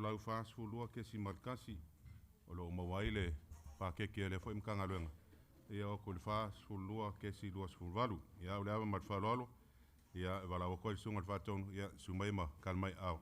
lau fast fulua ke si markasi o lo mawaile pa ke le foi mkanga luenga ia o kul fast fulua ke si luas fulvalu ia o lava mat falolo ia vala o ko sunga faton ia sumaima kalmai au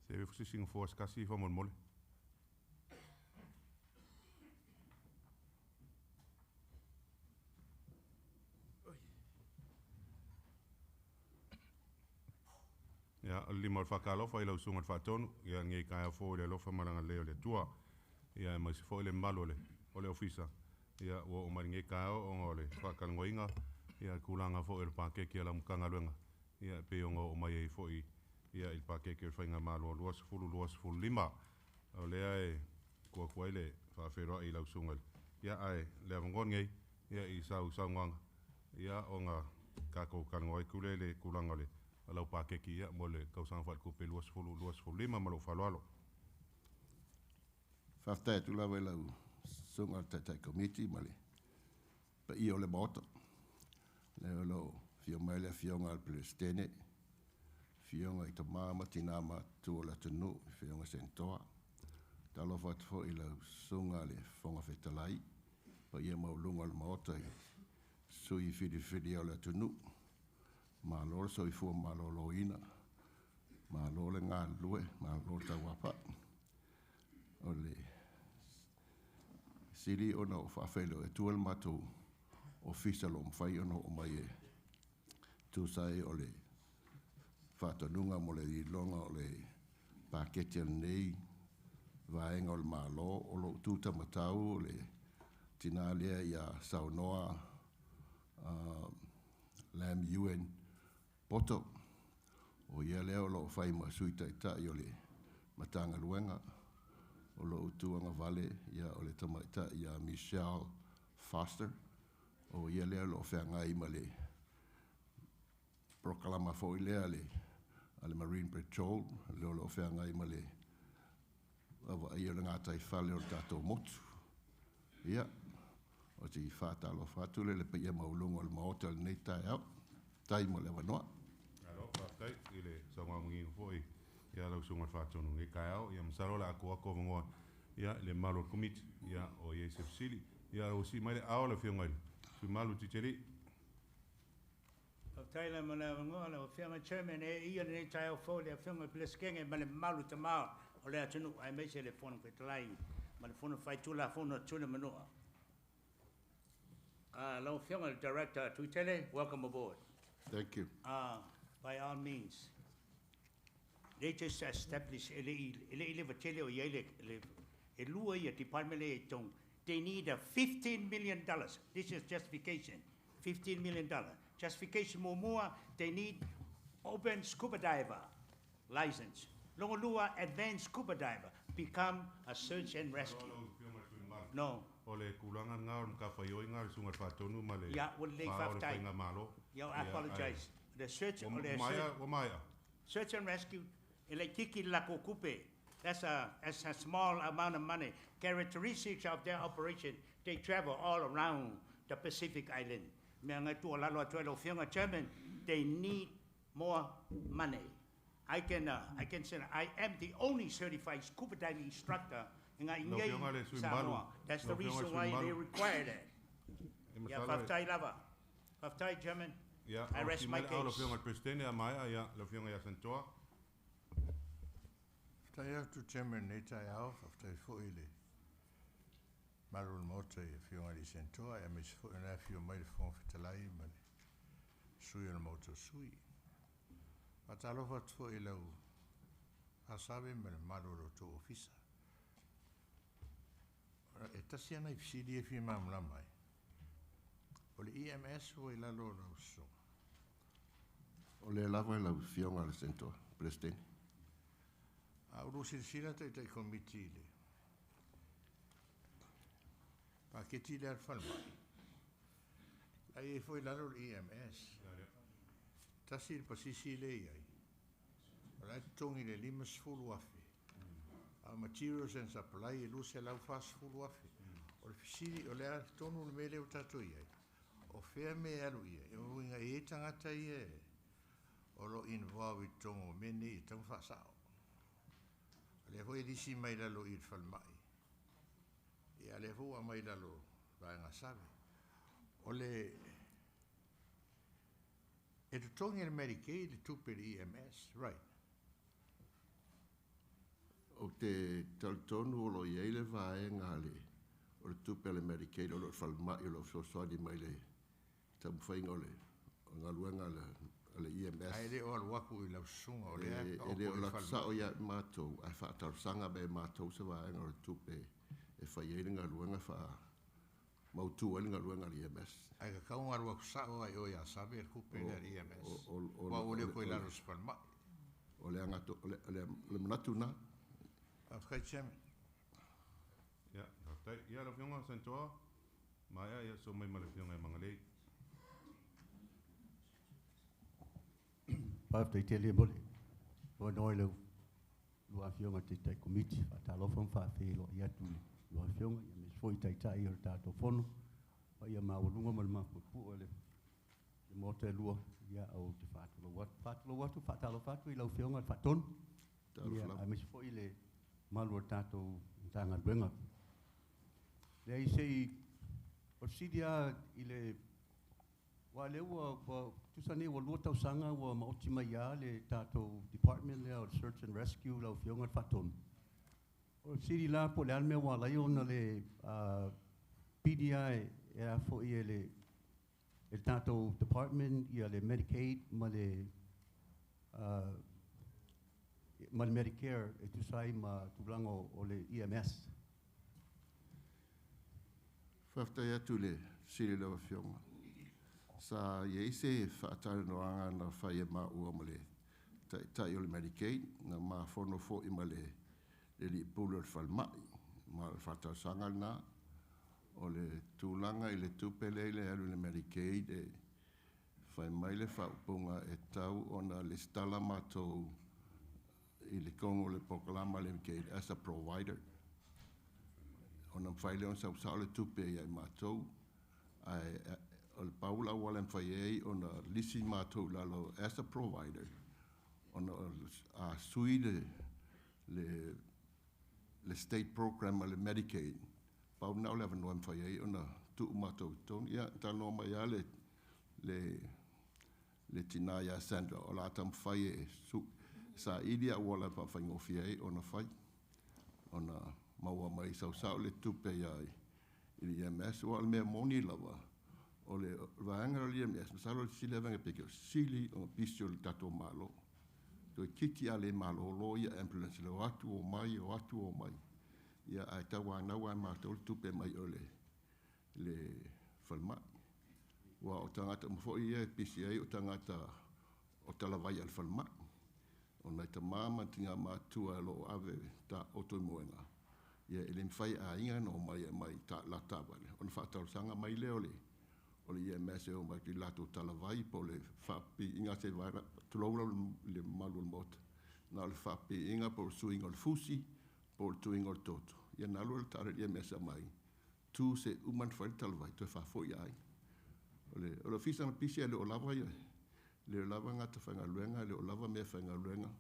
se vi fusi singo fos kasi fa mon mole ya lima fa kalo fa ilo sunga fa tonu ya ngi ka fo le lo fa malanga leo le tua ya ma se fo le malo le ole ofisa ya wo ma ngi ka o ngole fa kan ngoinga ya kulanga fo el pa ke la mkanga luenga ya pe o ma ye fo i ia il pakeke whainga malo luas fulu lima o lea e kua kuaile whawheroa i lau sungal ia ai lea vangon ngei ia i sau nganga ia o ngā kako kanangoi kule le kulanga le lau pakeke ia mo le kausanga whakupe luas fulu lima malo whaloalo Whaftai tu lawe lau sungal tatai komiti male pa i o le moto leo lo fio maile fionga al plestene fionga i ta mama tinama tuola tunu fionga sentoa talo fat fo i lau sunga le fonga fetalai pa ia maulunga le maota i sui fidi o le tunu ma lor so i fua ma lo ina ma lo le ngā lue ma lo ta wapa o le siri ona o whawhelo e tual matou ofisa lo mwhai ona o mai e tu sai o le whatanunga mo le i longa o le pakete nei vaenga o le malo o lo tuta matau o le tina lea i a saunoa Lam UN poto o ia lea o lo whai ma suita i tai o le matanga luenga o lo utuanga vale ia o le tamaita i a Michelle Foster o ia lea lo whangai ma le proklama fo i lea le ale Marine Patrol le lo whangai ma le awa ia le ngātai whale o tātou motu ia o ti whātalo whātule le pa ia maulunga o le maota le nei tai au tai mo le wanoa alo whātai i le saunga mungin fo i ia lau sunga whātonu ngai kai au ia msaro la ako vangoa ia le malo komiti ia o ia sepsili ia o si mai le ao le whiongai si malu titeri Taila mana ngola o fianga chairman e ia nei tai o fo le fianga pleskenge ma le malu tama o le atunu ai me se le fono ke tlai ma le fono fai tula fono tuna manoa lo fianga director Tuitele welcome aboard thank you by all means they just established ele vatele o yele e lua ia department le tong they need a $15 million this is justification $15 million justification more they need open scuba diver license longo lua advanced scuba diver become a search and rescue no ole kulanga ngau ka fayoi ngau sunga fatonu male yeah well they have time malo yeah I apologize the search search and rescue ele kiki la kokupe that's a small amount of money characteristics of their operation they travel all around the Pacific Island Chairman, they need more money. I can say I am the only certified scuba diving instructor in Samoa. That's the reason why they require that. Yeah, Faftai Lava. Faftai Chairman. I rest my case. To Chairman Neta Yao, Faftai Foile. Marul Mote, if you want to send to I am for an if you made phone for Talai, man. Sui and motor sui. But I love it for Elo. Asabim and Marul to officer. Etasiana if CDF Mam Lamai. Or EMS will allow so. o le lava lau fionga le sento Presidente. Uru silsila te committee le. Paketi le alfalma. Ai foi lalo EMS. Tasir pasisi le ai. Ala tongi le limas fulu afi. Materials and supply e luce lau fast fulu afi. O le fisiri o le a tonu le mele o tato ai. O fea me alu ia. O inga e tangata ia. O lo involve tongo mene i tang fasao. Le hoi disi mai lalo i falmai. E ale hoa mai lalo vaenga sabe. O le e tu tongi le Medicaid le tupe le EMS, right? O te taltonu o lo iele vaenga le o le tupe le Medicaid o lo falmai o lo sosoadi mai le tamwhainga o le ngaluenga le EMS. Ai le o alwaku i lau sunga o le e le o la sa o ia mātou ai whaatarusanga me mātou se vaenga o le tupe e whaiere ngaluenga wha mautua le ngaluenga le EMS. Ai ka kaunga alwaku sa o ai o ia sabe el kupe le EMS. Wa o le koe lalo spalmai. O le angato, le manatu na. Afkai cheme. Ya, tai ia la fionga sentoa. Mai ia so mai male fionga mangalei. Pafta itele mole. O noi le lua fionga te tai komiti fa talo fon fa fe lo ia tu lua fionga ia me foi tai tai o tato fono. O ia ma o lunga mal ma pu o le mo te lua ia au te fatu lo watu fa talo fatu i lo fionga fa ton. Ia a me foi le malu tato tanga benga. Le i sei o sidia i le wa le wa tusani wa luta usanga wa maotima ya le tato department le o search and rescue lo fionga faton. O sidi la po le alme wa la yona le PDI e fo i le el tato department i le Medicaid ma le Medicare e tu sai ma tulango o le EMS. Whafta ia tu le siri lewa fionga. Sa ye se whaatare noanga na whaia ma ua ma le tai o le Medicaid na ma whono fo i ma le li pulu le whalmai ma le whatasanga na o le tūlanga i le tupele le alu le Medicaid e whai mai le whaupunga e tau o na le stala matou i le kongo le pokalama le Medicaid as a provider. O na whai leon sa usao le tupe i ai matou o le paula wala mwhai ei o na lisi matou lalo as a provider o na sui le state program le Medicaid pau na o le avanua mwhai ei o na tu matou ton ia tano mai a le tina ia sandra o la tam whai e sa idia wala pa whai ngofi ei o na whai o na maua mai sau le tupe ai i le EMS o le mea moni lava o le vaanga o le EMS masalo le sili avanga peke o sili o pisio le tato malo to kiki a le malo lo ia ambulance le o atu o mai ia ai tawa na wa mato le tupe mai o le falma wa o tangata mo foi ia PCA o tangata o talavai al falma o na ta mama tinga matua lo ave ta oto moenga ia ele mfai a inga no mai ta la tabale on fa ta sanga mai le o le EMS o mai la to talavai po le fa pi inga se va to lo le malu mot na le fa pi inga po suing o fusi po tuing o toto ia na lo ta le EMS mai tu se uman fa talavai to fa fo ia o le fisa na pisi le o lava ia le lava ngata fa ngaluenga le o lava me fa ngaluenga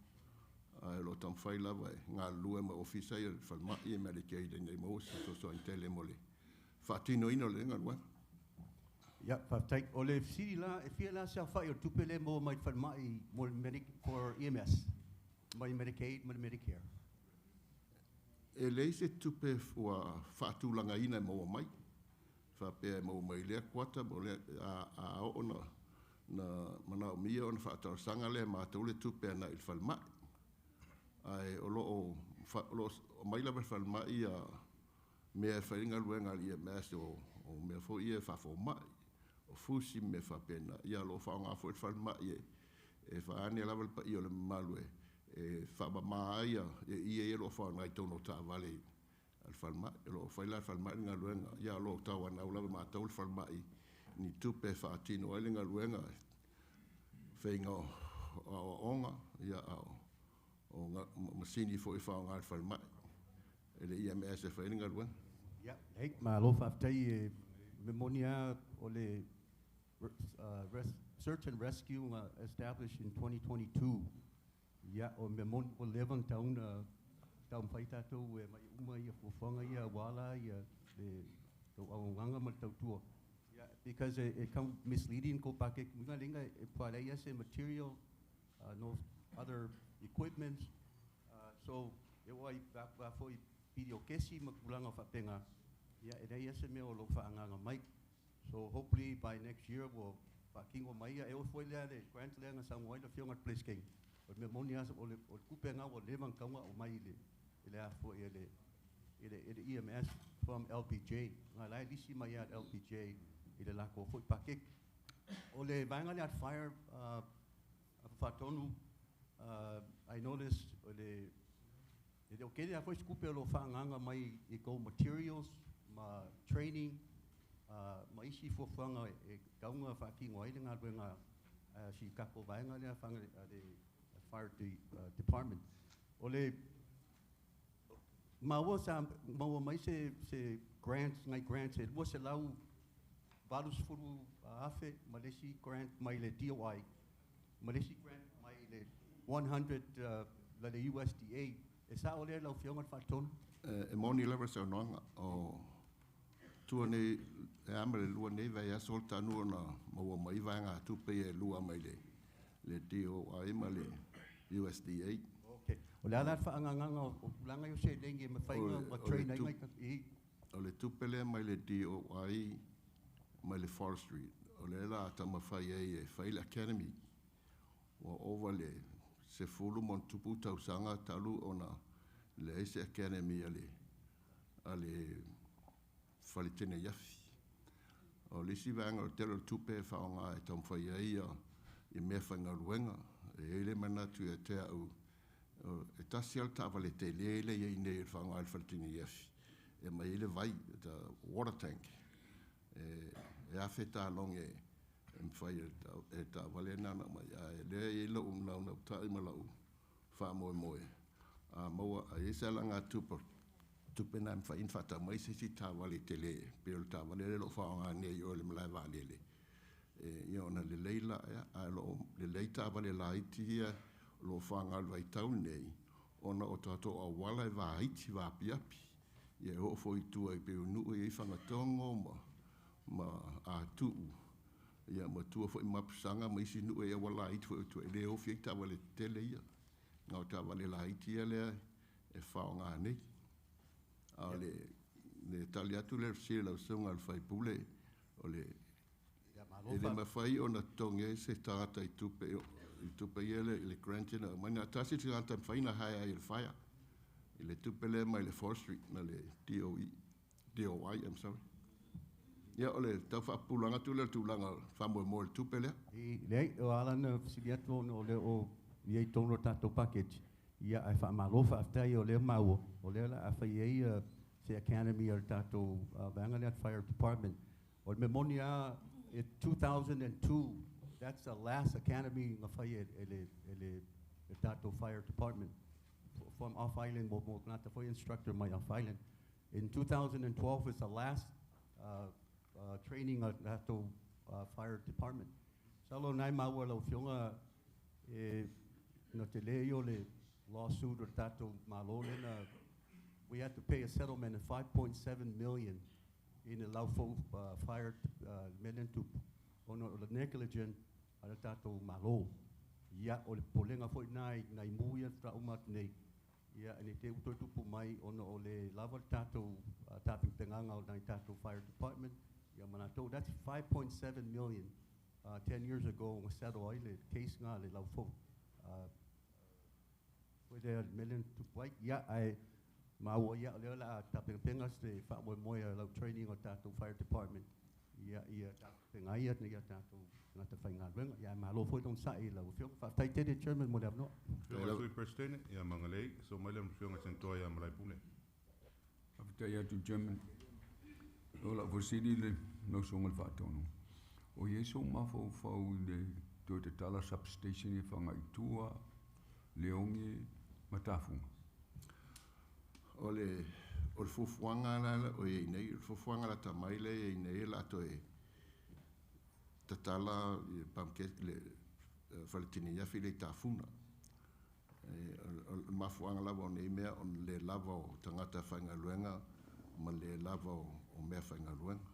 lo tam fai lava nga lua ma ofisa ia fa ma ia Medicaid nei mo so intele mole fa tino ino le nga Ya, tai o le siri la e fia la sa fai o tupele mo mai fa mai mo for EMS mai Medicaid mai Medicare e le se tupe fa tu langa ina mo mai fa pe mo mai le kwata mo le a ona na mana o mia ona fa ta sanga le ma tu le tupe na il falma ai o lo mai la falma ia me fa inga luenga ia mes o me fo ia fa fo mai o fusi me fa pena ia lo fa nga fo falma ia e fa ani la val pa ia le malue whamama ia, ia lo whangai tono tā vale al whalma, lo whaila whalma ngā luenga, ia lo tawa nau lawa mātau whalma i, ni tupe whaatino ai ngā luenga, whainga o onga, ia o masini fo i whaonga al whalma, ele ia me ase whainga luenga. Ja, ik maar lof aftai memonia ole search and rescue established in 2022. Ja, o memon o levang taun taun faita to we mai uma ia fofanga ia wala ia to awanga mal tau tua. Yeah, because it come misleading ko pake mga linga para ia se material no other equipment. So e wai ba foi video kesi magulanga fa penga. Yeah, it is a meal of Anganga Mike. So hopefully by next year we'll King of Maya, I will foil the grant land and some white of young at place king. But Memonias or Kupanga will live on Kama or Maili. For EMS from LPJ. I like to see my yard LPJ in the lack of foot packet. Ole Bangali at fire Fatonu. I noticed the okay, I first Kupelo Fanganga my eco materials. Training, maishi for fanga kaunga whaki ngoi ngā ruenga si kako vaenga lea whanga the fire department. Ole, maua mai se grants, ngai grants, it was allow valus furu afe, Malaysi grant mai le DOI, Malaysi grant mai le 100 la le USDA. E sa ole lau whionga whatonu? E moni lewa sa noanga o tua nei e amere lua nei vai a solta nua na maua mai vanga tupe e lua mai le DOI ma le USDA. Okay. O le alat whaanganga o langa yo se lengi me whainga ma train ai i. O le tupe le mai le DOI mai le forestry. O le la tama whai e Whaile Academy. O ova le se fulu mon tupu tausanga talu ona le Ace Academy ale whalitene iafi. O lisi vanga o telo tupe whaonga e tam whai ai i mea whainga ruenga. E ele manatu e te au. E tasi al tawa le te leile i nei whaonga al whalitene iafi. E mai ele vai, the water tank. E awhi tā long e mwhai e tā wale nana mai. E lea e lau nau tai malau wha moe moe. Maua a esa langa tupe na mwha infata mai se si tā wale te le, pero tā wale le lo whaonga nei o le malai wale le. Iona le leila a le leita wale la iti ia lo whaonga alwai tau nei, ona o tato a wala e wā iti wā piapi. Ia ho fo i tua i peo nuu i whangatongo ma a tuu. Ia ma tua fo i mapusanga ma isi nuu e wala iti fo i tua. E le ofi e tā wale tele ia. Ngau tā wale la iti ia lea e whaonga nei. A le tali atu le rsia lau sunga al whai pule. O le le mawhai o na tonge se tāta i tupe ia le grantina. Maina tasi ti ngata mwhaina hai ai le whaia. I le tupe le mai le forestry na le DOI, I'm sorry. Ia o le tau whaapulanga tu le tūlanga whamoe mo le tupe lea. Lei, o alana siliatu o le o iei tono tato package. Ia ai whaamalofa aftai o le mau. O le la awhai ei se Academy o tato Vangalat Fire Department. O le memonia in 2002, that's the last Academy of Fire ele tato Fire Department. From off island, not the instructor, my off island. In 2012 is the last training at the fire department. Salo nai maua lau fionga no te leo le lawsuit or tato malo we had to pay a settlement of 5.7 million in the Laufo fire million to ono le negligent al tato malo. Ya o le polenga foi nai muia tra umat nei. Yeah, and it was to mai on ole lava tato tapping penganga o nai tato fire department. Yeah, manato that's 5.7 million 10 years ago was settled oil case nga le laufo. With a million to white. Yeah, I ma wo ya le la tapping pengas te fa mo mo la training o tato fire department. ia ta pengai ia ni ta tu ngata fai ngā luenga ia malo foi tong sai la fiong fa tai te chairman mo no Fiona sui presidente, ia mangalei, so mai le fiona sentoa ia malai pule. After ya to German, all of us le no songal fatonu. O yeso mafo fau le to te tala substation e whanga i tua, leonge, matafunga. O le fufuanga la o e nei, o fufuanga la tamaile e nei la to e tatala pamke le faletini ia file tafuna. O mafuanga lava o nei mea on le lava o tangata whaingaluenga ma le lava o mea whaingaluenga.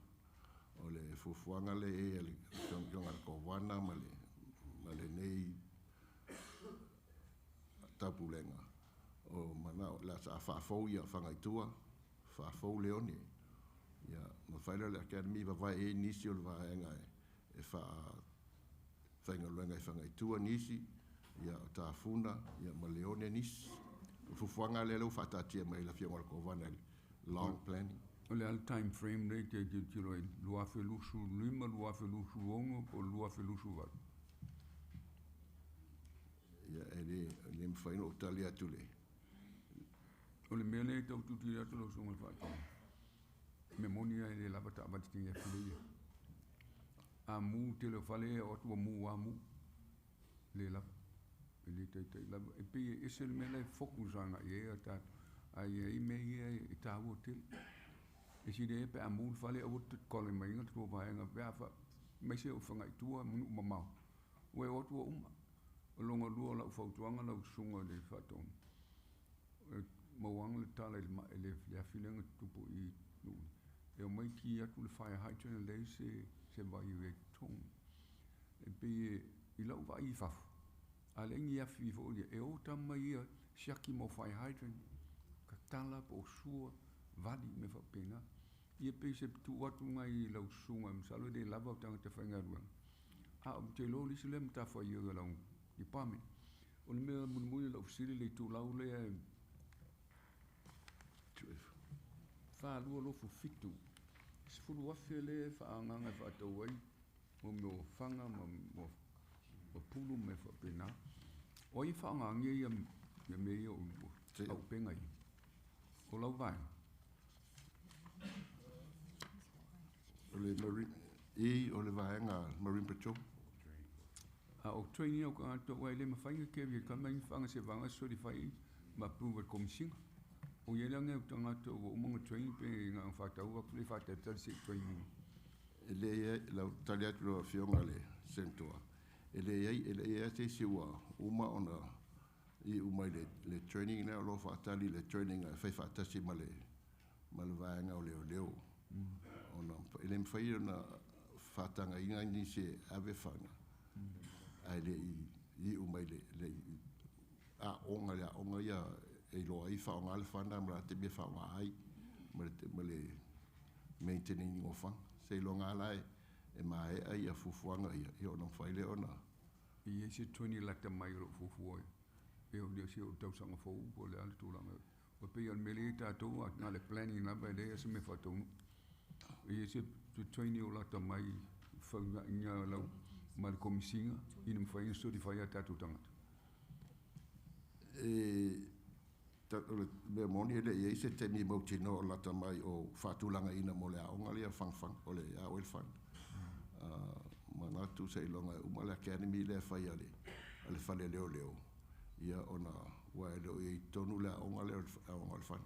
O le fufuanga le e le kionga ko wana ma le nei tapulenga. O mana la sa whaafou ia whangaitua, whaafou leoni. Ia, ma whaila le academy wa vai e nisi o le vaenga e whaingaluenga e whangaitua nisi, ia o tāwhuna, ia ma leone nisi. O fufuanga le lau whatatia mai la fionga ko wana long planning. O le al time frame le te tiro e lua felusu lima, lua felusu ongo, o lua felusu wat. Ia, e le mwhaino o tali atu le. O le mea le tau tuti atu lo songal fatonu. Memonia e le lava ta abati e filia. A mu te le fale o atua mu a mu. Le lava. Le te lava. E pe e se le mea le fokusanga e a tatu. Ai e me e tāua te. E si de pe a mu fale o te kole mai inga tuko vaenga. Beafa, mai se o whanga i tua munu mamau. Ue o tua uma. O longa lua la ufautuanga la usunga le fatonu. Mawang le tala le filenga tupu i nui. E o mai ki atu le fire hydrant le se vai e tong. E pe i lau vai i fafu. A le ingi afi i fo e o tama ia siaki mo fire hydrant. Ka tala po sua vali me fa pena. Ia pe se tu watu ngai lau sunga msalo de lava o tanga te whainga ruang. A o te lo lisi le mta fa ia lau i pame. O le mea munumuni lau siri le tu lau le fa lua lofu fitu. Se fulu wafe le fa anganga fa atau ai. Mo meo fanga mo pulu me fa pena. O i fa anganga ia me ia au penga i. O lau vai. O le marine, o le vaenga Marine Patrol. A o training au ka ato wai le mawhainga kewi ka mai whanga se wanga sori whai ma pruva komisinga. O ye lange o tangata o umonga training pe ngā whātau a kule whātau se training. E le ia lau tali atu loa fionga le sentoa. E le ia te siwa uma ona i umai le training nea lo whaatali le training a whai whaatasi ma le vaenga o leo. Ona ele mwhai ona whaatanga inga ni se ave whanga. Ai le i umai le a onga ia e loa i whaonga le whana mra te me whaonga ai ma le maintaining o whanga. Se longa lai e mai ai a fufuanga ia i ona whaile ona. I e se 20 lata mai ro fufu ai. E o leo se o tausanga fau o le ale tūranga. O pe al mele i tātou a ngā le planning na bai le se me whatonu. I e se 20 o lata mai whaunga inga lau ma le komisinga i na mwhainga stori whai a tātou tangata. Me moni ele ia se te mi mautino o lata mai o whatulanga ina mo le aonga lea whangwhang o le a oil fund. Manatu se ilonga umale academy le whai ale whale leo. Ia ona wai leo i tonu le aonga leo aonga le fund.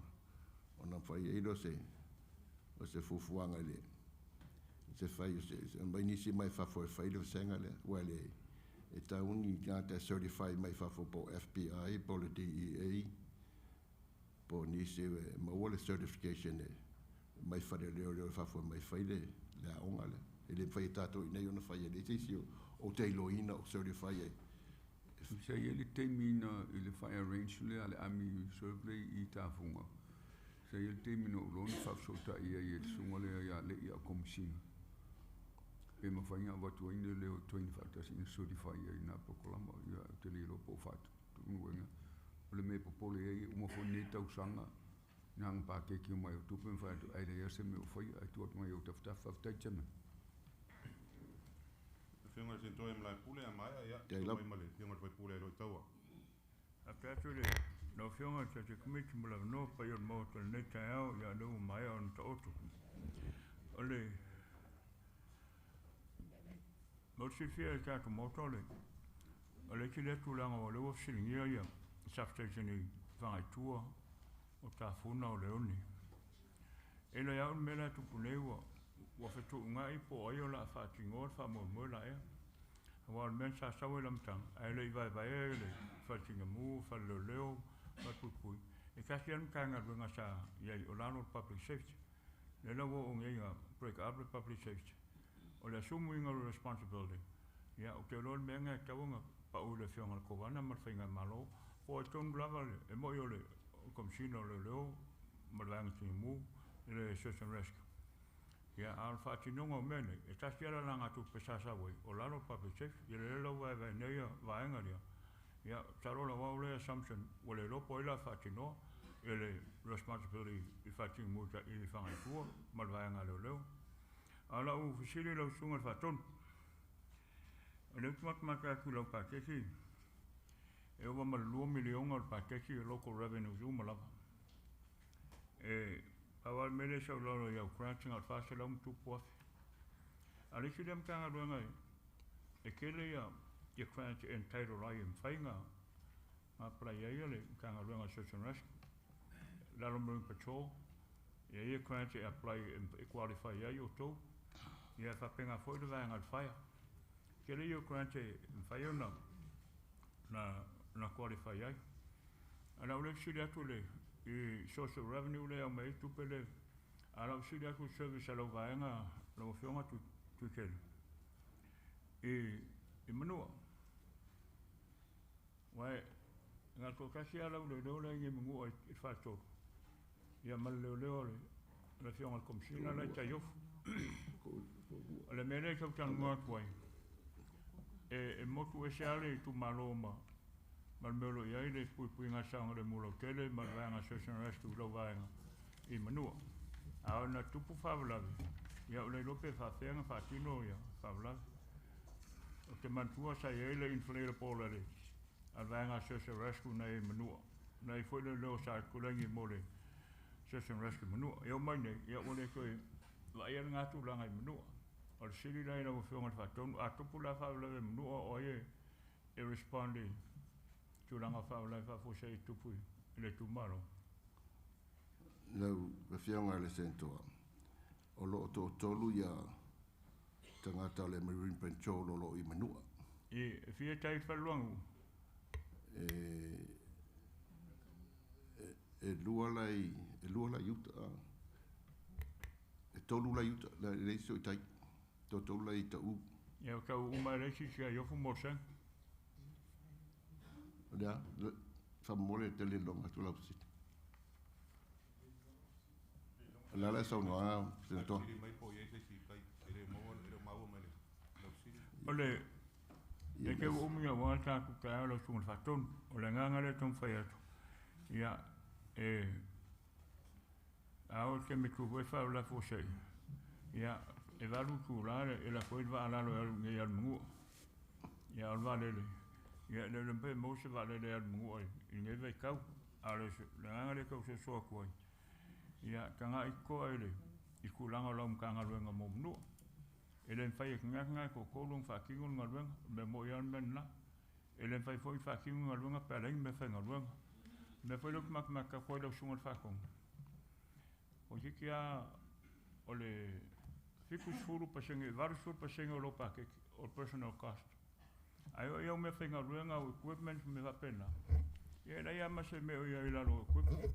Ona whai eido se fufuanga le. Se whai se mai nisi mai whafo e whai leo senga le. Wai le e tauni ngāta certify mai whafo po FBI, po le DEA, po nisi e maua le certification e mai whare leo whafo mai whai le aonga le. E le whai tātou i nei ona whai e le teisi o te iloina o certify e. Se ia le teimina i le whai arrange le ale ami survey i tāwhunga. Se ia le teimina o loni whafsota ia i e sunga le ia le ia komisinga. E ma whainga watu aina leo 25 ina certify ia i nā pokolama ia te lilo po whatu. Tunuenga. O le me popole ia umafo ne tausanga. Nang pākeki o mai o tupe mwhai atu aile ia se me o whai ai tuat mai o taftafa taichana. whiwhionga se toi mlai pule a mai ia. Te lau. Mai male, whiwhionga te pule roi taua. A tātou le, no whionga te committee mula no pa yon mo te nei tai au ia nau mai on ta otu. Ole, mo si fia e tātou moto le, ole ki le tūlanga o lewa silingia ia, substation i whangai tua o tā whuna o leoni. E le au mele tupu lewa, wa whetu unga i po ai o la whātingoa wha mua la ea. Wa men sa sawe lam tang, ai le vai vai le fatinga mu fa le leo ma pupui. E kasi an kanga runga sa ye olano public safety. Le la wo ngenga break up the public safety. O le sumuinga responsibility. Ya o te lol menga tawanga pa o le fianga ko wana ma finga malo. O ton blava e mo yo le komsino le leo ma langa mu le search and rescue. Ya al fatinonga mene e tasiara langa tu pesasa we o lano public safety ye le lo wa va nei va engaria ya tarola wa le assumption o le lo poila fatino e le responsibility i fatin muta i fanga tu mal va enga lo ala u fisili lo sunga faton le mat maka ku lo pakeki e o ma lo milion al pakeki local revenue zoom la e awal mele sa lo ya crunching al fast lo tu po ali si dem kanga runga e kele ya ye crunch entitled I am fainga ma playa le kanga runga social rescue la lo patrol ye crunch apply e qualify ya yo to ye fa penga foi de vanga al fire kele yo crunch fire na qualify ya ala le si da to le i social revenue le mai tu pele ala si da ku service ala vaenga lo fiona tu kel e menua wai nga ko kasi ala le ngi mungu i fato ya mal le la fiona komsina la tayof ala mele ka tan mo kwai e motu e sale tu maloma mal melo ia ile pui nga sanga le mulo kele mal vanga social rescue lo vanga I manua a na tupu favla ia le lope fa fenga fa tino ia favla o te mantua sa ile inflele polare al vanga social rescue na manua na foi le lo sa kulangi mole social rescue manua ia mai ne ia ole ko la ia nga tu langa manua o sili dai na fenga fa ton a tupu la favla manua o ie e responding tulanga whaulai whawhosei tupu le tumaro. Lau, ka whianga le sentoa. O lo to tolu ia tangata le Marine Patrol o lo I manua. E whia tai whaluangu? E lua lai yuta. E tolu lai yuta, la reiso I tai. To tolu lai ta u. E o kau umai reisi sia iofu morsang? Ya, famole tele longa tu la sit. La la so no se to. Ole e ke umia wa ta ku ka lo sun faton o le nganga le ton fa yato. Ya a ke me ku voi fa la fosei. Ya e valu ku la e la foi va la lo ngi al mu. Ya al va le ia le pe mo se vale le mu ai i ve kau ale le ngale kau se so ko ia kanga I ko ele I kulanga lom kanga luenga mo no ele fai nga ko ko lung fa kingun nga luenga me mo yan men la ele fai foi fa kingun nga luenga pa le me fa nga luenga me foi lok mak mak ko lo sungal fa ko o kia ole fiku suru pa senge varu suru pa senge lo pa ke o personal cost ai eu me fenga ruenga o equipment me va pena e la ia ma se me o ia la lo equipment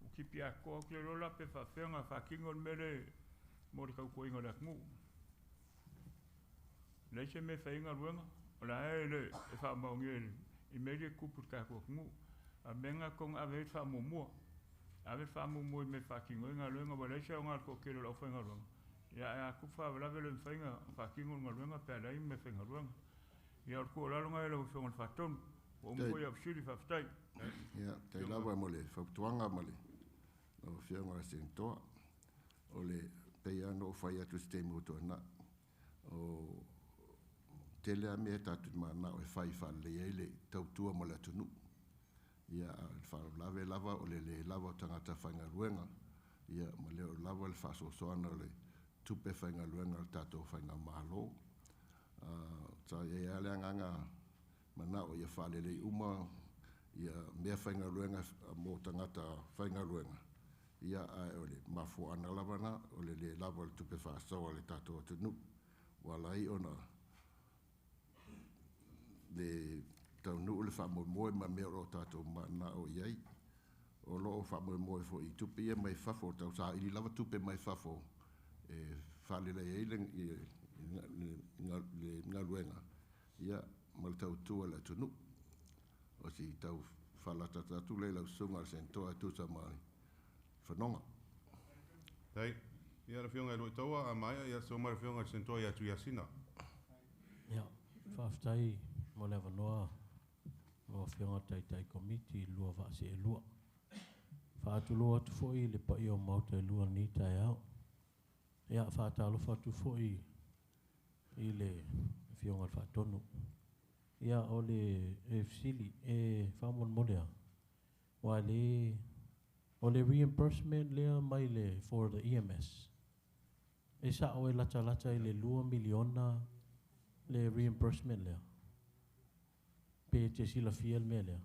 o ki pia ko ke lo la pe fa fenga fa kingo mele mo ka ko inga la mu le se me fenga ruenga la ele e fa mo ngel I media ku pu ka ko mu a menga con ave fa mo mo ave fa mo mo me fa kingo inga ruenga ba le se nga ko ke lo fenga ruenga ya ku fa la vele fenga fa kingo nga ruenga pe la me fenga ruenga ia ko la longa lo fong faton o mo ia sili fa ftai ya te lava mole fa tuanga mole o fianga sento o le pe ano fa ia tu ste mo to na o tele me tatu mana o fai fa le tautua mo le tunu ia fa lava o le lava tangata fanga ruenga ia ma le lava le fa so so ana le tupe fanga ruenga tato fanga malo sa ia le nganga mana o ia fa le uma ia me fanga ruenga mo tangata fanga ruenga ia o le mafu ana lava na o le lava le tupe fa so le tato tunu wala i ona le tau nu le fa mo ma me ro tato mana o iai o lo fa mo fo i tupe ia mai fafo tau sa i lava tupe mai fafo fa le le nga luenga ia mal tau tu la tunu o si tau fa la tu le la sunga sento tu sa mai fanonga Dai, ia le fionga lo toa a mai ia so mar fionga sento ia tu yasina. Ja, whaftai mo lewa noa mo whionga tai komiti lua whaase e lua. Whaatu loa tu fwoi le pa i o mauta e lua ni tai au. Ia whaatalo whatu fwoi i le whionga whaatonu. Ia o le fsili e whamon molea. Wa le o le reimbursement lea mai le for the EMS. E sa o e lata i le 2 miliona le reimbursement lea. Pe te sila fiel me lea.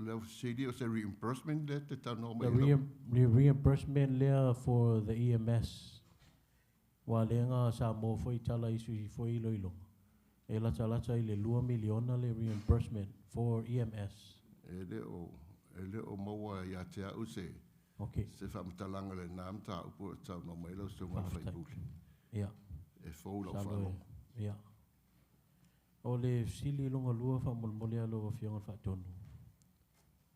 le city o se reimbursement le te tano The mai reimbursement lea for the EMS. Wa lenga Samoa foi tala isu I foi loilo. E lata I le 2 miliona le reimbursement for EMS. ele o maua ia te au se Okay. se whamtalanga le nām tā upo tau no mai lau sunga whaipuli. Yeah. E fōu lau Salo whanau. yeah. O le sili longa lua whamolmolea lo whionga whatonu.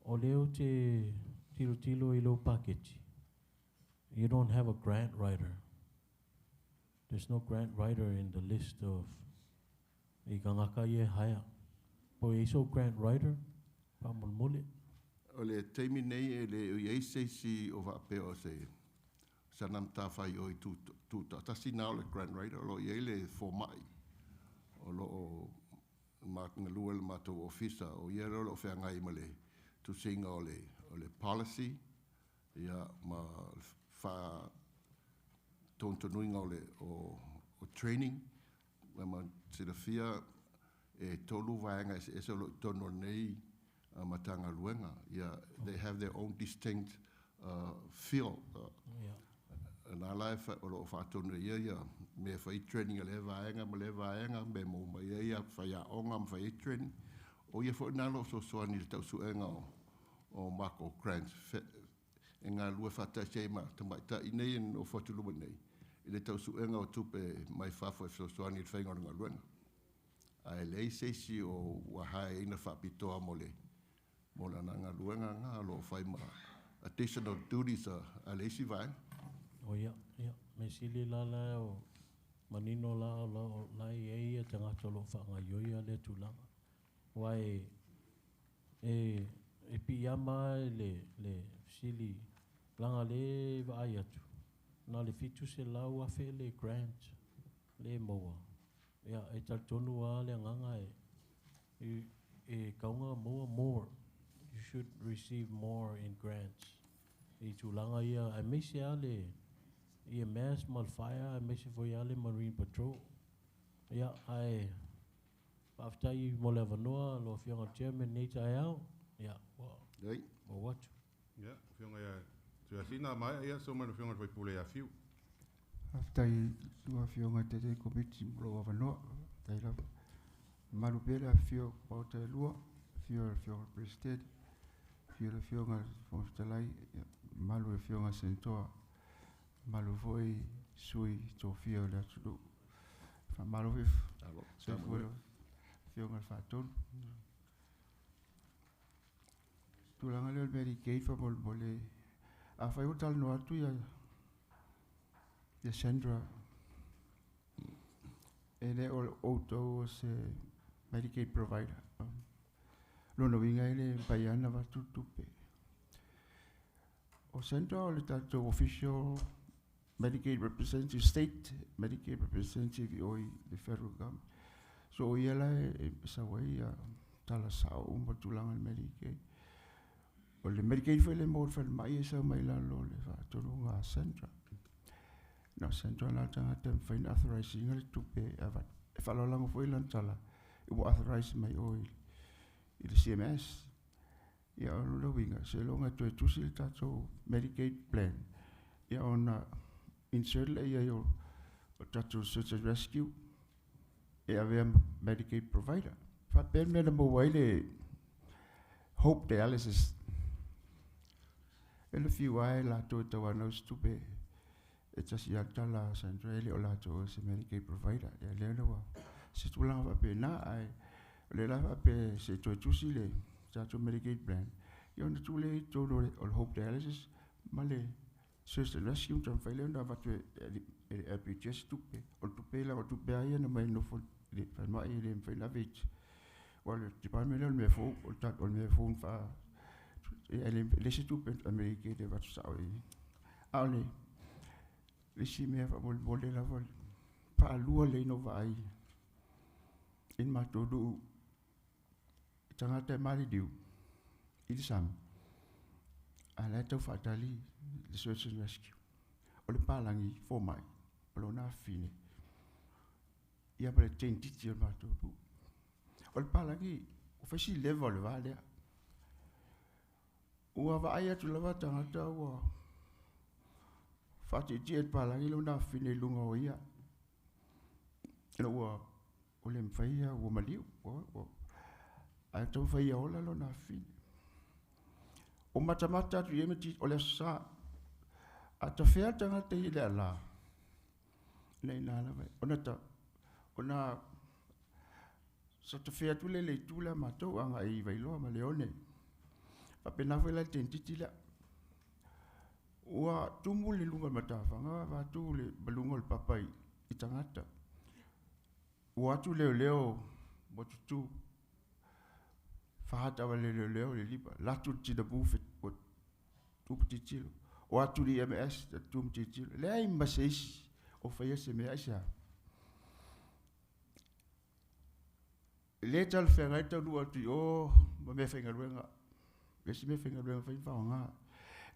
O leo te tilo I lo paketi. You don't have a grant writer. There's no grant writer in the list of I kangaka ye haya. Po iso grant writer whamolmole. O le teimi nei e le iei seisi o whape o se sanam tā whai o I tūta. Tasi nao le grant writer o lo iei le formai. O lo o mātanga lua le mātou ofisa o iei lo o whengai ma le tu singa o le policy. Ia ma wha tontonuinga o training. Ma sila fia e tolu vaenga e se lo tono nei matanga luenga. Yeah, they have their own distinct feel. And I like o lo whaatonu ia me whai training le vaenga me mo mai ia whaia onga ma whai training. O ia whai nalo so soani le tau suenga o Marco Grants. E ngā lua whata seima tamai ta inei en o whatuluma nei. I le tau suenga o tupe mai whafo e so soani le whainga o ngā luenga. Ai lei seisi o wahai ina whapitoa mo le. Mola nanga luenga ngā lo whai ma additional duties a leisi vai. O ia. Me sili la o manino la lai e ia tangata lo whanga yoia le tulanga. Wai e piyama le sili langa le vai atu. Na le fitu se lau a fe le grant le moa. Ia e tal tonu a le nganga e kaunga moa more. You should receive more in grants. I tulanga ia a mesi ale EMS mal fire a mesi foi ale marine patrol. Ia ai after you mo le vanoa lo fianga chairman nita au. Ia Dei. mo what? Ia, fionga ia tu yasina mai ia so mar fionga vai pule ia fiu. Aftai tua fionga te komiti lo avano tai la malu pela fio pauta lua fio president fio fionga fonstalai malu fionga sentoa malu foi sui to fio la tu fa malu vif so fionga faton tu langa le Medicaid fa mole a fai o tal no atu ya Sandra ele auto se Medicaid provider lo no vinga ele paiana va tutupe o Sandra o le tato official Medicaid representative, state Medicaid representative o the federal government. So iala sa way tala sa umatulangan Medicaid. O le Medicaid foi le mo fa mai sa mai la lo le fa tolunga central. Na central na tanga tem fine authorizing le tupe avat. E fa lo lango foi lan tala. I will authorize my oil. I the CMS. Ia ono la winga se longa to tusil tato Medicaid plan. Ia ona insert le ia yo tato search and rescue. Ia ve Medicaid provider. Fa ben me mo wile hope dialysis. Ele fiu ai la to no stupe. It's just ya tala centrali o la to se Medicaid provider. Ia le no se tu langa va pe na ai le la va pe se to tusile tato Medicaid plan. Io na tule to do all hope dialysis male search and rescue tam faile na va to APHS tupe o tupe la o tupe ai na mai no fo le fa mai le fa na vich wal department me fo o tat o me fo fa le se tupe America de va sa ai ale le si me fa vol de la vol pa lua le no vai in ma to do tanga te mali diu il sam ala to fatali the search and rescue o le palangi fo mai o lo na fine ia per tenti ti ma to do o le palangi o fa si level vale o va ai tu lava tanga ta wa fati ti et palangi lo na fine lunga o ia elo o le mfaia o maliu o a to faia o la lo na fine o matamata tu yemeti o le sa a ta fea tanga te ile la nei na la vai ona sa ta fea tu le tu la mato anga I vai lo ma leone pa pena foi la tentiti la wa tumu le lunga matafa nga va tu le balungo le papai I tangata wa tu leo mo tu fahata va leo le lipa la tu ti da buffet o tu titilo o atu li MS da tu titilo le ai mbaseisi o faya se me asia le tal fenga ta lu atu o me fenga luenga le si me fenga luenga fa nga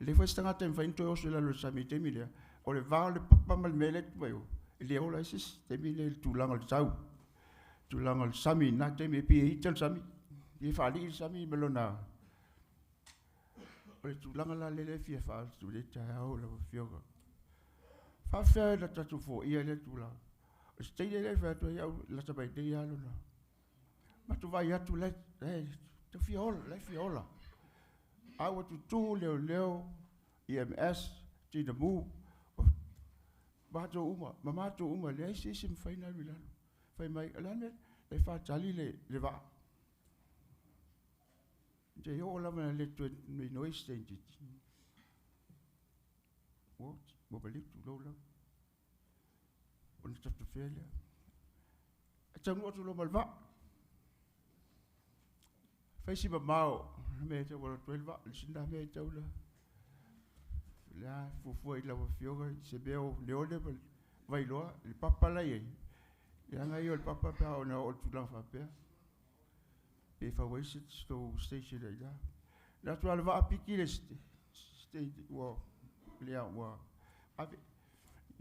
le foi stanga tem fa into so la lo samite mi le o le va le papa mal melet bayo le o la sis te mi le tu langal tau tu langal sami na te me pi itel sami I fa li sami melona o tu langal le fia fa tu le ta o la fioga fa fa la tatu fo ia le tu la stay le fa to ia la ta bai de ia lo na ma tu vai atu le te fiola I want to leo EMS ti de mu ba to mama to le sim final milano fai mai alane le fa tali le va je yo la me le tu mi no istenti what mo beli tu lo la on sta to fele a mo tu lo malva fai si ba mau me te wala 12 sinda me te ula la fu la fioga se beo le ole vai lo il papa la ye ya nga yo il papa pa ona o tu la fa pe e fa wai sit sto station la natural va apiki le state wo le wa ave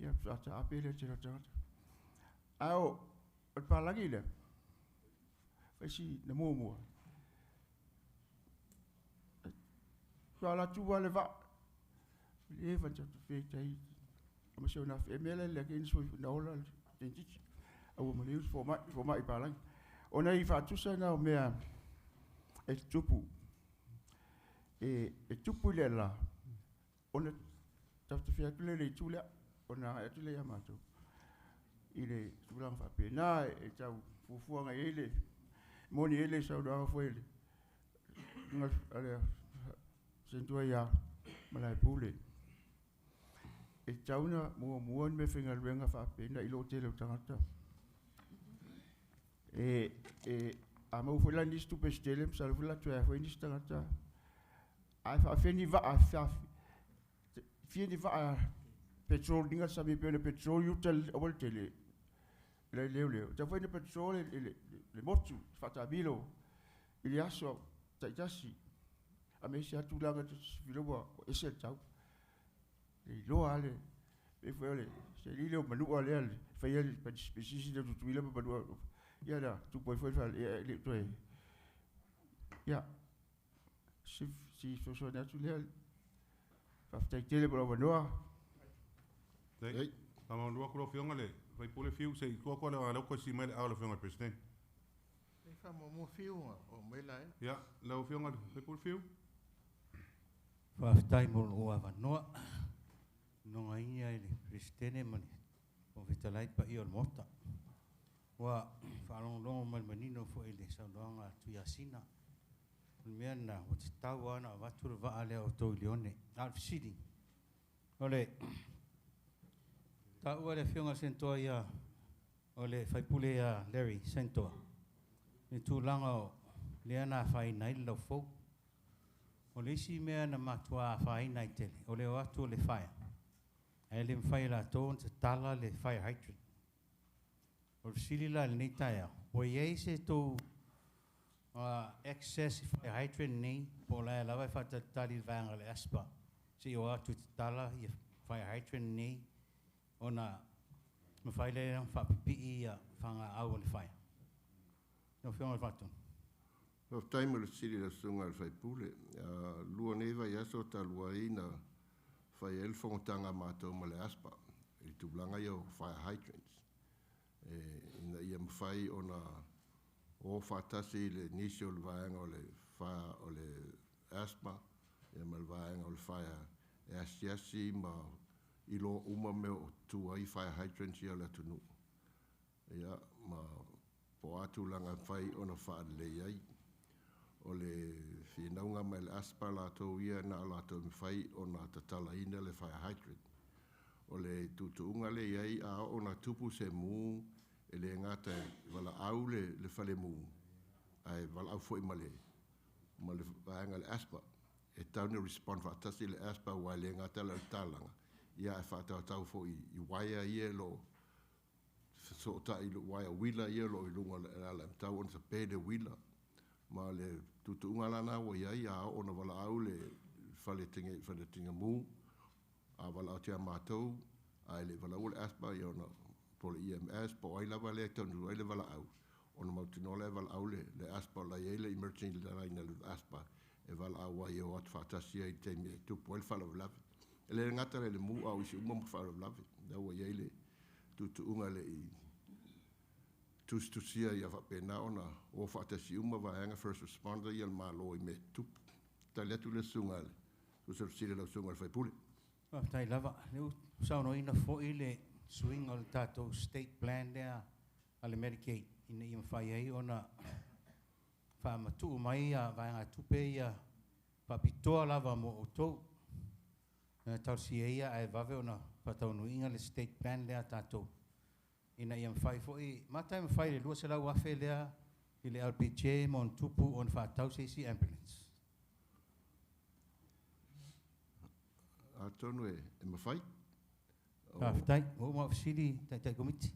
ya ta apele te ta ao o pa la gile fa si na mo la tu va le va le va tu fe tai ma se una femele le che so na ola tenti a wo me for my palang ona I fa tu sa na me e tupu e tupu le la ona ta tu fe le tu le ona e tu le amato ile tu la fa pe na e ta fu nga ele moni ele sa do fa ele nga ale sentua ya malai pule e tauna mo me finga luenga fa pena I lo tele tangata a mo fula ni stu pestelem sal fula tu a foi ni tangata a fa feni va a fa fini va petrol dinga sa mi pele petrol yutal awal tele le ta foi ne petrol le motu fata bilo ili aso ta jasi a me sia tu langa filo wa ese tau le lo ale e foi le se li le manu ale ale fa ia pa spesisi de tu ile pa do ya da tu poi foi fa le to ya si so na tu le fa ta tele pro no Dei, tama lua kuro fionga le, vai pule fiu se kua kua le alau kwa si mai le au le fionga president. E wha mo fiunga o mela e. Ya, lau fionga le, vai pule fiu? Whaftai mo loa wanoa. Nonga inga ele presidente mani. O vitalai pa i o mota. Wa whalongongo mal manino fo ele saunoanga tuiasina. Mea na, o te tau ana watura waa lea o tau leone. Alf City. Ole, ta ua le fionga sentoa ia o le whaipule ia Larry sentoa. Ni tūlanga o le ana whai nai lau fau. O le isi mea na matua whai nai tele. O le o atu o le whaia. E le mwhai la tōn te tala le fire hydrant. O le sili la le nei tai au. O iei se tō excess fire hydrant nei po la lawa e whata tali vanga le aspa. Si o atu te tala i fire hydrant nei ona mawhaile na whapipi i a whanga au o le whaia. No whionga le whaton. No taimo le siri la sunga le whaipule. Lua neva i aso ta lua ina whai elwhongotanga mātou ma le aspa. I tūblanga i o fire hydrants. Ina ia mwhai ona o whatasi le nisi o le vaenga o le aspa. Ia ma le vaenga o le fire ASG ma ilo uma me o tuai fire hydrants ia la tunu. Ia ma po atu langa whai ona whaadlei ai. O le whinaunga mai le aspa la tau ia na la tau mwhai ona tatala ina le fire hydrant. O le tutuunga le iai a ona tupu se mū e le ngata wala au le whale mū. Ai wala au fwoi ma le vaenga le aspa. E tau ni respond whaatasi le aspa wa le ngata le talanga. Ia e whaatau tau fwoi i waia ia lo so ta i lo waia wila ia lo i lunga le ala. Tau on sa pede wila. Ma le tutuunga lana wa iai a ona wala au le whale tinga mū. A wala au tia mātou. A le wala ule aspa i ona po le EMS po aila wale e tonu aile wala au. Ona mautino le wala au le aspa la iele emergency la raina le aspa. E wala au wa i o atu whaatasia i te me tupu el whala walawe. E le ngatare le mū au isi umam whala walawe. Da wa iele tutuunga le i tustusia i a whapena ona o whaatasi uma waenga first responder i al malo i me tupu. Ta letu le sunga le. Usar sile lau sunga le whaipule. Tai lava, leu sauno ina fo le swing o le tātou state plan lea a le Medicaid. Ina i mwhai ei ona whaamatu mai a vaenga tupe ia papitoa lava mo o tau. Tau si eia ai vave ona pataunu inga le state plan lea tātou. Ina i mwhai fo i, matai mwhai le lua se lau wafe lea i le LPJ mo tupu on whaatau se si ambulance. Tonu e mawhai. Whaftai, o mawasiri tai komiti.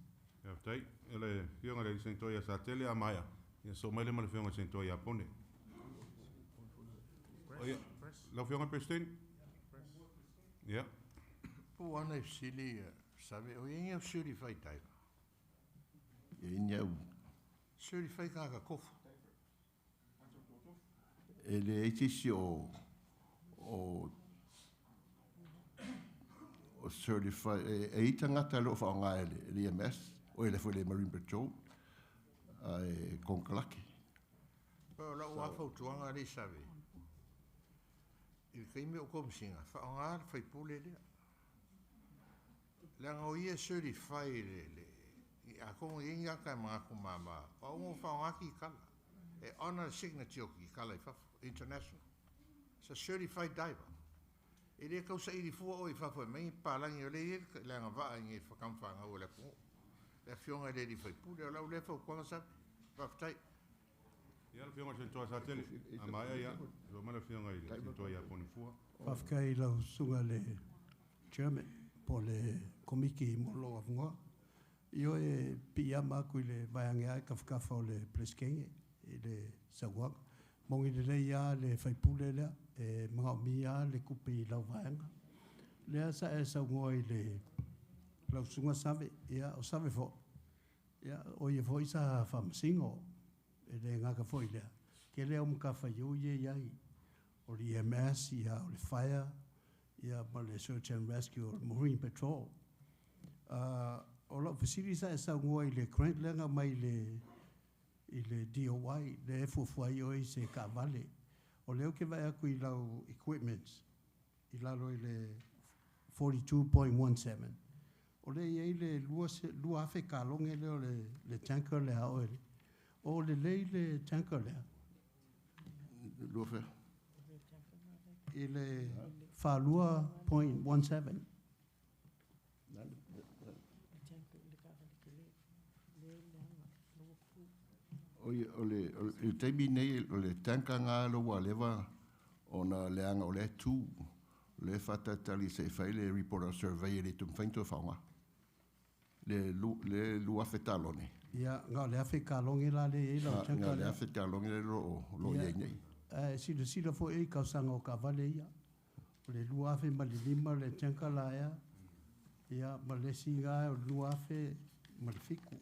Whaftai, ele whionga le sentoia sa tele a maia. Ia so mai le ma le whionga sentoia pone. Lau whionga president? Ia. Po ana e sili, sabe, o inga o suri whai taiwa. E inyau. Suri whai kaka kofu. E le eitisi o certified e itangata lo fa nga le EMS o le foi le Marine Patrol ai konkalaki. Pero la wa fa tuanga ri sabe. Il kaime o komsinga fa nga fai pule le. La nga o ia certified le. A ko inga ka ma ko mama. O mo fa nga ki kala. E honor signature ki kala fa international. It's a certified diver. E le kausa iri fua o I whawhai mai pālangi o le ere, le anga waa nge whakamwhanga o le ko. Le whionga le ri whai pūre o lau le whau kwanga sabi, whaftai. Ia le whionga sentoa sa tele, a maia ia, lo mana whionga I sentoa ia poni fua. Whafkai lau sunga le chairman, po le komiki mo lo afunga. Io e pia ma ku le vayange ai kafkafa o le pleskenge e le Samoa. Mongi le ia le faipule le e mga mia le kupi lau vayanga. Lea sa e Samoa i le lau sunga save ia o save fo. Ia o ia fo isa famasingo e le ngaka fo i lea. Ke lea umka whaiu ie iai o le EMS ia o le fire ia ma le search and rescue o le marine patrol. O lau fasiri sa e Samoa i le grant lenga mai i le DOI le fufuai o i se ka vale. O leo ke vai aku i lau equipments i lalo i le 42.17. O le iei le lua afe ka longe leo le tanker le hao ele. O le lei le tanker le. Lua fe. I le .17. O teimi nei o le tanka ngā loa lewa o na leanga o le tū le whatatali se whai le report of survey le tum whaintua whaunga. Le lua whetalone. Ia, ngā le awhi ka longi la le e lau tanka ngā le awhi ka longi le lo iei nei. Sila fo e kausanga o ka vale ia. O le lua awhi ma le lima le tanka la ia. Ia, ma le si ngā o lua awhi ma le fiku.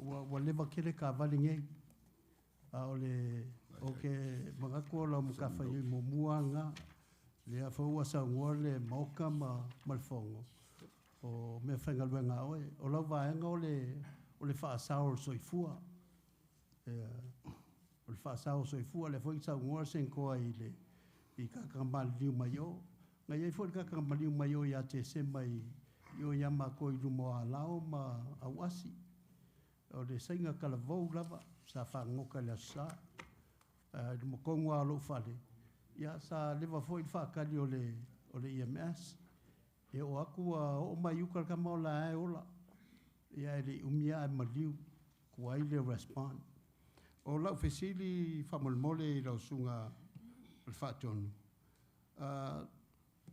Wa lewa kere ka vale ngei. O le, o ke mga kua lau muka whai mo mua ngā. Le a whaua sa ngua le mauka ma malfongo. O me whaingalua ngā oe. O lau vaenga o le whaasao soifua. O le whaasao soifua le fwoi sa ngua sen koa i kakamali liu mai o. Nga iei fwoi kakamali liu mai o i a te se mai i o yama ko i lumo a lao ma awasi. O le sainga kalavou lava sa whangoka le asa. Lumo kongua alo whale. Ia sa lewa fwoi whakali o le EMS. E o aku o mai ukar ka maula e ola. Ia e le umia e maliu kua i le respond. O lau fesili whamolmole i lau sunga le whaatonu.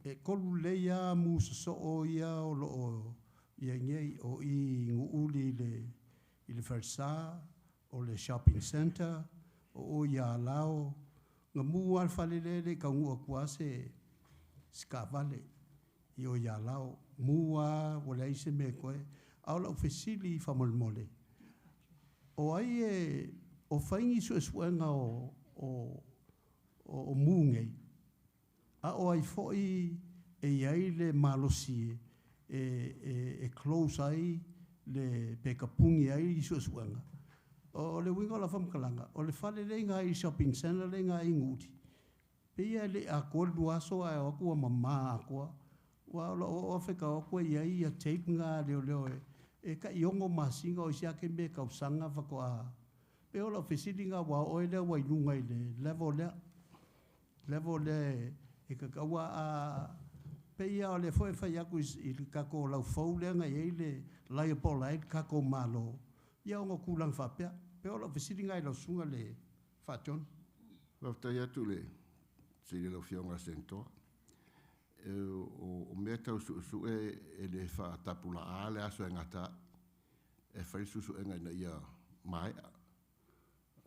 E kolu leia musa o ia o loo ia ngei o i nguuli i le Versa o le shopping center o ia lao nga mua alfalelele ka ngua kuase skavale i o ia lao mua wala ise me koe au lau fesili whamolmole. O ai o whaingi suenga o mungei. A o ai foi e iai le malosie e close ai le pekapungi ai suenga. O le winga la whamkalanga. O le whale le ngā i shopping center le ngā i nguti. Pea le a koe luaso ai o kua mama a koa. Wa o Afrika o kua iai a tape ngā leo e ka iongo masinga o isiake me kausanga whako a. Pea o la fesili ngā wa oe lea wa inunga i le level lea. Level lea e ka kaua a pea o le foe whai aku i kako lau fau lea ngai e le lai pola e kako malo. Ia o ngā kulang whapea. Pea o la fesili ngā i lau sunga le whaton. Waftai atu le siri lau fionga sentoa. O mea tau su e le whaatapula a le aso e ngata e whai susu e ngai na ia mai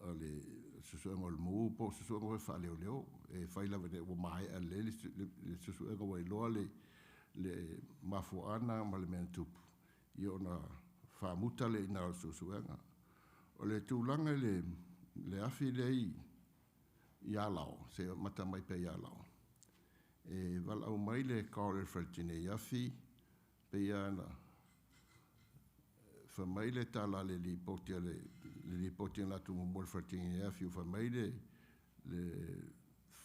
o le susu e ngol muu po susu e ngoi wha leo leo e whai lawe ne o mai a le susu e ngoi loa le mafu ana ma le mea tupu i o na whaamuta le ina o susu e nga o le tūlanga le afi le i alao se mata mai pe i alao e val au mai le kaore whaitine i afi pe i ana wha mai le tala le li potia la tu mumol whaitine i afi wha mai le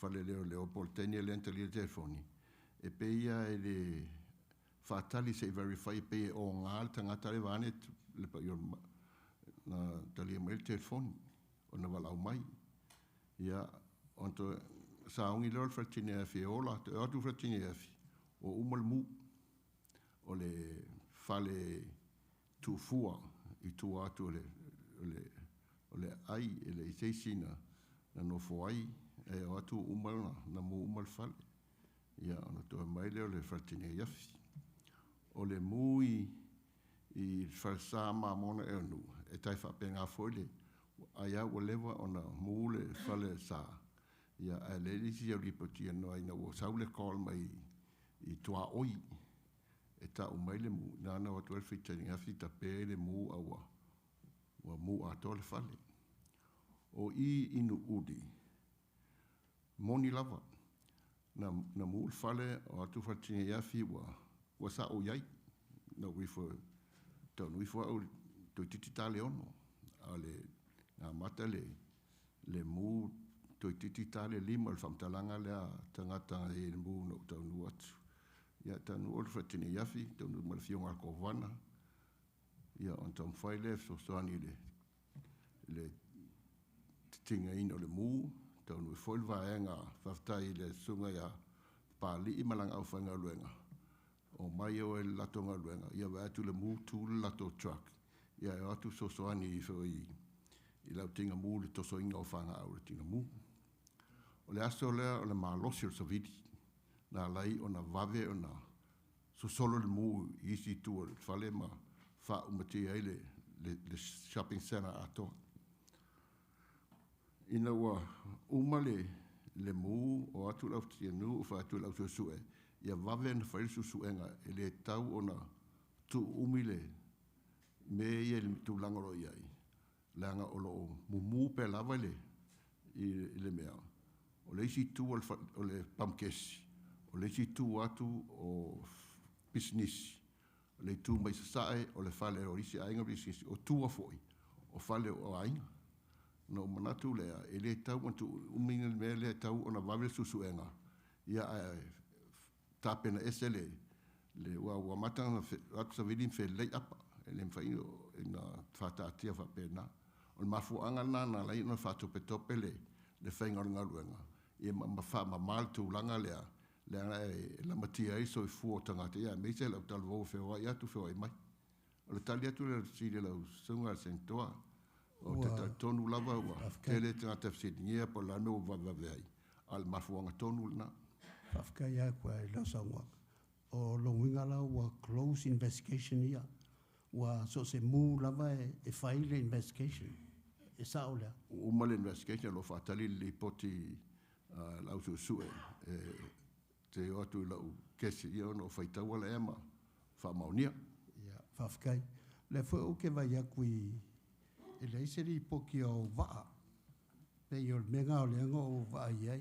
whale leo leo poltenia le anta li telefoni e pe ia e le whaatali se verify pe o ngāl tangata le vane le pa ior na tali mai le telefoni o na val au mai ia onto saungi lor fratine afi ola te atu fratine afi o umal mu o le fale tu fua i tu atu o le ai e le iteisina na no foai e o atu umal na mu umal fale ia ona to mai le fratine afi o le mui I falsa mamona e nu e tai fa penga foile aia o lewa ona mule fale sa ia a le lisi o ripoti no ai no saule call mai I tua oi e ta o mai le mu na na o tu fitani a fita pe le mu awa wa mu a tole fale o I inu udi moni lava na mu fale o tu fatini ia fi wa sa o yai no we for tau nui fua au to titi tale ono ale nga mata le mu to titi tale lima le famtalanga le tangata e mu no tau nu atu ia tanu ol fatini yafi tau nu malfiong al kovana ia on tom faile so soani le tinga ino le mu tau nu folva enga faftai le sunga ya pali imalang au fanga luenga o mai o el latonga luenga ia va tu le mu tu lato truck ia atu so soani I lau tinga mu le toso inga o fanga au le tinga mu o le aso lea o le malosi o saviti na lai o na vave o na so solo le mu isi tu o le fale ma fa umati ai le shopping center ato ina wa umale le mu o atu lau tianu o fa atu lau susue ia vave na fai susuenga e le tau ona tu umile me ia le tu langoro iai langa o lo mumu pe lava I le mea o le isi tu o le pamkesi o le isi tu atu o business o le tu mai sasae o le fale o isi ainga business o tu a foi o fale o ainga no manatu lea e le tau mantu uminga me le tau ona vave susuenga ia tapena esele le wa matanga atu sa vidin fe lei apa le mfai na fata tia fa pena o mafu anga na lai no fatu petope le fainga ngaluenga e ma fa ma mal tu langa le la matia iso I fu tanga te ia me se la tal vo fe wa ia tu fe mai o le talia tu le si le sunga sentoa o te tonu lava wa tele tanga te fsinia po la no va vai al mafu anga tonu na Afka ia kwa la sawa o lo winga la wa close investigation ia wa so se mu lava e file investigation e saula o mal investigation lo fatali li poti la su te o tu la kesi ia no faita wala ema fa maunia ia afka le fo o ke vai kui e le seri poki o va pe yo menga o le ngo va ia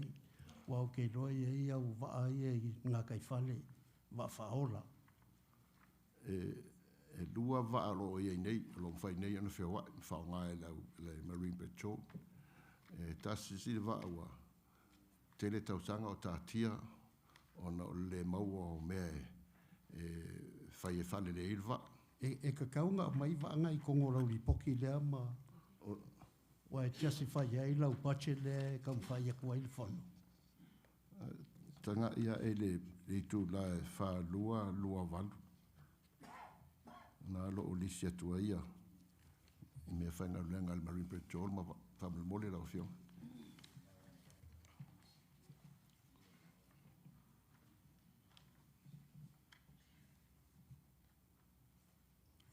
wa o ke roi e au va ia nga kai fale va faola e lua va lo ia nei lo fai nei no fe wa fa nga le marine patrol e tasi si va wa tele tau sanga o tatia ona le mau o me fai e fale le ilva e ka kaunga mai va nga I kongo lau li poki le ama wa e justify ia I lau pache le kam fai e kua il fono tanga ia e le tu la fa lua valu na lo olisia tua ia me fa na lenga al marine patrol ma fa mole la fio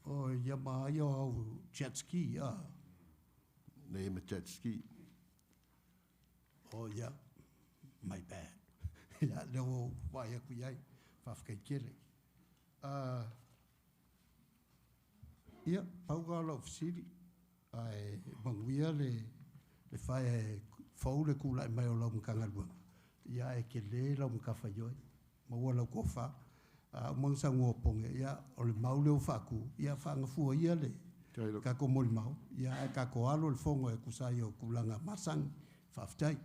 o ia mai o jet ski ia nei me jet ski o ia my bad ia leo vai ku ia fa fkai kele ia pauga lo fsiri ai banguia le fai faule kula mai o lo mkanga lu ia e ke le lo mkafa yoi ma wala ko fa mang sang ngo ponge ia o le maule o faku ia fa nga fu ia le ka ko mol mau ia ka ko alo le fongo e kusai o kulanga masang faftai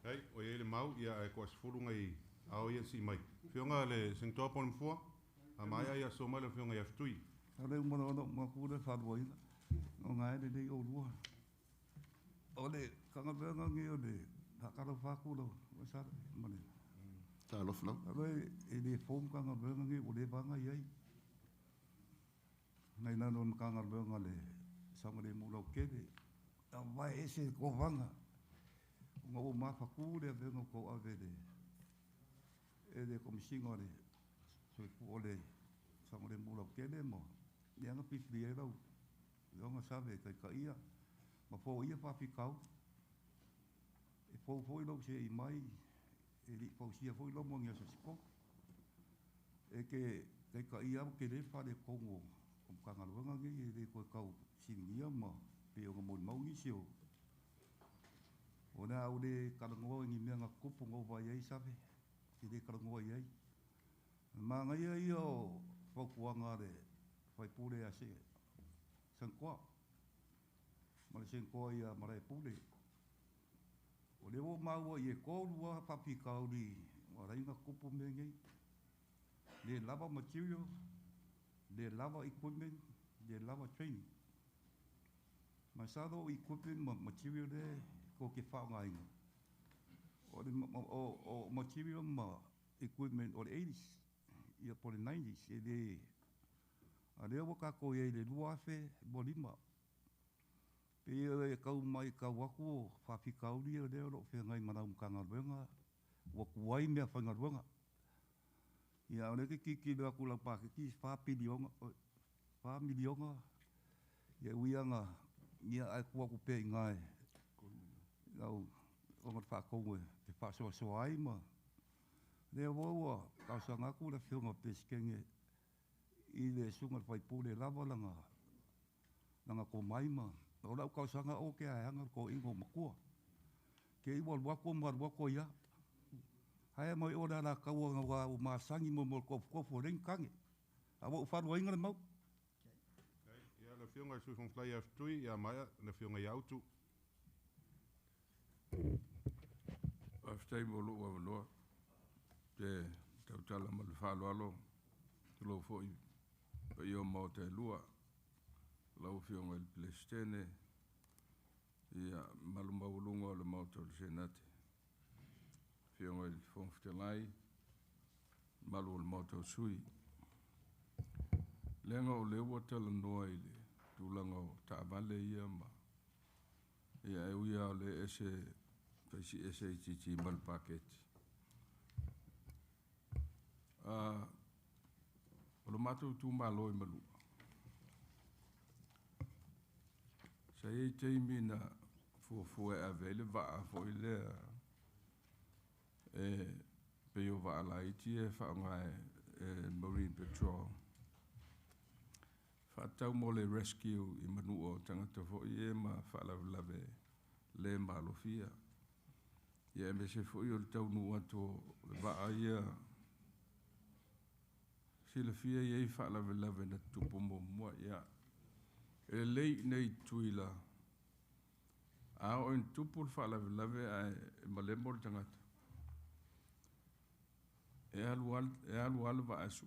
ai o ye le mau ia e ko sfulu ngai ao ia si mai fionga le singto pon fu a mai ia so mai le fionga ia ftui ale mo no mo ku le fa boi o ngai de o lua o le kanga benga ngi o le ta ka lo fa ku lo o sa mo le ta lo flo ale e le fom kanga benga ngi o le banga yai ngai na no kanga benga le sa mo le mo lo ke de ta vai ese ko vanga ngo ma fa ku le benga ko ave de e de komisinga le so ku o le whangare mura kene mo. Nianga pipri e rau. Ronga sawe kai ka ia. Ma po ia whawhikau. E po foi lo se i mai. E li po sia foi lo mongia sa sipo. E ke kai ka ia ke le whare kongo. Om kangaruanga ngi e le koe kau singia ma. Pe o ngamon maungi sio. O nā au le karangoa ngi mea ngā kupu ngō vai ei sawe. I le karangoa i ei. Mā ngai ai o whaukuanga le whaipure a se. Sankoa. Ma le sankoa i a marae pule. O le o maua i e kōrua papi kauri. Wa reinga kupu me ngei. Le lava material. Le lava equipment. Le lava training. Ma sado equipment ma material le ko ke whaonga inga. O material ma equipment o le 80s. Ia po le 90s. E le a leo waka ko e le luafe mo lima. Pe e kau mai kau waku o whapi kauri e leo lo whengai mana umkanga ruenga. Waku wai mea whainga ruenga. Ia o leke kiki lea kula pākiki wha milionga. Ia uianga ia ai kuaku pe ingai. Au ongat whakongue te whasoa soa ai ma. Leo waua kausanga aku la whiunga peskenge i le sunga whaipule lava langa ko maima. O lau kausanga o ke aanga ko ingo makua. Ke iwa wako marwako ia. Haia mai o la kaua ngā o maasangi mo mo kofu ring kange. Awa uwharua inga le mau. Ia le whiunga sui fong flai aftui, ia maia le whiunga i autu. Aftai mo lo wa loa. Te tautala ma le whaloalo. Te lo foi. Pa i o mau te lua. Lau whiunga il Palestine. Ia malu maulunga o le mau tau le senate. Whiunga il Whongwhitelai. Malu o le mau tau sui. Lenga o lewa tala noa i le. Tūlanga o taavale ia ma. Ia e uia o le ese. Paisi SATT mal paketi. O lo mātou tū māloi malu. Sa ei teimi na fuafua e avele vaa fo i lea pe o vaa laiti e whaonga Marine Patrol. Whaatau mo le rescue i manu o tangata fo i e ma whaalawalawe le malofia. Ia e me se fo i o le taunu ato le vaa ia sila fia iei whaalawalawe na tupo mo mua ia. E lei nei tuila. A o in tupu whaalawalawe e malemo le tangata. E alu alu wa asu.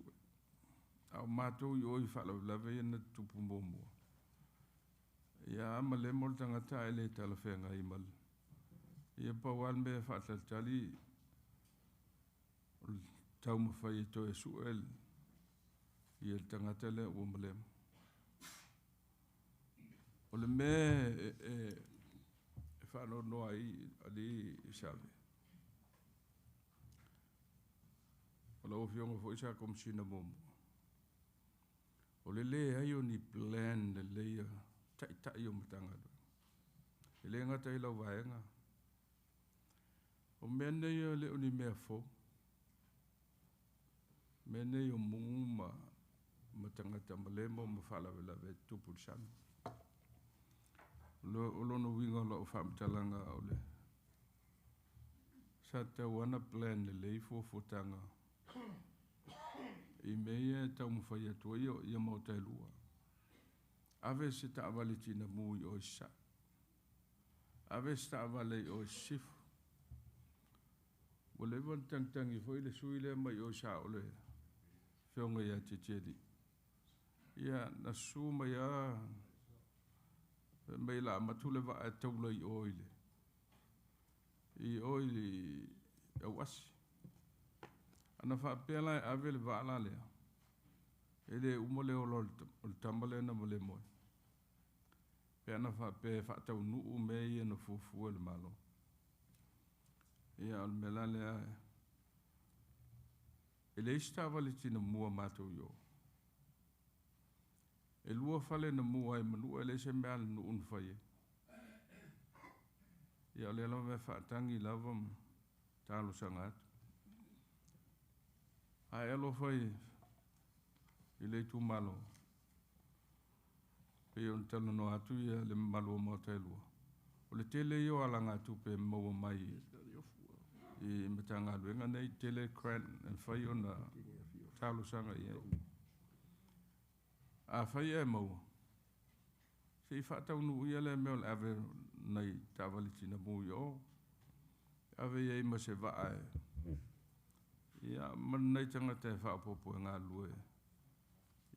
Au mātou i oi whaalawalawe ia na tupu mo mua. Ia malemo le tangata e le talawhenga i mal. Ia pawan me whaataltali tau mawhai e toi suel. Ia tangata le ua malemo. O le me e whaano noa i ali i sawe. O la ofionga fo isa komsina momo. O le ai o ni plan le leia tai o matanga. E le ngata i lau vaenga. O mene ia le o ni mea fo. Mene i o mungu ma tangata malemo ma whalawelawe tupu sami. O lono winga la o whaamtalanga o le. Sa te wana plan le leifo fotanga. I mea tau mwhai atua ia mau tai lua. Ave se ta avale tina mui o isa. Ave se ta avale o sifu. O le wan tangtangi foi le sui le mai o sa o le. Whionga ia te tiri. Ia na su mai a. Mai la matule wa a taula i oile. I oile au asi. Ana whaapela e ave le waala lea. E le umole o lo le tambale na mole moi. Pe ana whaape whaatau nuu mei e na fufua le malo. Ia al mela lea e le ista wale tina mua mātou yo. E lua fale na mua e manua le se mea le nuun fai. Ia le lava me whaatangi lava talo sangat. A elo fai i le tu malo. Pe on talo no atu ia le malo mo te lua. O le tele io ala ngatu pe maua mai i matanga luenga nei tele cran and fai ona talo sanga ia. A fai e maua. Se i whaatau nu ia le meo le ave nei tawaliti na mui o. Ave iei ma se vaa e. Ia man nei tanga te whaapopo e ngā lue.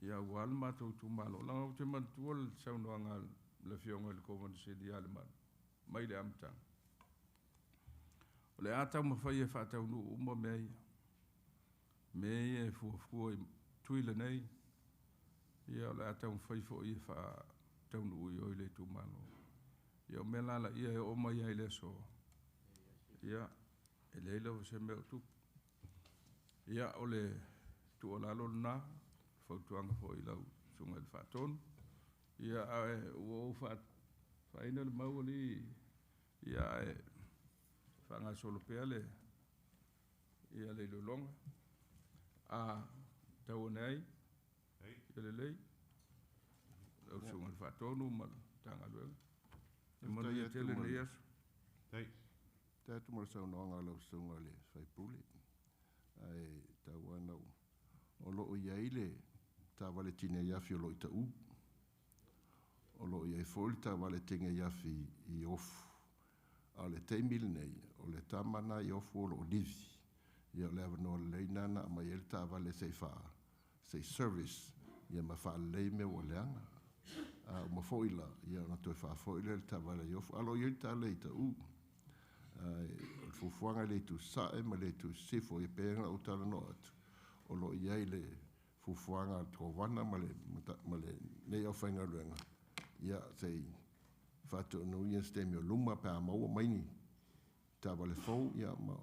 Ia wal mātou tu malo. Langa o te man tuol saunoa ngā le fionga le kovana se di ale man. Mai le amtang. O le atau ma whai e whaatau nu uma mei. Mei e fuafua i tuile nei. Ia o le atau ma whai fo i whaatau nu ui o i le tu malo. Ia o me lala ia e o mai ai le so. Ia e leila o se meo tupu. Ia o le tu o lalo na. Fautuanga fo i lau sunga le whaatonu. Ia e ua o whaina le mau li. Ia e whanga solo pea le. Ia le lolonga. A tau nei. Ia le lei. Lau sunga le whaatonu ma tanga luenga. E mana ia tele le iasu. Te atu mara sau noanga lau sunga le whaipule. Ai tau anau. O loo iai le ta vale tine iafi o lo i ta u. O lo iai foli ta vale tine iafi i ofu. A le teimil nei, o le tamana i ofu o lo livi. Ia le avano le leinana a mai el ta vale sei faa. Sei service. Ia ma faa lei me o leanga. O ma foila. Ia na toi faa foila le ta vale i ofu. Alo iai ta le i ta u. Fufuanga le tu sae ma le tu sifo i penga o tala no atu. O lo iai le fufuanga tovana ma le nei au whainga ruenga. Ia sei whatu no ia stemi o luma pe a maua maini. Ta wale fau ia ma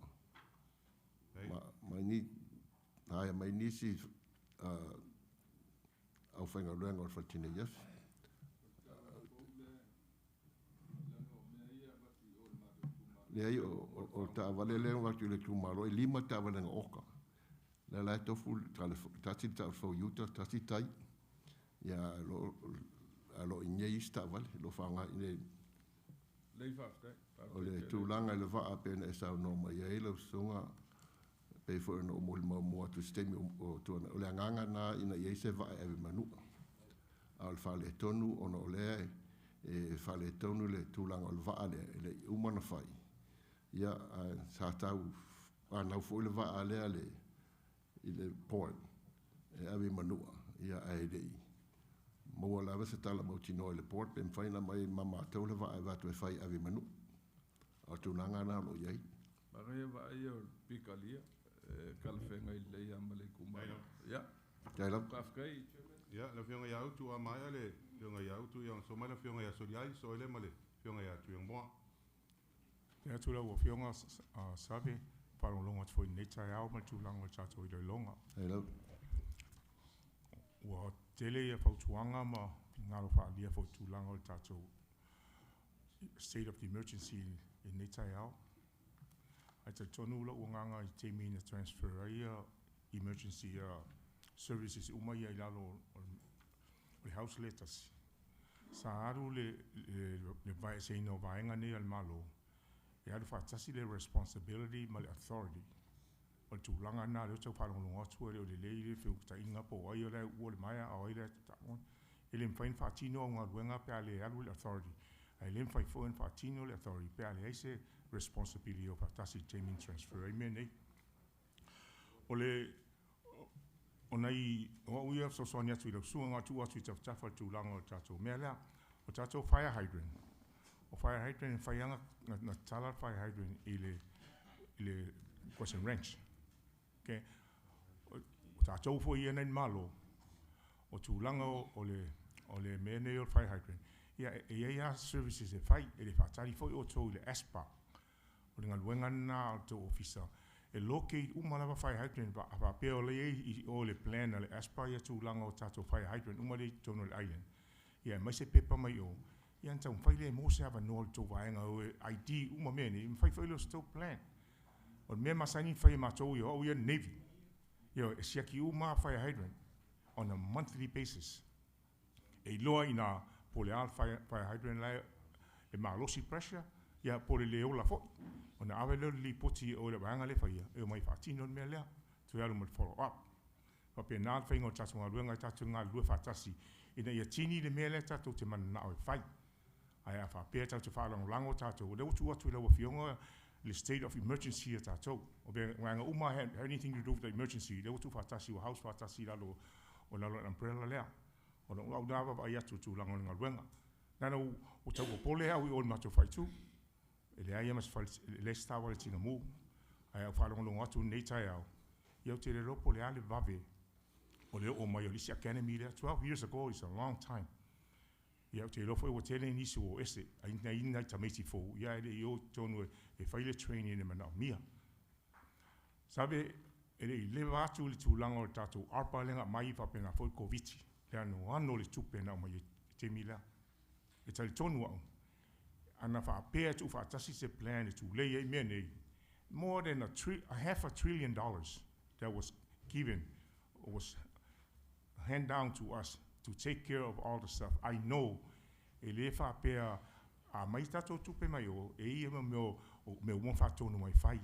maini haia maini si au whainga ruenga o whatine iafi. Lei o ta vale le watu le tumaro e lima ta vale nga oka. Le lai tofu tasi ta fo yuta tasi tai. Ya lo inyei sta vale lo fanga le Lei fafte. O le tūlanga le vaa pēna e sau no mai e lau sunga pe fo no mo mo tu stemi o tuana o le nganga na ina ye se va e manua. Al fa le tonu ona o le e fa le tonu le tūlanga o le vaa le umana fai. Ia sa tau ana fo le va ale ale i le port e ave manua ia ai dei mo la va se tala mo tino le port pe faina mai mama tau le va tu fai ave manu o tu nanga na lo yai ba re va io picalia kalfenga i le ia male kuma ia ja la kafkai ia la fionga ia tu a mai ale fionga ia tu yang so mai la fionga ia so yai so ele male fionga ia tu yang mo. Ia tula ua fionga sabe whalonga tfoi netai au ma tūlanga tato i longa. Hello. Ua tele ia fautuanga ma ngaro whaalia fo tūlanga o tato state of the emergency i netai au. Ai te tonu ula uanganga i te mina transfer ia emergency services umai ai lalo o le house letters. Sa aru le vai se ino vaenga ni al malo. E adu whaatasi le responsibility ma le authority. O tūlanga nā leo tau whalonga atua leo le leire whiu ta inga po ai o leo ua le maia a oire ta taon. E le mwhain whaatino o ngā ruenga pia le adu le authority. Ai le mwhai fōen whaatino le authority pia le eise responsibility o whaatasi taming transfer. Ai mea nei. O le o nei o uia so soani atu i lau sua ngā tu atu i tau tafa tūlanga o tato. Mea lea o tato fire hydrant. O fire hydrant e whaianga na tala fire hydrant i le Question Ranch. Okay. O tātou fo i anai malo o tūlanga o le mene o fire hydrant. Ia services e whai e le whātari fo i o tō i le ASPA. O le ngaluenga nā o tō ofisa e loke uma lava fire hydrant pa pe o le plan le aspire tu langa o tato fire hydrant uma le tono le island ia mai se pepa mai o ia nta un fai le mo se ava no to vaenga o ID uma me ni fai lo still plan o me masani fai ma to o ia navy ia se ki uma fire hydrant on a monthly basis e loa ina poleal fire hydrant la e ma losi pressure ia pole le ola fo ona ave le li poti o le vaenga le fai e mai fatino me le tu ia mo follow up pa pe na fai ngo tatu nga luenga tatu nga lue fatasi ina ia tini le mele tatu te man na o fai ai a fa pe tatu fa long lango tatu le utu atu le wafionga le state of emergency tatu o be nga uma had anything to do with the emergency le utu fatasi o house fatasi la lo o la lo umbrella le o lo dava va ia tu lango nga luenga na no o tau o pole au o ma to fai tu ele ai mas fal le sta wa tinga mu ai fa long atu nei tai au ia te le lopo le ale vave o le o mai o lisi academy there 12 years ago is a long time ia te lo foi o tele ni so ese ai ina tameti fo ia ele yo tonu e faile training e mana mia sabe ele le va tu le tulanga o tatu arpa lenga mai fa pena fo covid le no ano le tupe na mai te mila e tali tonu au ana fa pe tu fa tasi se plan to lay e mene more than $500 billion that was given was hand down to us to take care of all the stuff. I know ele fa pe a mai tato tupe mai o e ia me mo fa tonu mai fai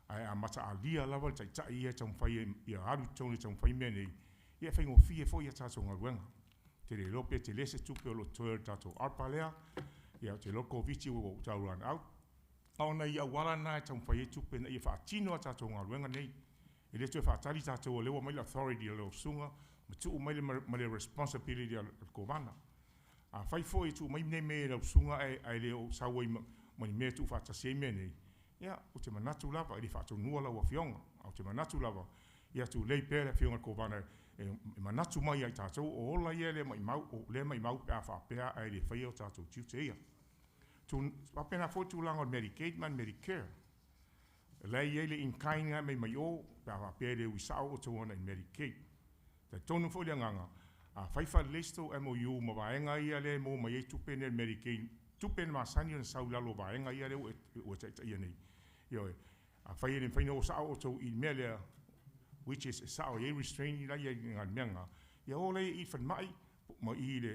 ai a mata a lia lava tai ia tam fai ia haru tonu tam fai mene ia fai ngo fie fo ia tato ngaruenga te le lope te lese tupe o lo toer tato arpalea ia te loko viti o tau run out auna ia wala na tam fai tupe na ia fa tino tato ngaruenga nei ele te fa tali tato o lewa mai authority lo sunga tu mai le responsibility al kovana a fai foi tu mai nei me lo sunga ai le o sawai mai me tu fa tase me nei ia o te manatu lava i fa tu nuala wa fionga o te manatu lava ia tu lei pere fionga kovana e manatu mai ai tato o ola ia le mai mau o le mai mau a fa pe ai le fai o tato tu te ia tu apena foi tu langa Medicaid man Medicare lei ele in kainga mai o pa pe le wisau o tu ona Medicaid te tonu fo le nganga a faifa listo MOU ma vaenga ia le mo mai tupe ne Medicaid tupe ma sanio saula lo vaenga ia le o te ia nei yo a fai le faino sa o to i mele which is sa o restrain la ia ngal menga ia ole i fan mai mo i le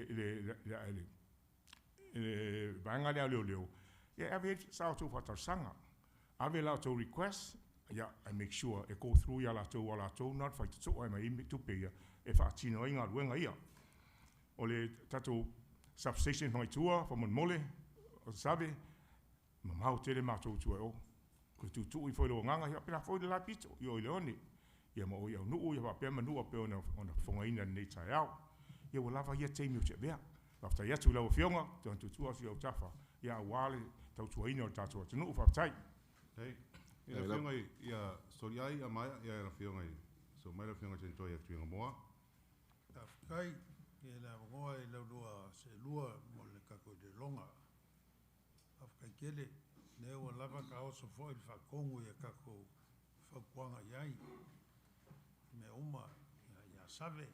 vaenga le leo ia ave sa to fa sanga ave la to request ia I make sure e go through ia la to not fight so I mai tupe ia e fa tino inga luenga ia o le tato substation mai tua fa mon mole o sabe ma mau tele ma tu o ko tu i foi lo nganga ia pena foi la pito io le oni ia mo ia nu ia va pe manu pe ona fonga ina nei tai au ia wala va ia te miu te bea after ia tu la fionga tu o fio tafa ia wale tau tu ina tato tu nu fa tai hey ia fionga ia soliai a mai ia fionga so mai la fionga te toi tu ngoa kai e la ngoa e la lua se lua mo le kako de longa afka kele ne o lava ka o so foi fa kongu e kako fa kwanga yai me uma ya save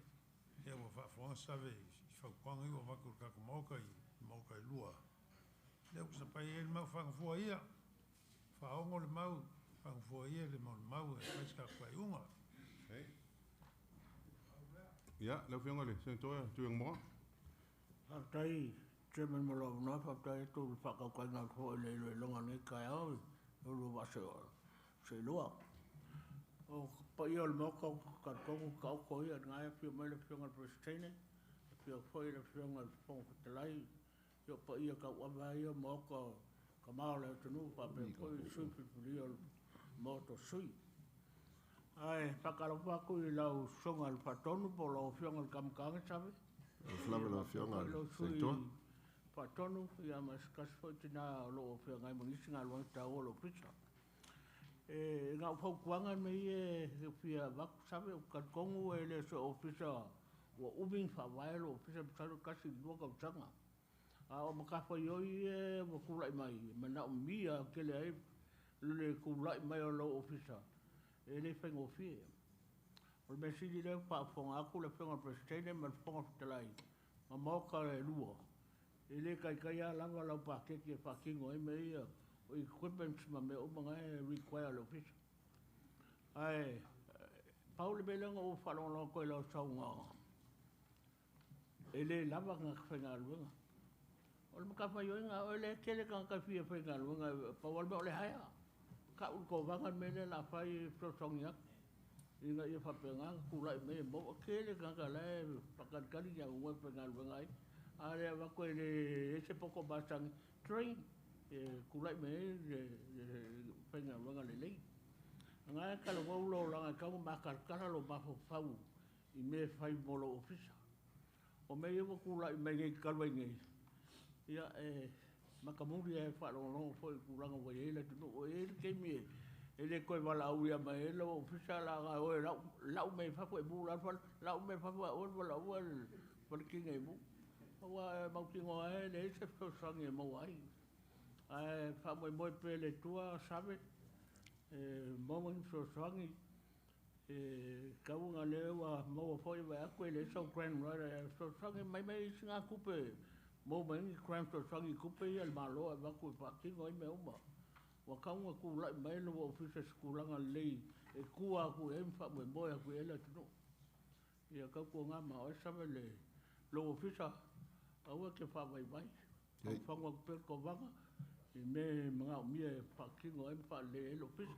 e o fa fon save fa kwanga i o va ko kako moka i lua le o sa pai el ma fa fo ia fa ongo le mau fa fo ia le mau e fa ska kwa unga ia le fionga le se toi tu ngoa Aftai Chairman Molo no aftai tu fa ka ka na ko le longa ne ka au lo va se lo o pa yo le mo ka ko ia nga fi mo le fionga prestene fi foi le fionga fon te lai yo pa ia ka wa va yo mo ka ma le tu pa pe ko su fi yo mo to sui ai pakalofa ku i lau songa al patonu po lau fionga al kamkanga sabe Flava la fionga sector patonu ia mas kasfo tina lo fionga i mongisi nga luang tau lo pizza nga fau kuanga me e fia vaku sabe o katkongu e le so ofisa wa ubing fa vai lo ofisa psalu kasi dua ka utanga o makafa yoi e wa kulai mai mana umia kele ai le kulai mai o lo ofisa e le whengo fie. O le mesiri leo pa whonga aku le whenga presidente ma whonga fitalai. Ma mauka le lua. E le kai a langa lau pa keki e whakingo e me ia o equipment ma me o mga e require le official. Ai, Paul Belenga o whalonga koe lau saunga. E le lava ngā whenga luenga. O le makawha ioenga, o le kele ka kawhia whenga luenga, pa walme o le haia. Ka uko wanga me le la whai protong yak. Inga ia whapenga, kulai me mo o kele ka le whakankari ya ua whenga luenga ai. A le wako e le se poko basang train, kulai me whenga luenga le lei. Nga e kala waulo langa kau makarkara lo mafo fau I me whai molo ofisa. O me iwa kula I me ngai kalwa ngai. Ia makamuri e whalongo fo I kulanga wa eila tunu. O eila keimi e le koe wala au ia ma eila ofisa la nga oe lau me whafu e mula lau me whafu e oe wala ua wala kinga e mu. Wa mautingo e le se whausangi e mau ai. Whamu e moe pe le tua savet. Mama ni sosangi kaunga lewa mo foi va akwe le so grand right sosangi mai singa kupe mo mai grand sosangi kupe al malo va ku pa kingo I me uma wa kaunga ku la mai lo office skulanga lei e kua ku emfa mo boya ku ela tu ia ka ku nga ma o sa le lo office awa ke fa vai fa ngo pe ko vanga I me mga mie pa kingo emfa le lo office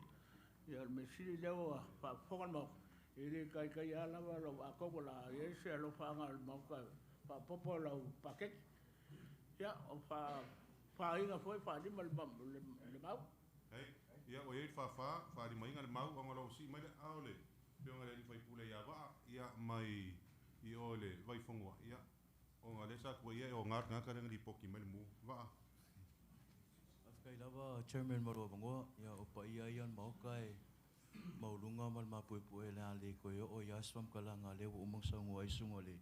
ia me siri leo pa fonga mo ele kai ala lo a ko la ese lo fanga mo pa popo lo paket ia o fa inga foi fa di mal le mau hey ia o ye fa di mai ngal mau o lo si mai aole pe ngal ni fai pule ia va ia mai I ole vai fonga ia o ngale sa ko ia o ngat nga ka ngi poki mai mu va Kai lava chairman maro bango ya o pa ia ian mau kai maulunga mal mapu la le ko yo o yaswam kala nga le o mong sango ai sungo le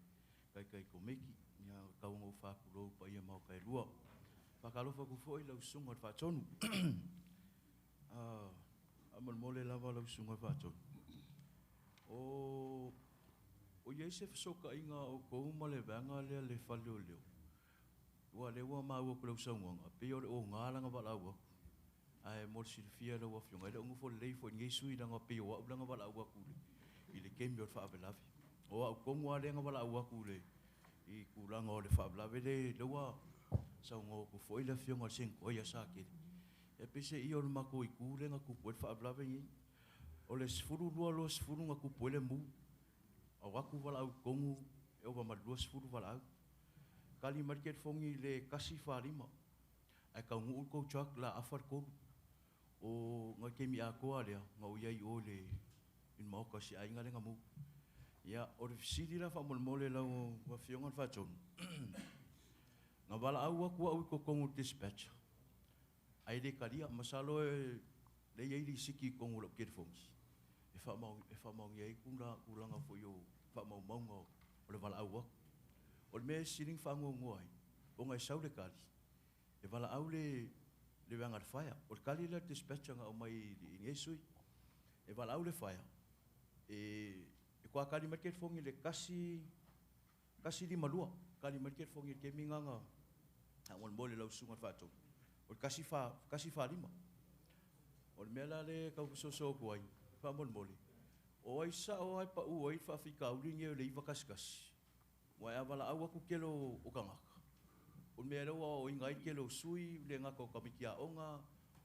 kai komiki ya ka ngo fa ku lo pa ia mau kai lua pa ka lo fa ku foi lo sungo fa tonu amal mole lava lo sungo fa tonu o ye se so ka inga o ko male vanga le fa le Wa le wa ma wa ko sango pe o ngala nga bala wa ai mo silfia lo wa fiona le ngofo le fo ngi sui nga pe wa nga bala wa ku I le kem yo fa bela o ko ngwa le nga bala wa ku le I ku la ngo le fa bela le le wa sango ku fo ile fiona sen ko ya sa ke e pe se I o ma ko I ku le nga ku po fa bela ve o le sfuru lo sfuru nga ku po le mu o wa ku bala ko ngu e o ma lo sfuru bala Kali market fongi le kasi farima. Ai ka ngu ko chak la afar ko. O nga kemi a ko ale nga o yai o le in mo ka si ai nga le nga mu. Ya o sidi la fa mole la wa fionga fa chon. Nga bala au ko ko dispatch. Ai le kali masalo le yai li siki ko ngu lo kid fongs. E fa mau yai kula nga fo yo fa mau ngo o le bala au O le mea siring whango ngoai, o ngai sau le kali. E wala au le wanga le whaia. O le kali la dispatchanga o mai I ngesui. E wala au le whaia. E kua kali market fongi le kasi di malua. Kali market fongi ke minganga. Angol mole lau sunga whato. O le kasi wha lima. O le mea la le kau so kuai. Whamol mole. O ai sa o ai pa u ai whawhika uringe o le iwa kasi. Wai avala au aku kelo o kangaka. O mea rewa o ingai kelo sui, le ngaka o kamikia onga,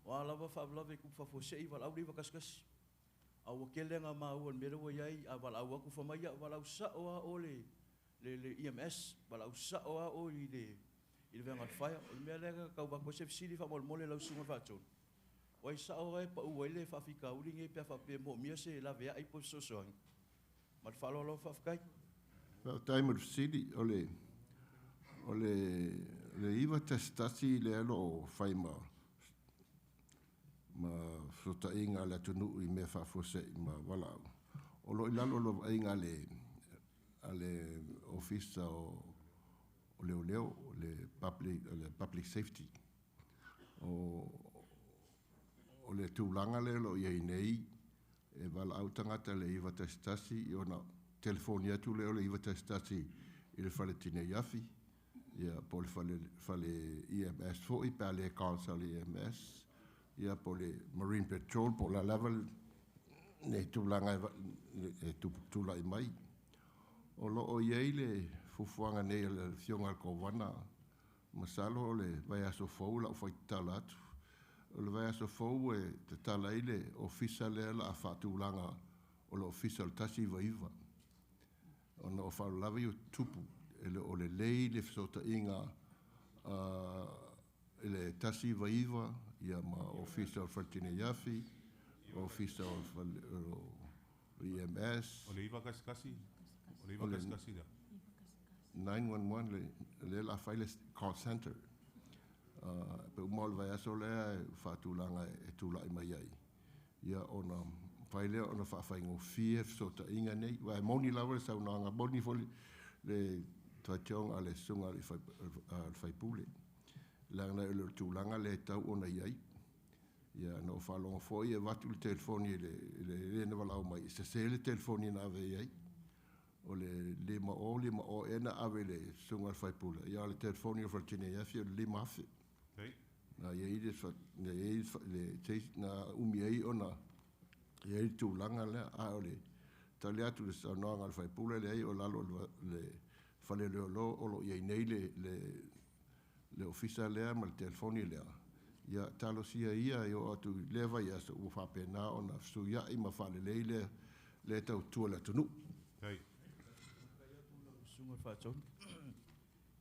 o alawa whaavlawe ku whafosei, wala au rewa kaskasi. Au o kele nga maa ua, mea rewa iai, a wala au aku whamaya, wala au sa o a o le EMS, wala au sa o a o I le venga whaia. O mea renga kau bako se fisiri whamol mole lau sunga whachon. Wai sa o ai pa ua ile whawhika uringe, pia whapea mo mia se la vea aipo sosoangi. Mat whalolo whawhkai. Well, time of city ole iwa testasi le alo o fai ma fruta inga le tunu I me fa fose ma wala o lo ilalo lo inga ale officer o leo le public safety o le tūlanga le lo iei nei e wala au tangata le iwa testasi i ona telefoni atu leo le iwa testasi i le whale tine iafi ia po le whale EMS fo i pa le council EMS ia po le Marine Patrol po la level ne tūlanga e tūla i mai o lo o iei le fufuanga nei le fionga al kowana masalo le vai aso fou la ufai tala atu o le vai aso fou e te tala ile ofisa le la a whaatūlanga o le ofisa le tasi vaiva o na o whaalawi o tupu o le lei le fisota inga le tasi vaiva ia ma ofisa o Whaitine Iafi ofisa o EMS O le iwa kaskasi? O le iwa kaskasi da? 911 le la whaile call center. Pe umol vai aso lea whaatūlanga e tūla i mai ai. Ia ona whaile ona whaafai fie fisota inga nei. Wai moni lawa le saunanga, moni foli le tationg ale sunga le whaipule. Langa le tūlanga le tau ona iai. Ia no whalonga foi e watu le telefoni le walau mai. Se le telefoni na ave iai. O le lima o ena ave le sunga le whaipule. Ia le telefoni o Whaitine Iafi o le lima afe. Na iei le teis na umiei ona iei tūlanga le a o le tali atu le saunoanga le whaipule le ei o lalo le whale leo lo o lo iei nei le ofisa lea ma le telefoni lea. Ia talo sia ia i o atu lewa ia sa ua whapena ona suia i ma whale lei le tau tua le tunu. Sunga whaatau.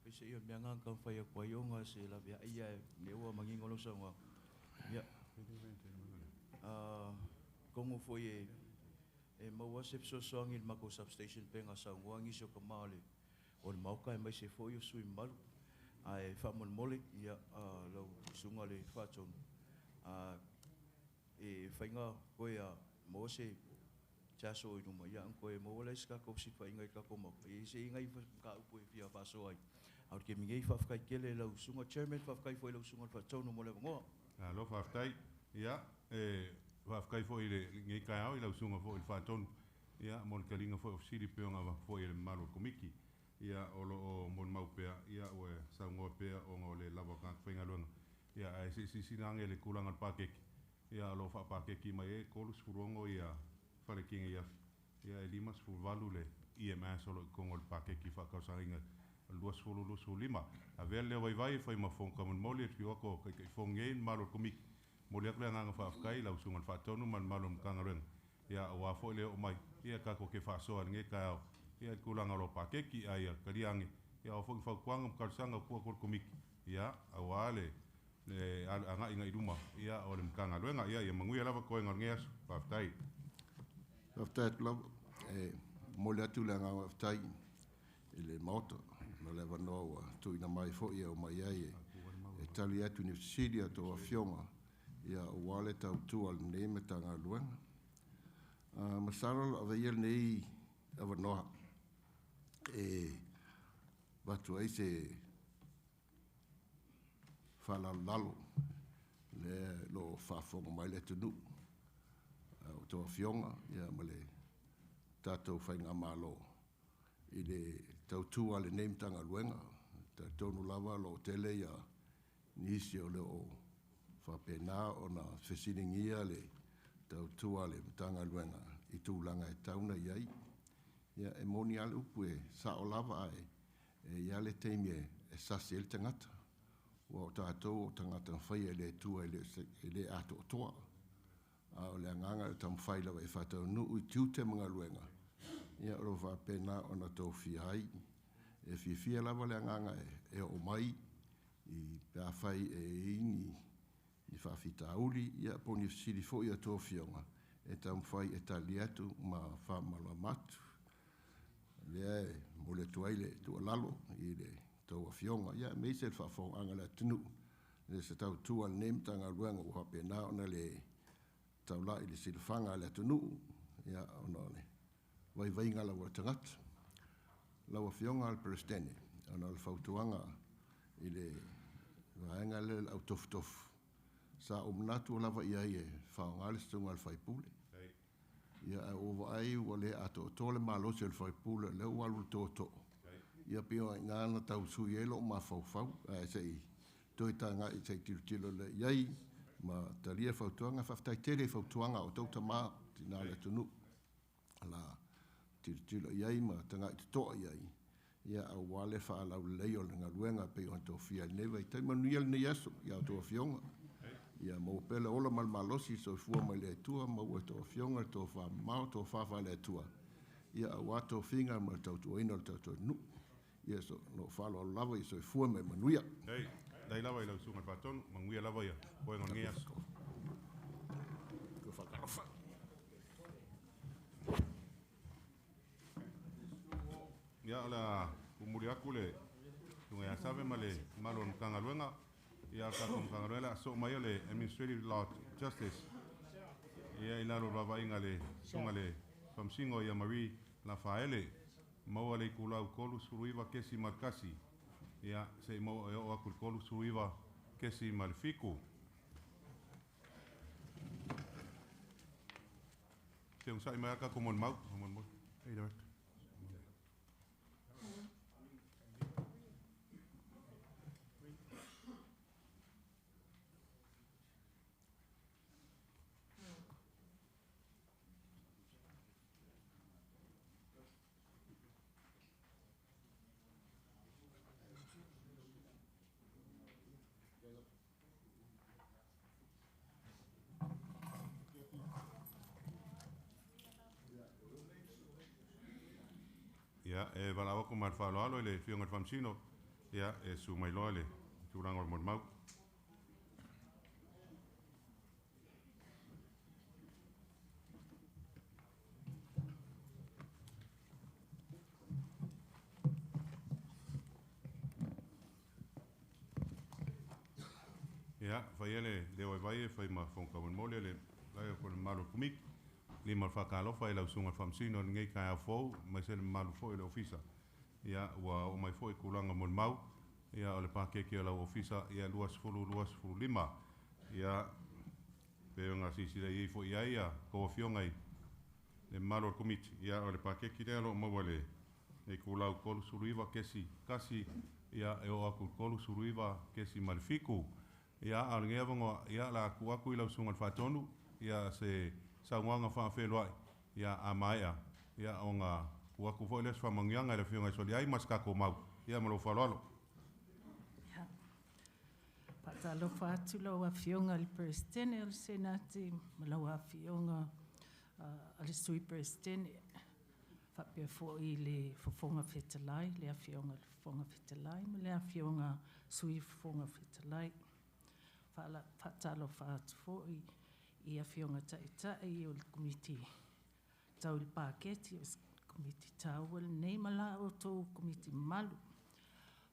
Pese ia mea nganga whai a kwa ionga se la via ia ne ua mangingolo sa ngā. Ia. Kongo foi e maua se pso soangi le mako substation penga sa ngua ngiso ka maale. O le mauka e mai se foi o sui malu. Ai whamon mole ia lau sunga le whaatau. E whainga koe a maua se taso i numa ia koe maua le ska ko si whainga i kako mau. E se inga i ka upo e fia whaso ai. Au ke mingi whafkai kele lau sunga chairman whafkai foi lau sunga whaatau no mole ngoa. Lo whafkai, ia, whafkai foi le ngai kai au i lau sunga foi le whaatau. Ia, mon kalinga foi ofisiri peonga foi le malo komiki. Ia, o mon maupea, ia, oe saungoa pea o ngā le lawa kak whainga luanga. Ia, si nange le kulanga pakeki. Ia, lo whapakeki mai e, kolus furongo ia, whare kinga iafi. Ia, e limas fuvalu le IMS o lo kongo le pakeki whakausaringa. Luas fulu lima. A vea leo vai fai ma fong kamon moli et fioko kai fong ngein malo komik. Moli akle nganga whaafkai lau sungan whaatonu man malo mkangarenga. Ia wa fo leo mai. Ia kako ke whaasoa nge kai au. Ia kulanga lo pakeki a ia kariangi. Ia o fong whaukwanga mkarsanga kua kor komik. Ia awale le anga inga iruma. Ia o le mkangarenga. Ia manguia lava koe ngarngeas whaaftai. Whaaftai lau moli atu le nganga whaaftai ile maota. Na lewa noa tu ina mai fo ia o mai ai e tali atu ni siria to a fionga ia o wale tau tu al neme tanga luenga. Masaro ave iel nei ava noa e batu ai se whala lalo le lo whafonga mai le tunu o to a fionga ia male tatou whainga malo i le tautua le neimtanga luenga, ta tonu lava lo tele ia nisi o le o whapena o na whesiningia le tautua le mtanga luenga i tūlanga e tauna iai. Ia e moni ale upu e sa o lava ai e ia le teimi e sasi el tangata. Ua o tātou o tangata whai e le tua e le ato o toa. A o le anganga le tam whai lawa e whatau nuu i tiute mga luenga. Ia ro va pena ona tau fiai e fia lava le nganga e o mai i pa fai e ini i fa fita uli ia poni sili fo ia to fionga e tam fai e taliatu ma fa malamatu le mole tuaile tu lalo i le to fionga ia me se fa fo anga la tunu le se tau tu al nem tanga luanga o pena ona le tau la i le silfanga la tunu ia ona le vai ngala wa tangat lawa fionga al prestene ana al fautuanga ile vaenga le autoftof sa umnatu lava ia e fa ngal stunga al faipule Ia o vai o le ato tole malo se le fai pula le walu toto. Ia pio ngana tau suielo ma fau sei toi tanga i sei tilo le iai ma talia fautuanga faftai tele fautuanga o tau tama tina le tunu la tilo iai ma tanga i to iai. Ia au wale fa la leo le ngaluenga pe on to fia neva i tai manuel ne yaso ia to fionga. Ia mo pele ola mal malosi so fua mai le tua ma o to fionga to fa mau to fa le tua. Ia wato finga ma tau to ino tau to nu. Ia so no falo lava i so fua mai manuia. Hey, dai lava i lau sunga paton, manguia lava ia. Koe ngon ngias. Ko whakarofa. Ia la umuri aku le tunga ya save ma le malon kangaluenga. Ia ka kom kangaluenga so mai le administrative law justice. Ia ilalo lava inga le sunga le famsingo ia Marie la faele. Maua le kulau kolu suruiva kesi markasi. Ia se mo e o akul kolu suruiva kesi malfiku. Se un sai mai aka como el mau, como el mau. Ei dai. Ia e valawa ko mal falo alo le fionga famsino. Ia e su mai loa le turanga o mau. Ia fai ele de vai fai ma fonka mon mole le lai ko malo kumik. Li mal whakalofa e lau sunga famsino ngei kai a fou, mai se le malu fo e le ofisa. Ia ua o mai fo e kulanga mon mau, ia o le pakeke o lau ofisa, ia luas fulu lima. Ia peonga sisi le i fo ia ia, ko fiongai le malo o komiti. Ia o le pakeke le alo maua le e kulau kolu suruiva kesi kasi, ia e o aku kolu suruiva kesi malfiku. Ia al ngea vango, ia la kuaku i lau sunga fatonu, ia se saunga fa feloai ia amaia ia onga waku foi les fa mangianga le fionga soli ai mas kako mau ia malo falalo ya patalo fatu lo afionga le presidente el senati malo afionga al sui presidente fa pe fo ile fonga fetalai le afionga fonga fetalai le afionga sui fonga fetalai fa la patalo fatu fo ia fionga tai o le komiti tau le paketi o komiti tau le nei mala o tau komiti malu.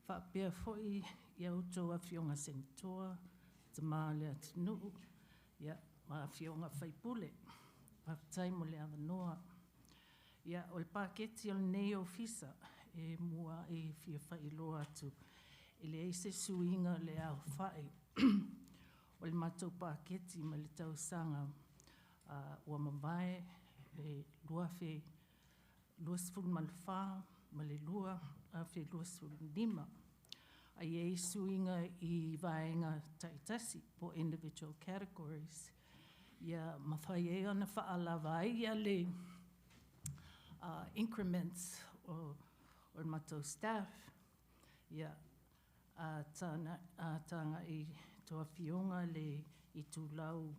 Whapea foi ia o tau a fionga senatoa, te maa le atinu, ia maa fionga whaipule, whaptai mo le avanoa. Ia o le paketi o le nei ofisa e mua e fia whailoa atu, e le eise suinga le au whai. O le matou paketi ma le tausanga ua mawai e lua sifuru ma le wha ma le lua sifuru lima. A iei suinga i vaenga taitasi po individual categories. Ia mawhai e ana whaalawa ai ia le increments o le matou staff. Ia tanga i toa fionga le i tu lau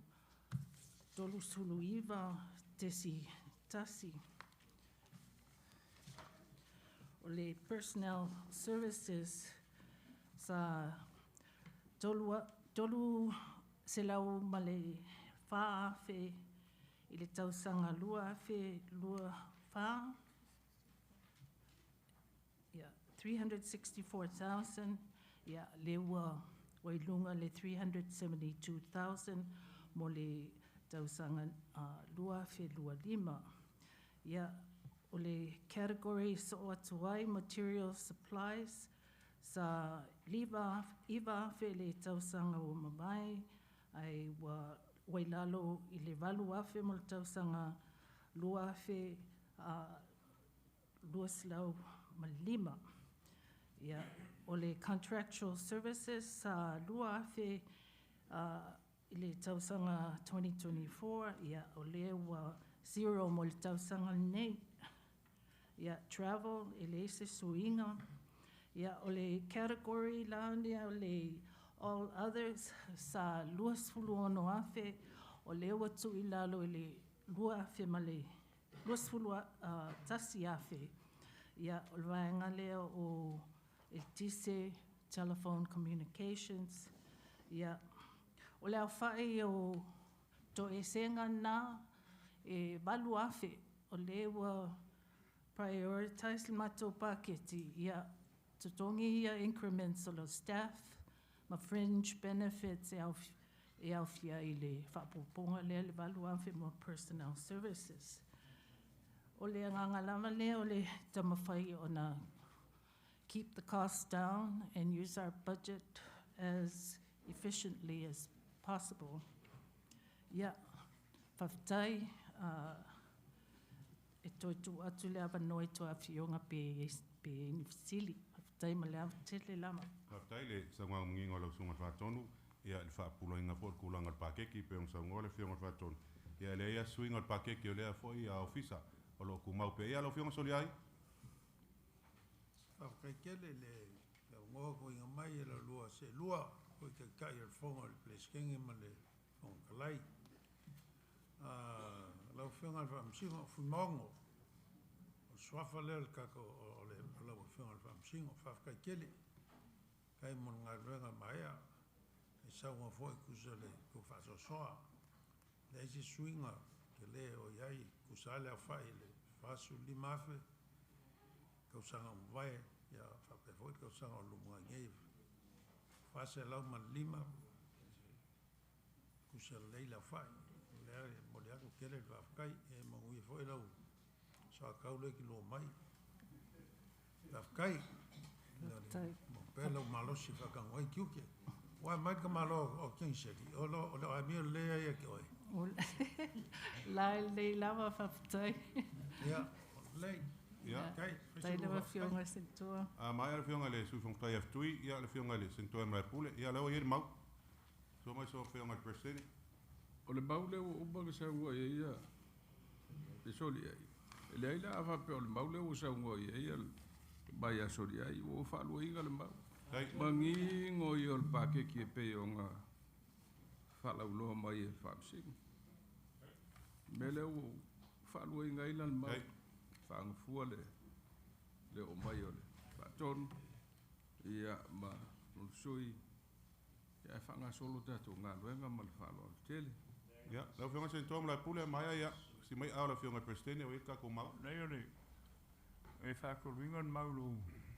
tolu sulu iwa tesi tasi. O le personnel services sa tolu se lau ma le wha fe i le tausanga lua fe lua wha. Yeah, 364,000. Yeah, le ua wailunga le 372,000 mo le tausanga lua fe lua lima. Ia o le category so o atuai material supplies sa iwa fe le tausanga o mamai ai wailalo i le valu afe mo le tausanga lua fe lua slau ma lima. Ia o le contractual services lua fe i le tausanga 2024 ia o le ua 0 mo le tausanga nei. Ia travel i le se suinga. Ia o le category launia o le all others sa luas fulu ono afe o le watu i lalo i le lua afe ma le luas fulu tasi afe. Ia o le vaenga leo o e tise telephone communications. Ia o le awhai o to e senga na e balu afe o le ua prioritize le mato paketi. Ia tutongi ia increments o lo staff ma fringe benefits e au fia i le whapoponga le le balu afe mo personnel services. O le nganga lama le o le tamawhai o na keep the costs down and use our budget as efficiently as possible. Ia, whaftai, e toi tu atu le ava noi to a fionga pe inifisili. Whaftai ma le ava tele lama. Whaftai le sangwa mungingo lau sunga whatonu, ia le whapula inga fo kulanga al pakeki pe sangwa le fionga whatonu. Ia le ia swing al pakeki o lea foi a ofisa o lo kumau pe ia lo fionga soli ai. Whakaikele le ngoa ko inga mai e la lua se lua ko i kai al fonga le pleskengi ma le fonga kalai. Lau whiunga al whamsingo fumongo o swafa leo le kako o le lau whiunga al whamsingo whakaikele kai mon ngā ruenga maea e saunga fwoi kusa le ku whaso soa le isi swinga ke le o iai kusa le a whai le whasu li mafe kau sanga mwai ia whape fwoi kau sanga o lumunga ngei whase lau man lima kusa leila whai le mo le ako kele le whafkai e mangui fwoi lau sa kau le ki lo mai whafkai mo pēlau malosi whakangoi kiuke wai mai ka malo o kingseki o lo amir lea ia ki oi Lai le lava whaftai. ia lei ia kai Tai lewa whionga sentua. Mai le fionga le sufong tai aftui, ia le fionga le sentua mai pule, ia lewa ia mau. So mai so fionga le perseni. O le mau leo o upa ke sa ua ia e soli ai. E le aila awa pe o le mau leo o sa ua ia mai a soli ai o whaalua inga le mau. Mangi ngoi o le pake ki e pe o ngā whalauloa mai e whaamsinga. Me leo o whaalua inga ila le mau. Whaangafua le o mai o le whaatonu. Ia ma sui ia e whanga solo tātou ngā luenga ma le whaaloa le tele. Ia, lau fionga sentua mla pule mai ia, si mai au la fionga prestene o ika ko mau. Nei o le, e whakoringa mau lu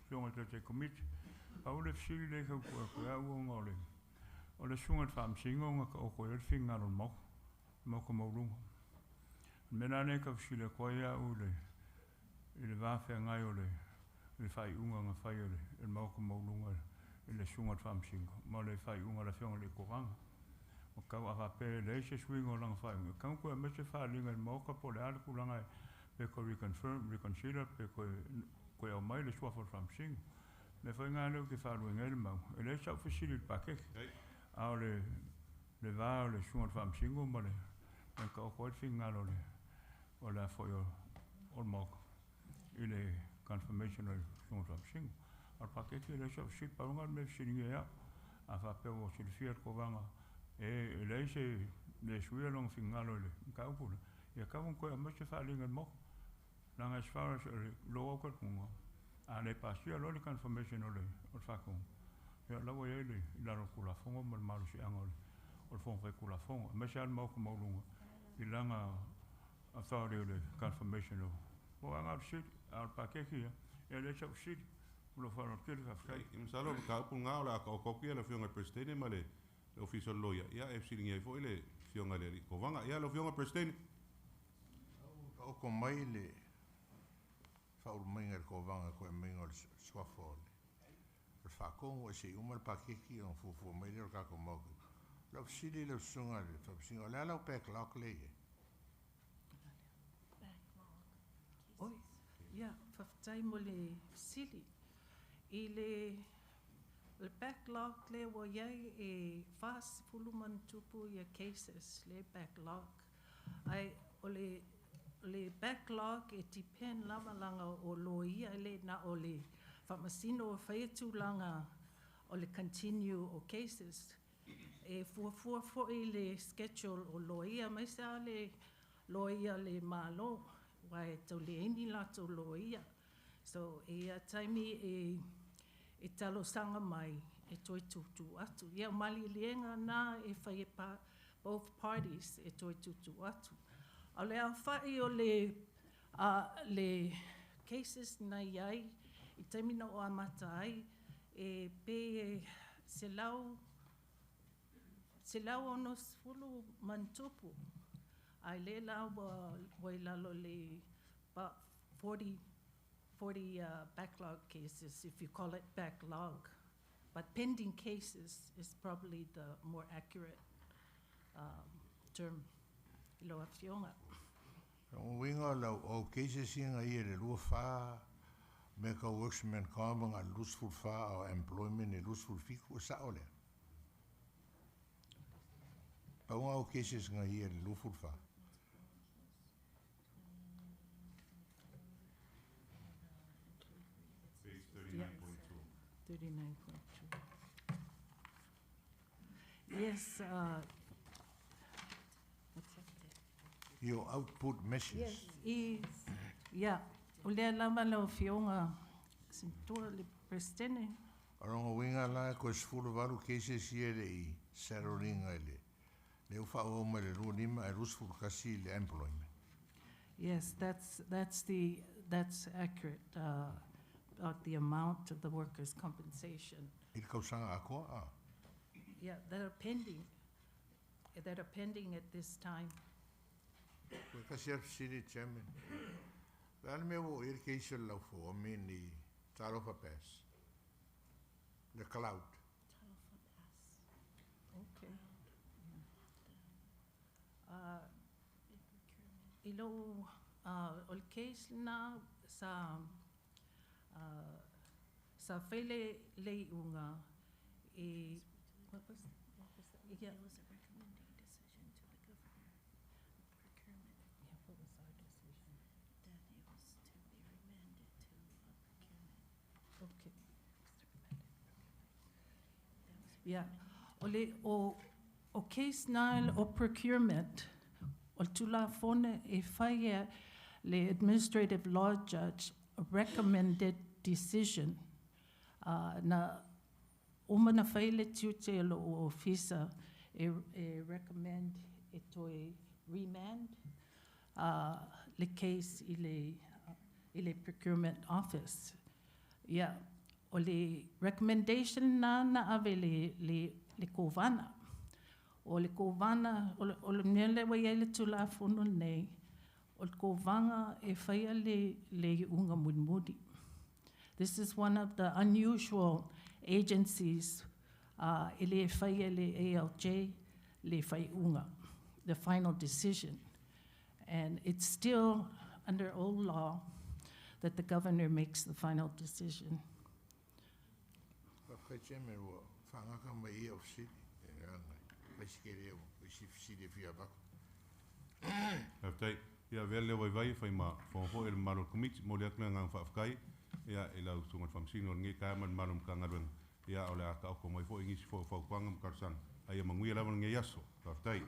fionga te komiti. Au le fsili le kau kua kua au o le. O le sunga whaamsinga o ngā ka o koe le whinga ron mau. Mau ka maurunga. Mena ne ka fsili kua ia u le. I le wāwhea ngai o le. Le whai unga ngā whai o le. E mau ka maurunga i le sunga whaamsinga. Ma le whai unga la fionga le koranga. O kau awa pe le se swing o langa whai unga. Kau kua mese whaalinga i mau ka po le ala kulanga e. Pe ko reconfirm, reconsider, pe ko au mai le suafa whaamsinga. Le whai ngā leo ke whārua ngai le mau. E le sau whisiri le pakek. Ao le wā o le sunga whaamsinga ma le. Me ka o koe whinga lo le. O le a whai o mauka. I le confirmation o le sunga whaamsinga. Ar pakek e le sau whisiri paunga me whisiri ngai au. A whapeo o siri whia ko wanga. E le se le suia long whinga lo le. Ka upuna. Ia ka un koe a mese whaalinga mo. Nanga as far as lo au kunga. A le pasia lo le confirmation o le whakong. Ia lawa e le ilaro kula fonga ma le maru si anga o le. O le fonga kula fonga. Mese al mau ka maurunga. I langa authority o le confirmation o. O anga shit al pakeki ia. Ia le sau shit. Ulo whanau kiri ka whkai. Imsalo ka upunga o la ka o kopia le fionga prestene ma le official lawyer. Ia e fsiri ngai fo le fionga le kovanga. Ia lo fionga prestene. O ko mai le whauru mainga le kovanga koe mainga le swafo le. Le whakongo e se umal pakeki o fufu mai le kako moku. Lau sili le sunga le whapsinga le alau pek lak le e. Oi, ia, whawhtai mo le sili. I le backlog le wa iai e fast fuluman tupu ia cases le backlog. Ai o le backlog e depend lama langa o lo ia le na o le whamasino o whaiatu langa o le continue o cases. E fua i le schedule o lo ia mai sa le lo ia le malo wai tau le eni lato lo ia. So e a taimi e talo sanga mai e toi tutu atu. Ia mali lienga na e whai pa both parties e toi tutu atu. A le a whai o le cases na iai i taimina o amata ai e pe se lau ono sfulu mantupu. Ai le lau wai lalo le about 40 backlog cases, if you call it backlog. But pending cases is probably the more accurate term. Loa fionga. O winga lau o cases inga ia le lua wha me ka worksman kama ngā lusful wha o employment e lusful fiku o sa ole. Paunga o cases nga ia le lusful wha. Page 39.2. 39.2. Yes, what's that there? Your output measures. Yes, is, yeah. O lea lama lau fionga sintua le prestene. Aronga winga la ko sfulu walu cases ia le I saroringa le. Le ufa o ma le lua lima e lusful kasi le employment. Yes, that's accurate about the amount of the workers' compensation. Il kausanga ako a. Yeah, that are pending at this time. Ko kasi ar city chairman. Dal me wo irrigation lau fo o mini Talofa Pass. The cloud. Okay. Ilo o le case na sa whaile lei unga e what was that? Yeah. It was a recommending decision to the governor. Procurement. Yeah, what was our decision? That it was to be remanded to procurement. Okay. That was Yeah. recommended. O case na o procurement, o tula fone e whaia le administrative law judge a recommended decision na umana whaile tiute lo o ofisa e recommend e toi remand le case i le procurement office. Yeah, o le recommendation na ave le kovana. O le kovana, o le mele wa ia le tula fono nei, o le kovanga e whaia le unga mudmudi. This is one of the unusual agencies e le whaia le ALJ, le whai unga, the final decision. And it's still under old law that the governor makes the final decision. Ka chairman wo whangaka mai ia of city. Paisikere o, paisifisiri fia bako. Haftai, ia vele vai whai ma whonho e le maro komiti, mo le atunga ngang whaafkai, ia e lau tungat whamsino nge kaya man maro mkangaruanga, ia o le aka oko mai fo ingisi fo whaukwanga mkarsana, aia manguia lawan nge yaso, haftai.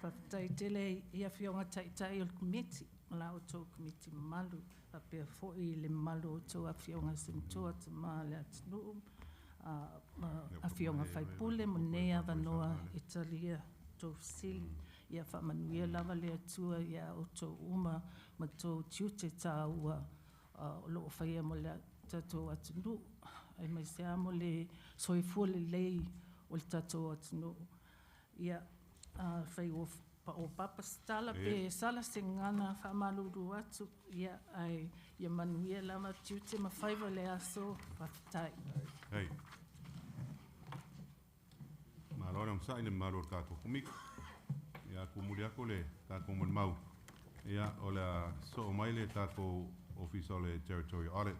Haftai tele ia whionga taitai o le komiti, la o tō komiti malu, a pia fo i le malu o tō a whionga sintoa te maa le atinu, a whionga whaipule mo nea wanoa Italia tō sili, ia whamanuia lava le atua ia o tō uma ma tō tiute tā ua o loo whaia mo le tatou atinu, ai mai sea mo le soifua le lei o le tatou atinu. Ia whai o papa stala pe sala se ngana whamaluru atu, ia ai ia manuia lava tiute ma whaiva le aso whaftai. Hei. Malora msa ine malor kako kumik. Ia kumuri ako le kako man mau. Ia, o le so o mai le tākou ofisa o le Territory Audit.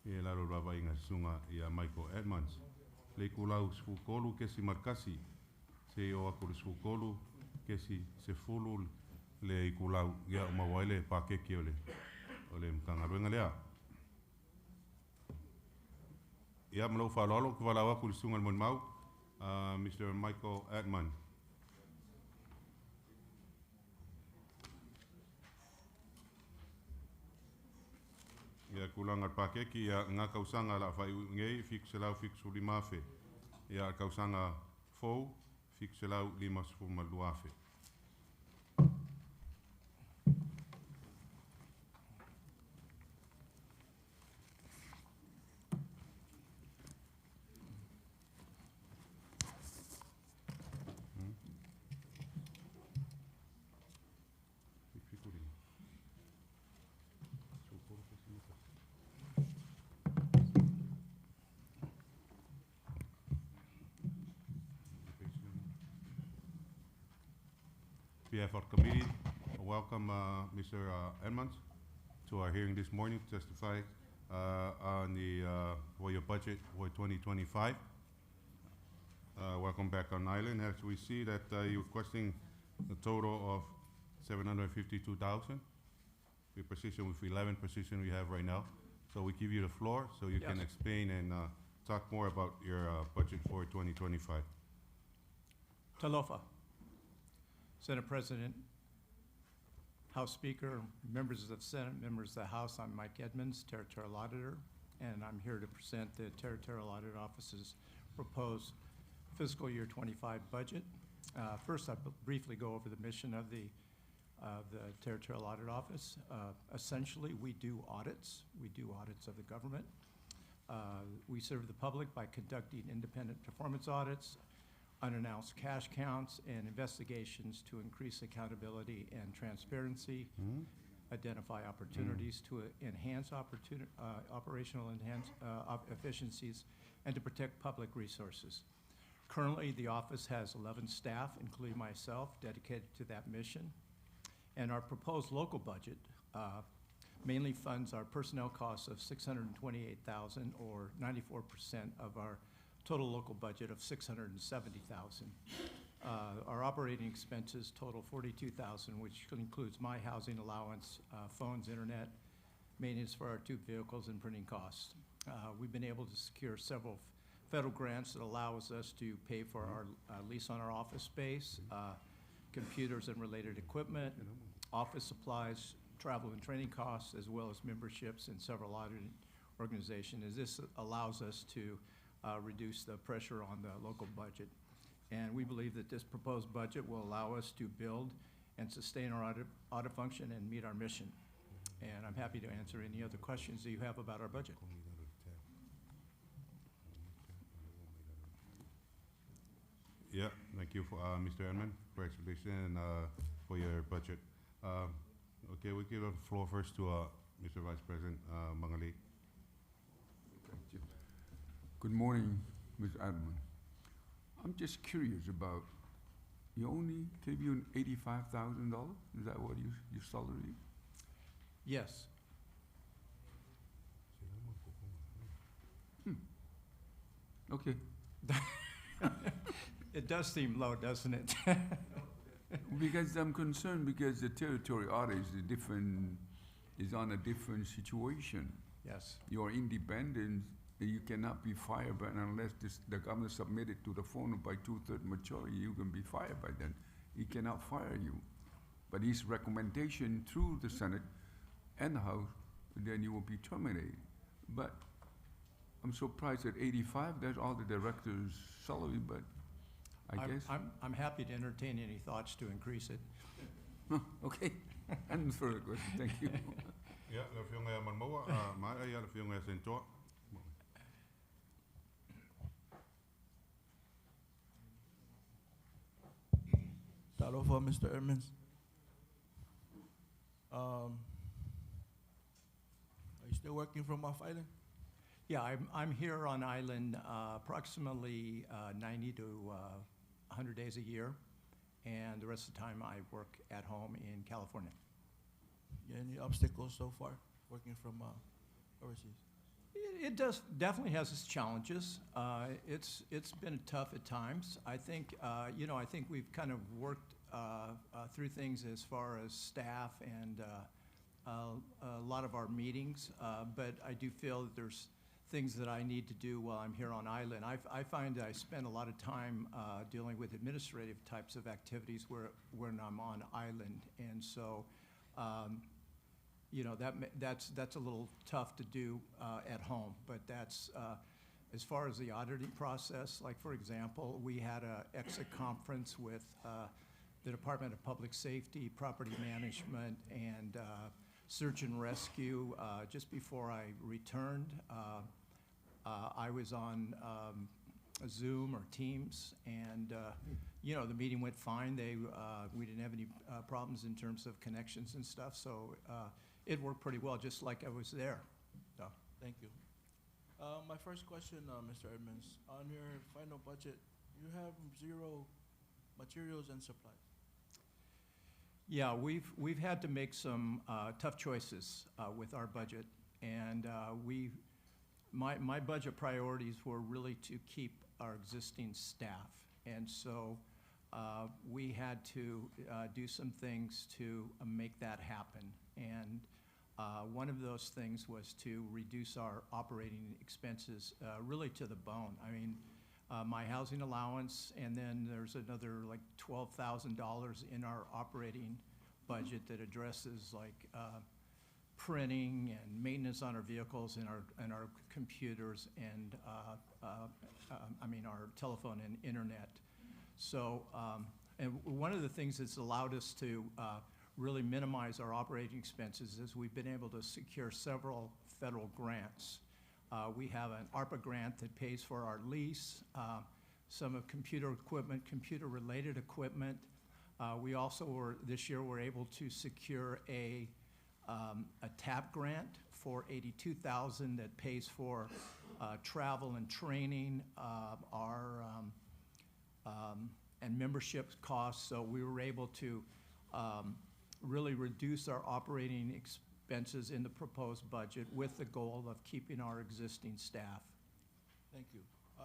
Ia laro rawa inga sunga ia Michael Edmonds. Le kulau sfukolu kesi markasi. Se o ako le sfukolu kesi se fulu le kulau ia o mawaile pakeki o le mkangaruenga lea. Ia mlo falolo ku wala aku le sunga mon mau. Mr. Michael Edmonds. Ia kulangar pakeki ia ngā kausanga la whai ngei fikselau fiksu limafe. Ia kausanga fou fikselau limas fumaluafe. behalf of the committee, I welcome Mr. Edmonds to our hearing this morning to testify on the for your budget for 2025. Welcome back on island. As we see that you're requesting a total of 752,000. The position with 11 positions we have right now. So we give you the floor so you can explain and talk more about your budget for 2025. Talofa. Senate President, House Speaker, members of the Senate, members of the House, I'm Mike Edmonds, Territorial Auditor, and I'm here to present the Territorial Audit Office's proposed fiscal year 25 budget. First, I'll briefly go over the mission of the Territorial Audit Office. Essentially, we do audits. We do audits of the government. We serve the public by conducting independent performance audits, unannounced cash counts, and investigations to increase accountability and transparency, identify opportunities to enhance operational efficiencies, and to protect public resources. Currently, the office has 11 staff, including myself, dedicated to that mission. And our proposed local budget mainly funds our personnel costs of $628,000, or 94% of our total local budget of $670,000. Our operating expenses total $42,000, which includes my housing allowance, phones, internet, maintenance for our 2 vehicles, and printing costs. We've been able to secure several federal grants that allows us to pay for our lease on our office space, computers and related equipment, office supplies, travel and training costs, as well as memberships in several auditing organizations. As this allows us to reduce the pressure on the local budget. And we believe that this proposed budget will allow us to build and sustain our audit function and meet our mission. And I'm happy to answer any other questions that you have about our budget. Yeah, thank you for Mr. Edmond for explanation for your budget. Okay, we give the floor first to Mr. Vice President Mangali. Good morning, Ms. Edmond. I'm just curious about, you only gave you $85,000? Is that what your salary? Yes. Okay. It does seem low, doesn't it? Because I'm concerned because the territory audit is on a different situation. Yes. You're independent. You cannot be fired but unless the government submitted to the phone by 2/3 majority, you can be fired by then. He cannot fire you. But his recommendation through the Senate and the House, then you will be terminated. But I'm surprised at 85, that's all the director's salary, but I guess. I'm happy to entertain any thoughts to increase it. Okay, and further question, thank you. Yeah, la fiona manmoa, ma ya la fiona sento. Hello for Mr. Edmonds. Are you still working from off island? Yeah, I'm here on island approximately 90 to 100 days a year, and the rest of the time I work at home in California. Any obstacles so far working from overseas? It does definitely has its challenges. It's been tough at times. I think I think we've kind of worked through things as far as staff and a lot of our meetings. But I do feel that there's things that I need to do while I'm here on island. I find that I spend a lot of time dealing with administrative types of activities when I'm on island, and so. That's a little tough to do at home, but that's as far as the auditing process. Like, for example, we had an exit conference with the Department of Public Safety, Property Management, and Search and Rescue just before I returned. I was on Zoom or Teams, and the meeting went fine. We didn't have any problems in terms of connections and stuff, so it worked pretty well, just like I was there. So. Thank you. My first question, Mr. Edmonds, on your final budget, you have 0 materials and supplies. Yeah, we've had to make some tough choices with our budget, and my budget priorities were really to keep our existing staff, and so we had to do some things to make that happen. And one of those things was to reduce our operating expenses really to the bone. I mean, my housing allowance, and then there's another like $12,000 in our operating budget that addresses like printing and maintenance on our vehicles and our computers and our telephone and internet. So, and one of the things that's allowed us to really minimize our operating expenses is we've been able to secure several federal grants. We have an ARPA grant that pays for our lease, some of computer equipment, computer-related equipment. We also this year were able to secure a TAP grant for $82,000 that pays for travel and training, and membership costs. So we were able to really reduce our operating expenses in the proposed budget with the goal of keeping our existing staff. Thank you.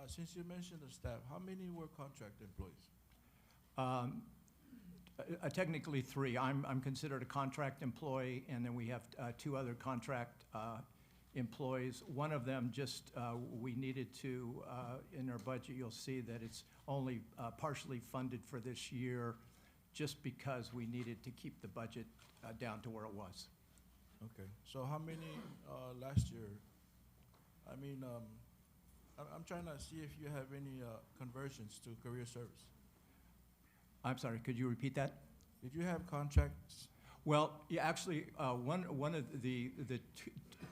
Since you mentioned the staff, how many were contract employees? Technically 3. I'm considered a contract employee, and then we have 2 other contract employees. One of them just, we needed to, in our budget, you'll see that it's only partially funded for this year just because we needed to keep the budget down to where it was. Okay, so how many last year? I mean, I'm trying to see if you have any conversions to career service. I'm sorry, could you repeat that? Did you have contracts? Well, yeah, actually, one of the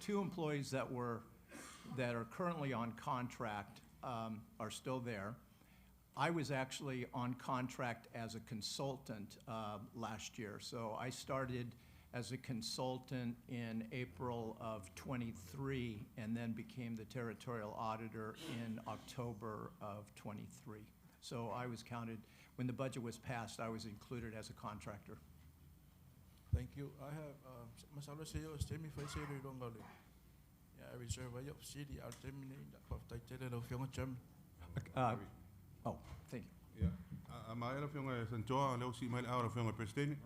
two employees that are currently on contract are still there. I was actually on contract as a consultant last year. So I started as a consultant in April of '23 and then became the territorial auditor in October of '23. So I was counted, when the budget was passed, I was included as a contractor. Thank you. I have, masalah saya stemi fai saya ri ronga le. Ya reserve ya city al termine da paftai tere do fiona cham. Oh, thank you. Yeah. Maar elf jongen zijn toa, leo si mijn oude jongen presteren.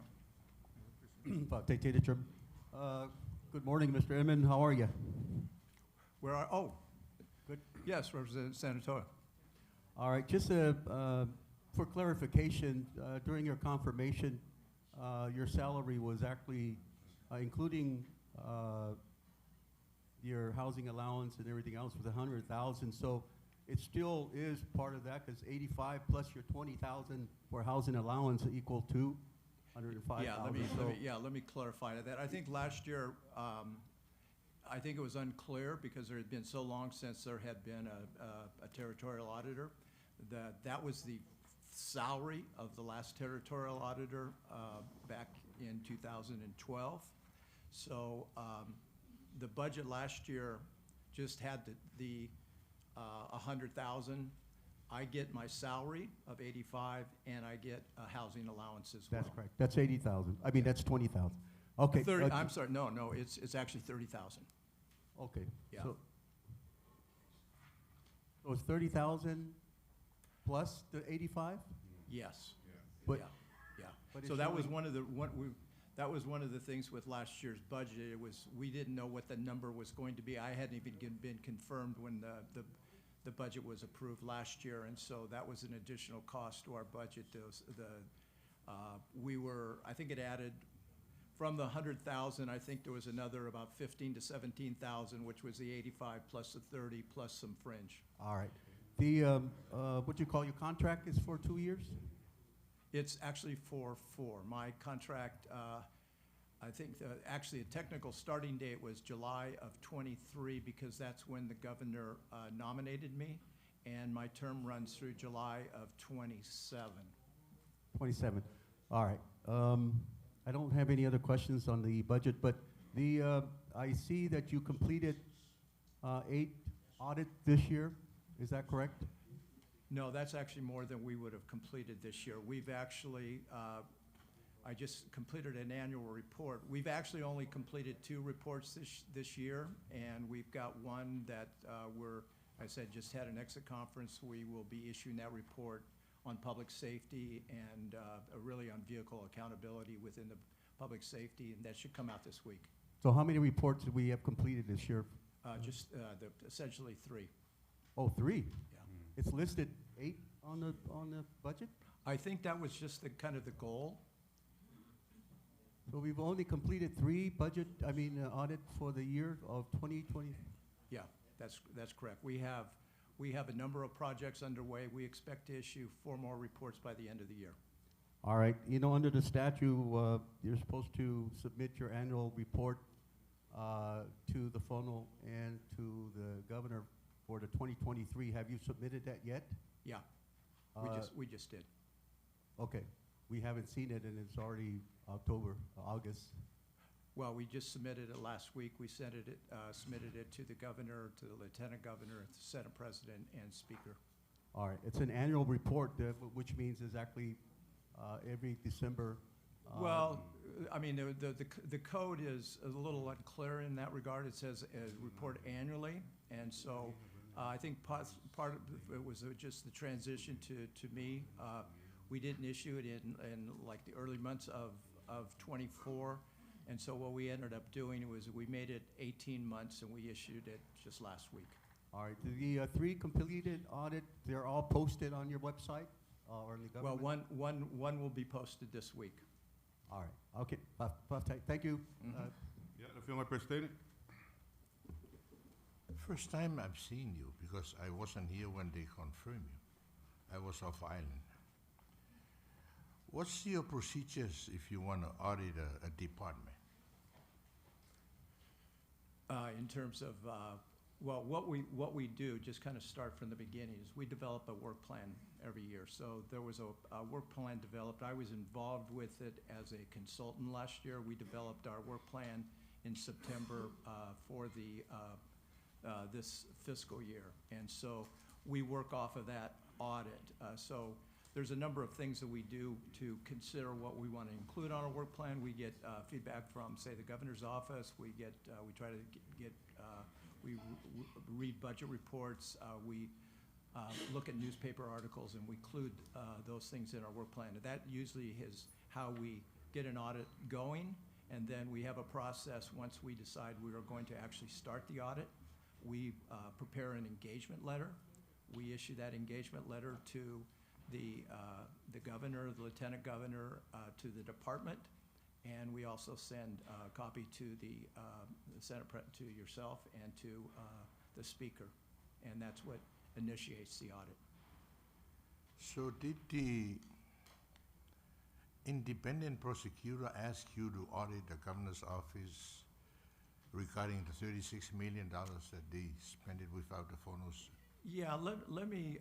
Good morning, Mr. Edmond. How are you? Good. Yes, Representative Sanatoa. All right, just for clarification, during your confirmation, your salary was actually, including your housing allowance and everything else, was $100,000. So it still is part of that, because 85 plus your 20,000 for housing allowance equal to 105,000. Let me clarify that. I think last year, I think it was unclear because there had been so long since there had been a territorial auditor that was the salary of the last territorial auditor back in 2012. So the budget last year just had the 100,000. I get my salary of 85, and I get a housing allowance as well. That's correct. That's 80,000. I mean, that's 20,000. Okay. 30, okay. I'm sorry, no, it's actually 30,000. Okay. Yeah. So it's 30,000 plus the 85? Yes. But- Yeah. but So it's that was showing- that was one of the things with last year's budget. It was, we didn't know what the number was going to be. I hadn't even been confirmed when the budget was approved last year, and so that was an additional cost to our budget. I think it added, from the 100,000, I think there was another about 15 to 17,000, which was the 85 plus the 30 plus some fringe. All right. The, what you call your contract is for 2 years? It's actually for 4. My contract, I think, actually a technical starting date was July of '23 because that's when the governor nominated me, and my term runs through July of '27. 27. All right. I don't have any other questions on the budget, but I see that you completed 8 audits this year. Is that correct? No, that's actually more than we would have completed this year. We've actually, I just completed an annual report. We've actually only completed 2 reports this year, and we've got one that I said, just had an exit conference. We will be issuing that report on public safety and really on vehicle accountability within the public safety, and that should come out this week. So how many reports did we have completed this year? Just essentially 3. Oh, 3? Yeah. It's listed 8 on the budget? I think that was just the kind of the goal. So we've only completed 3 audit for the year of 2020? Yeah, that's correct. We have a number of projects underway. We expect to issue 4 more reports by the end of the year. All right. You know, under the statute, you're supposed to submit your annual report to the funnel and to the governor for the 2023. Have you submitted that yet? Yeah, we just did. Okay. We haven't seen it, and it's already August. Well, we just submitted it last week. We submitted it to the governor, to the lieutenant governor, the Senate president, and speaker. All right. It's an annual report, which means exactly every December. Well, I mean, the code is a little unclear in that regard. It says report annually, and so I think part of it was just the transition to me. We didn't issue it in like the early months of '24. And so what we ended up doing was we made it 18 months, and we issued it just last week. All right. The 3 completed audit, they're all posted on your website or the government? Well, one will be posted this week. All right. Okay. Thank you. Yeah, the film president. First time I've seen you, because I wasn't here when they confirmed you. I was off island. What's your procedures if you want to audit a department? In terms of, well, what we do, just kind of start from the beginning, is we develop a work plan every year. So there was a work plan developed. I was involved with it as a consultant last year. We developed our work plan in September for this fiscal year. And so we work off of that audit. So there's a number of things that we do to consider what we want to include on a work plan. We get feedback from, say, the governor's office. We try to we read budget reports. We look at newspaper articles, and we include those things in our work plan. And that usually is how we get an audit going. And then we have a process once we decide we are going to actually start the audit. We prepare an engagement letter. We issue that engagement letter to the governor, the lieutenant governor, to the department, and we also send a copy to the Senate, to yourself, and to the speaker, and that's what initiates the audit. So did the independent prosecutor ask you to audit the governor's office regarding the $36 million that they spent it without the funnels? Yeah, let me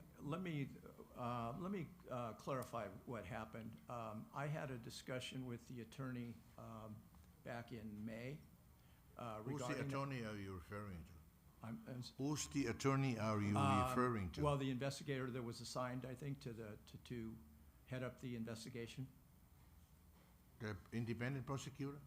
clarify what happened. I had a discussion with the attorney back in May regarding. Who's the attorney are you referring to? Who's the attorney are you referring to? Well, the investigator that was assigned, I think, to head up the investigation. The independent prosecutor?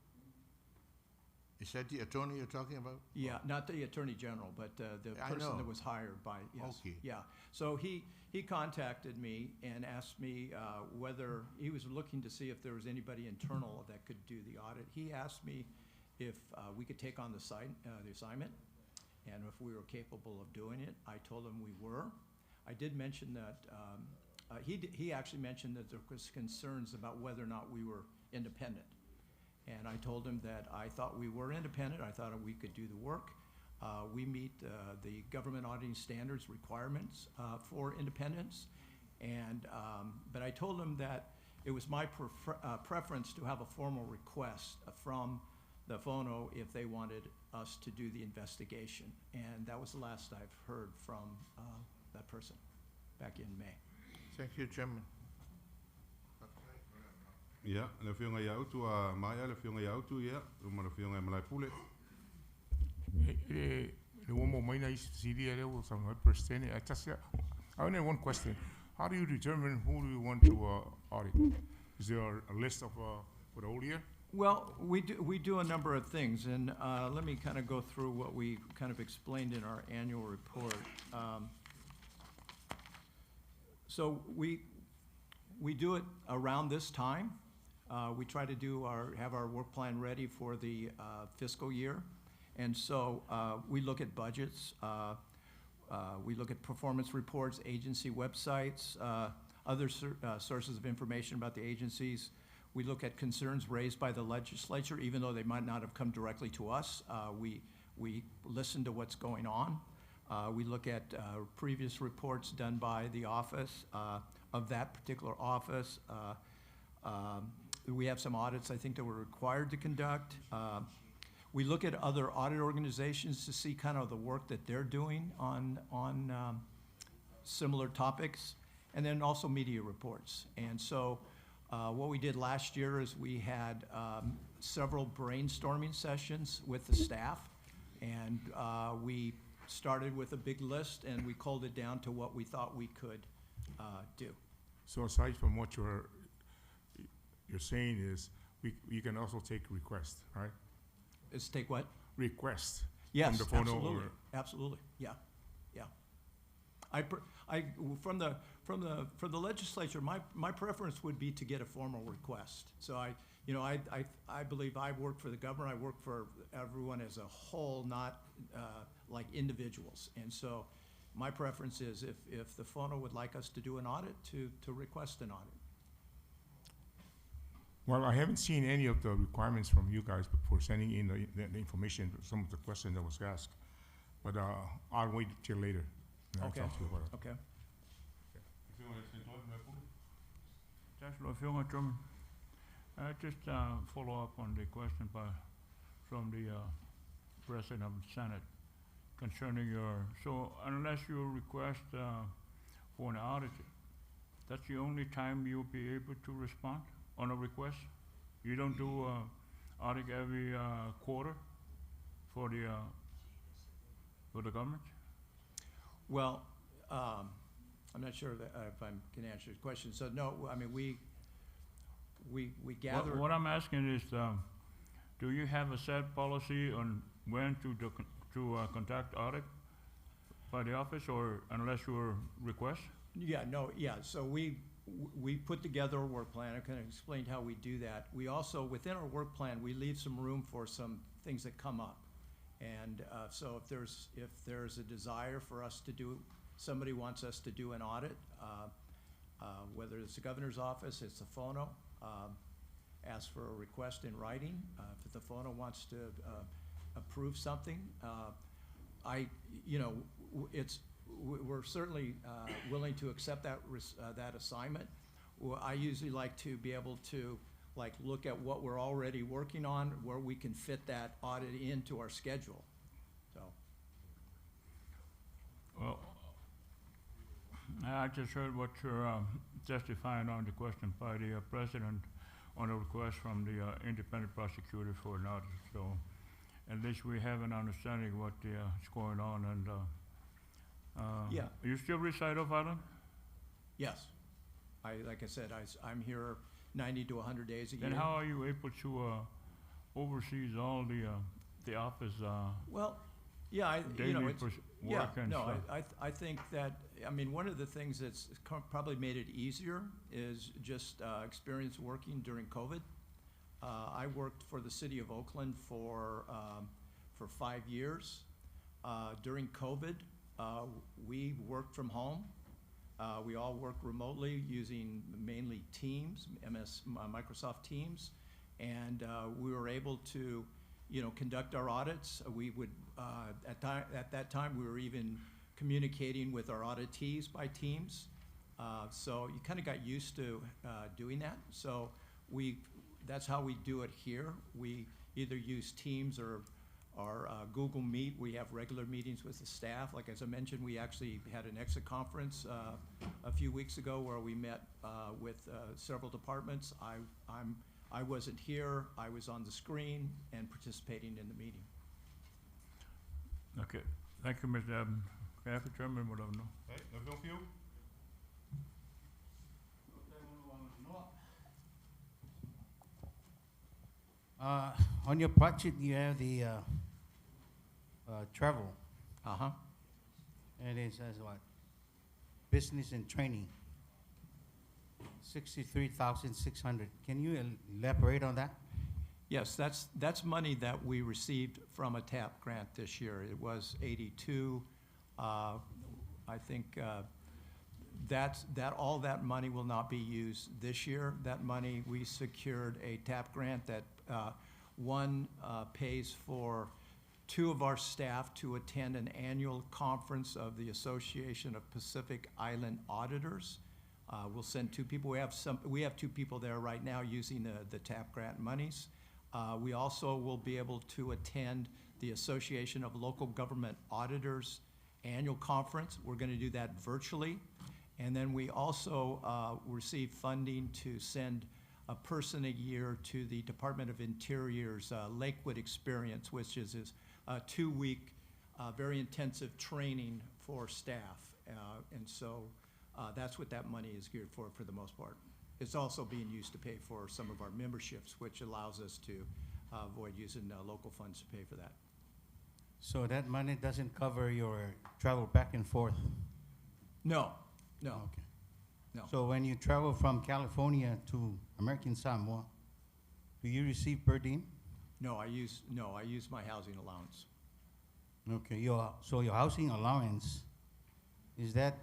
Is that the attorney you're talking about? Yeah, not the Attorney General, but the I person know. that was hired by, yes. Okay. Yeah, so he contacted me and asked me whether, he was looking to see if there was anybody internal that could do the audit. He asked me if we could take on the assignment, and if we were capable of doing it. I told him we were. I did mention that, he actually mentioned that there was concerns about whether or not we were independent. And I told him that I thought we were independent, I thought we could do the work. We meet the government auditing standards requirements for independence. And, but I told him that it was my preference to have a formal request from the FONO if they wanted us to do the investigation. And that was the last I've heard from that person back in May. Thank you, Chairman. Yeah, le fionga ia utu a Maya, le fionga ia utu ia, uma le fionga malai pule. Le uomo maina is CD level some 100%. I only have one question. How do you determine who do you want to audit? Is there a list of for the whole year? Well, we do a number of things, and let me kind of go through what we kind of explained in our annual report. So we do it around this time. We try to have our work plan ready for the fiscal year, and so we look at budgets. We look at performance reports, agency websites, other sources of information about the agencies. We look at concerns raised by the legislature, even though they might not have come directly to us. We listen to what's going on. We look at previous reports done by the office of that particular office. We have some audits, I think, that we're required to conduct. We look at other audit organizations to see kind of the work that they're doing on similar topics, and then also media reports. And so what we did last year is we had several brainstorming sessions with the staff, and we started with a big list, and we culled it down to what we thought we could do. So aside from what you're saying is, we can also take requests, right? Is take what? Requests. Yes, from the phono absolutely, or absolutely, yeah. From the legislature, my preference would be to get a formal request. So I believe I work for the government. I work for everyone as a whole, not like individuals. And so my preference is if the FONO would like us to do an audit, to request an audit. Well, I haven't seen any of the requirements from you guys for sending in the information, some of the questions that was asked. But I'll wait till later. Okay. Okay. Just follow up on the question from the President of the Senate concerning so unless you request for an audit, that's the only time you'll be able to respond on a request? You don't do audit every quarter for the government? Well, I'm not sure if I can answer your question. So no, I mean we gather. What I'm asking is, do you have a set policy on when to conduct audit by the office, or unless you request? Yeah, no, yeah. So we put together a work plan. I kind of explained how we do that. We also, within our work plan, we leave some room for some things that come up. And so if there's a desire for us to do, somebody wants us to do an audit, whether it's the governor's office, it's the FONO, ask for a request in writing. If the FONO wants to approve something, we're certainly willing to accept that assignment. I usually like to be able to look at what we're already working on, where we can fit that audit into our schedule. So. Well, I just heard what you're testifying on the question by the President on a request from the independent prosecutor for an audit. So at least we have an understanding of what is going on. And yeah. You still reside off island? Yes. Like I said, I'm here 90 to 100 days a year. And how are you able to oversee all the the office Well, yeah, daily it's, work yeah, and no, stuff. I think that, I mean, one of the things that's probably made it easier is just experience working during COVID. I worked for the city of Oakland for 5 years. During COVID, we worked from home. We all worked remotely using mainly Teams, Microsoft Teams, and we were able to, conduct our audits. We would, at that time, we were even communicating with our auditees by Teams. So you kind of got used to doing that. So that's how we do it here. We either use Teams or Google Meet. We have regular meetings with the staff. Like as I mentioned, we actually had an exit conference a few weeks ago where we met with several departments. I wasn't here. I was on the screen and participating in the meeting. Okay, thank you, Mr. Evans. Can I have the chairman, whatever, no? Hey, no for you? On your budget, you have the travel. Uh-huh. And it says what? Business and training. 63,600. Can you elaborate on that? Yes, that's money that we received from a TAP grant this year. It was 82. I think all that money will not be used this year. That money, we secured a TAP grant that one pays for 2 of our staff to attend an annual conference of the Association of Pacific Island Auditors. We'll send 2 people. We have 2 people there right now using the TAP grant monies. We also will be able to attend the Association of Local Government Auditors annual conference. We're going to do that virtually. And then we also receive funding to send a person a year to the Department of Interior's Lakewood Experience, which is a 2-week, very intensive training for staff. And so that's what that money is geared for the most part. It's also being used to pay for some of our memberships, which allows us to avoid using local funds to pay for that. So that money doesn't cover your travel back and forth? No. Okay. No. So when you travel from California to American Samoa, do you receive per diem? No, I use my housing allowance. Okay, so your housing allowance, is that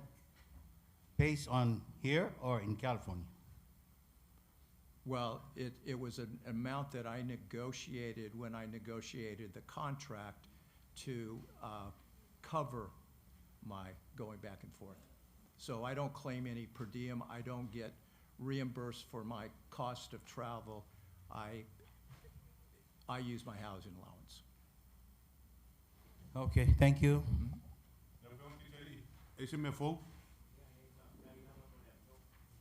based on here or in California? Well, it was an amount that I negotiated when I negotiated the contract to cover my going back and forth. So I don't claim any per diem. I don't get reimbursed for my cost of travel. I use my housing allowance. Okay, thank you. Is it my fault?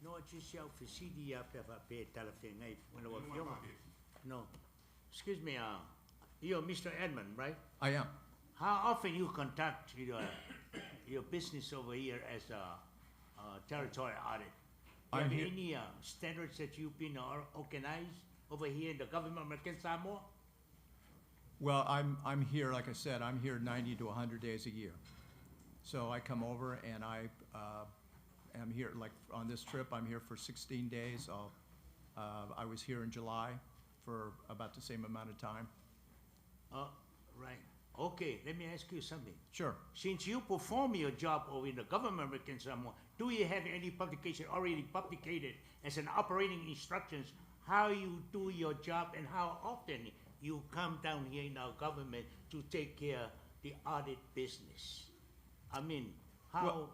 No, just your facility up there, No. Excuse me, you're Mr. Edmund, right? I am. How often you conduct your business over here as a territory audit? Do you have any standards that you've been organized over here in the government of American Samoa? Well, I'm here, like I said, I'm here 90 to 100 days a year. So I come over and I am here, like on this trip, I'm here for 16 days. I was here in July for about the same amount of time. Right. Okay, let me ask you something. Sure. Since you perform your job over in the government of American Samoa, do you have any publication already publicated as an operating instructions how you do your job and how often you come down here in our government to take care of the audit business? I mean, how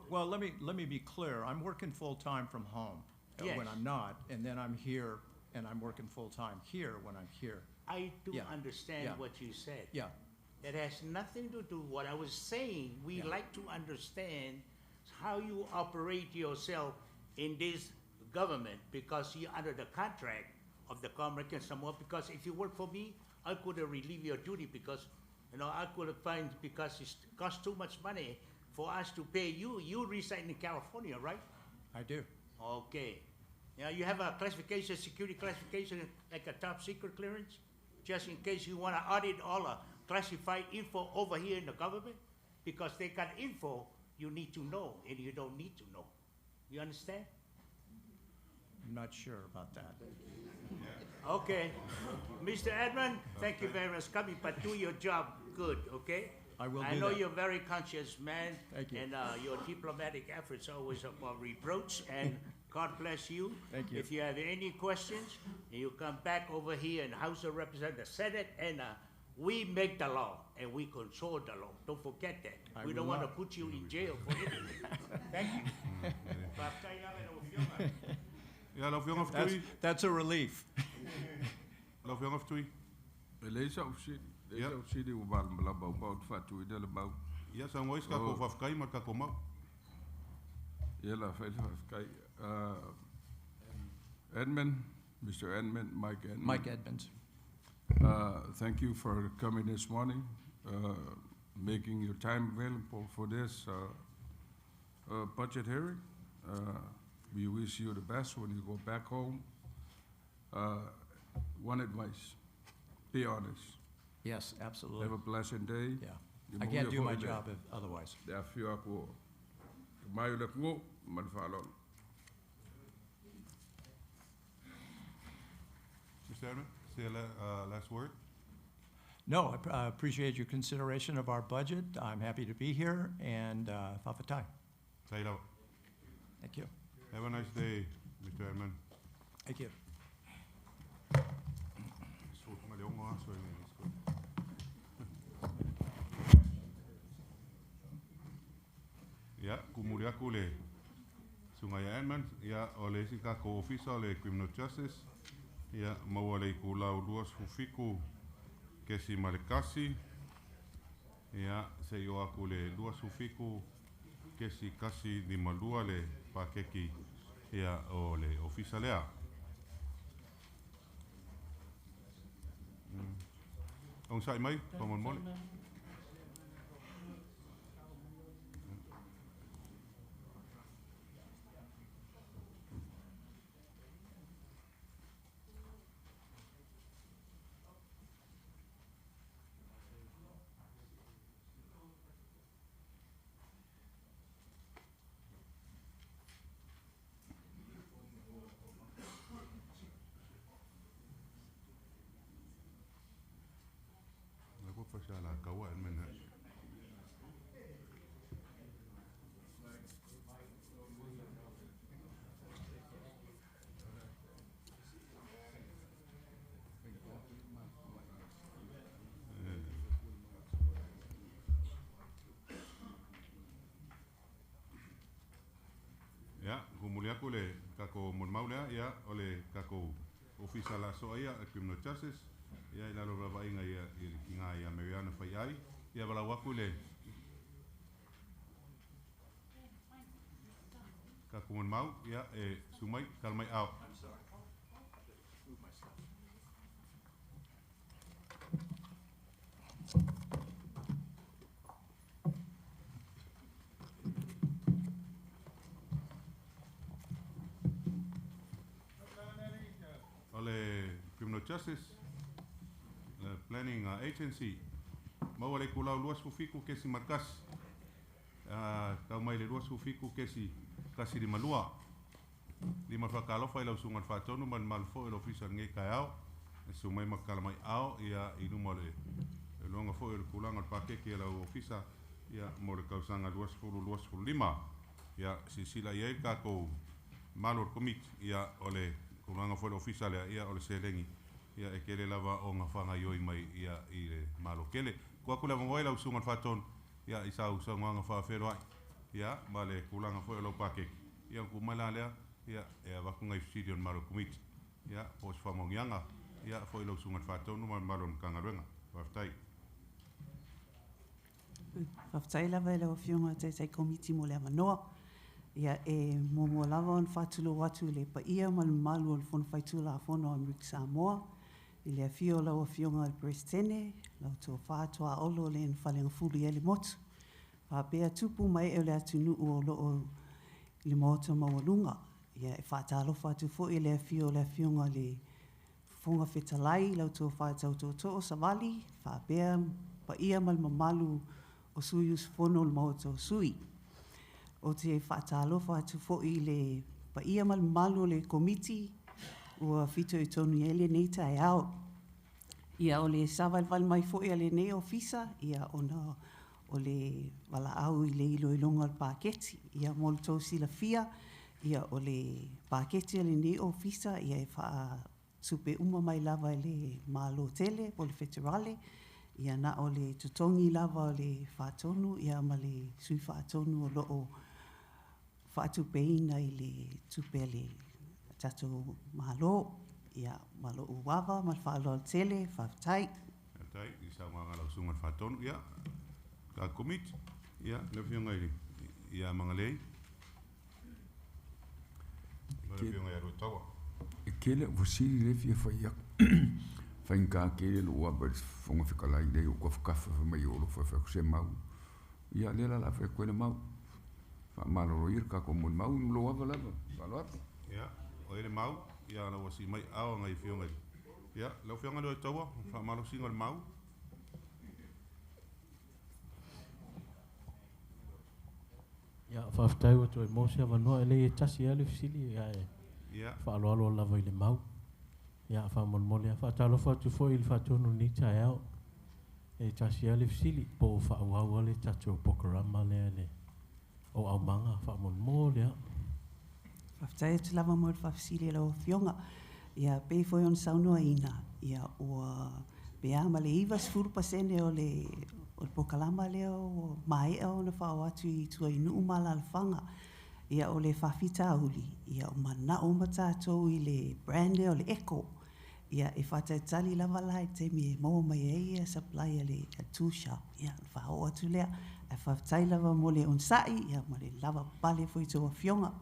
Well, let me be clear. I'm working full-time from home when I'm not, and then I'm here and I'm working full-time here when I'm here. I do understand what you said. Yeah. It has nothing to do with what I was saying. We like to understand how you operate yourself in this government because you're under the contract of the American Samoa. Because if you work for me, I could relieve your duty because, I could find because it costs too much money for us to pay you. You reside in California, right? I do. Okay. Now you have a classification, security classification, like a top secret clearance? just in case you want to audit all the classified info over here in the government, because they got info you need to know and you don't need to know. You understand? I'm not sure about that. Okay. Mr. Edmund, thank you very much for coming, but do your job good, okay? I will I do know that. you're a very conscious man. Thank you. And your diplomatic efforts always above reproach, and God bless you. Thank you. If you have any questions, you come back over here in the House of Representatives, Senate, and we make the law and we control the law. Don't forget that. I We don't will want to not. put you in jail for anything. Thank you. Ja, loop jong of That's a relief. Loop jong of twee. Lees of shit. Lees of shit die waar we bouw bouwt fatu de la bouw. Ja, sa mooi ska ko afkai maar ka kom op. Ja, la vet afkai. Edmund, Mr. Edmund, Mike Edmund. Mike Edmonds. Thank you for coming this morning, making your time available for this budget hearing. We wish you the best when you go back home. One advice, be honest. Yes, absolutely. Have a blessed day. Yeah. I can't do my job otherwise. Mr. Edmund, say a last word. No, I appreciate your consideration of our budget. I'm happy to be here, and Fafatai. Thank you. Have a nice day, Mr. Edmund. Thank you. Ja, kumuri aku le Sungai Edmund, ja, ole sika ko ofisa ole criminal justice, ja, mawale ku lau luas hufiku kesi malekasi, ja, se yo aku le luas hufiku kesi kasi di malua le pakeki, ja, ole ofisa lea. Ông sai mấy, còn một món. Fashala kawan mana. Ya, kumulia kule kako mon maula ya ole kako ofisala soia criminal justice. Ya ila lo baba inga ya kinga ya meriana fayai ya bala wakule ka kumun mau ya sumai kalmai out ole criminal justice planning agency mawale kulau luas fufiku kesi markas kau mai le luas fufiku kesi kasi di malua di mafakalo fa ila sungan fatonu man malfo ila ofisa ngai kayao sumai makala mai ao ia inu mole longa fo il kulanga pake ki ila ofisa ia mole kausanga luas fulu lima ia sisila ia ka ko malor komit ia ole kulanga fo ofisa ia ole selengi ia e kele lava o nga whanga ioi mai ia i le malo kele. Kua kule wangoe lau sungan whaton ia i sa usanga nga whawhero ai. Ia ma le kulanga whoe lau pake. Ia ku maila lea ia e wakunga i fisidion malo kumiti. Ia pos whamongianga ia whoe lau sungan whaton numan malo nkangaruenga. Whaftai. Whaftai lava e lau whiunga te komiti mo le manoa. Ia e momo lava on whatulo watu le pa ia malu al fono whaitula a fono Amerika Samoa. I le afio lau a fionga al Prestene, lau tō whātua olo le en whalenga fuli e le motu. Whapea tupu mai e le atu nuu o loo le motu mawalunga. Ia e whātalo whatu fo i le afio le fionga le fonga whetalai, lau tō whae tau tō tō sa wali, whapea, pa ia mal mamalu o sui us whono le mau tō sui. O te whaatalofa atu fo'i le pa ia mal mamalu le komiti, ua whito i tonu ele nei tai au. Ia o le sawalwal mai fo'i a le nei ofisa, ia ona o le wala au i le ilo ilonga al paketi. Ia mol tau sila fia, ia o le paketi a le nei ofisa, ia e wha supe uma mai lava i le malo tele, o le federale, ia na o le tutongi lava o le whaatonu, ia ma le sui whaatonu o loo whaatupeina i le tupe le tato malo, ia malo uwawa, mal whaalo tele, whaatai. Tai, i sa mga lau sungat whaatonu, ia, ka komit, ia, le whiunga ia mga lei. Le whiunga ia rotawa. E kele wasiri le fia whaiak. Whainka kele lua bari whonga whikalai le o kwa whakafa mai olo whakuse mau. Ia lela la whakoene mau. Whaamalo roir ka ko mun mau mlo ava lava. Walo atu. Ia, o ele mau, ia la wasi mai awa ngai whiunga. Ia, lau whiunga doa tawa, whaamalo singa le mau. Ia, whaftai watu e mose a wanoa ele e tasi ale fisili ia e. Ia. Whaaloalo lava i le mau. Ia, whaamolmole a whaatalofa atu fo i le whaatonu ni tai au. E tasi ale fisili, po whaauau ale tato pokarama le ale. O au manga, whaamolmole a. Whaftai atu lava mo le whafisili alo fionga. Ia, pei foi on saunua ina. Ia, ua pea ma le iwa 10% o le pokalama leo o mai o na whao atu i tua inu umala alfanga. Ia o le whawhita auli. Ia o mana o matatou i le brande o le eko. Ia e whata tali lava lai te mi e mo mai e ia supply a le two shop. Ia whao atu lea. E whaftai lava mo le onsai. Ia mo le lava pale fui toa fionga.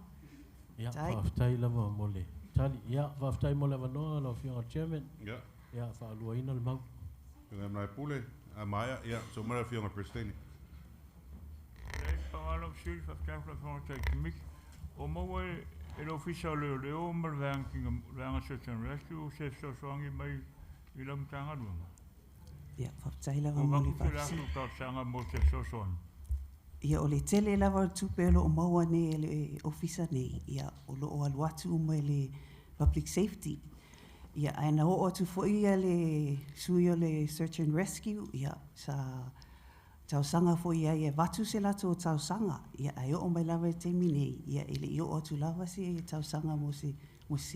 Ia, whaftai lava mo le tali. Ia, whaftai mo le wanoa la fionga chairman. Ia. Ia, whaalua ina le mau. Ia, mnai pule. A Maya, ia, so mara whiunga Pristini. Nei, pangalo sili whaftai whonga tai kimik. O maua e lo ofisa leo leo mar vanga search and rescue se so soangi mai i lam tanga luanga. Ia, whaftai lava mo le whafisi. O tau sanga mo se so soangi. Ia o le tele lava tupelo o maua ne le ofisa nei. Ia o lo o aluatu ume le public safety. Ia aina o atu foi ia le sui o le search and rescue. Ia sa tausanga foi ia e watu se lato o tausanga. Ia ai o mai lava e te minei. Ia ele i o atu lava se tausanga mo se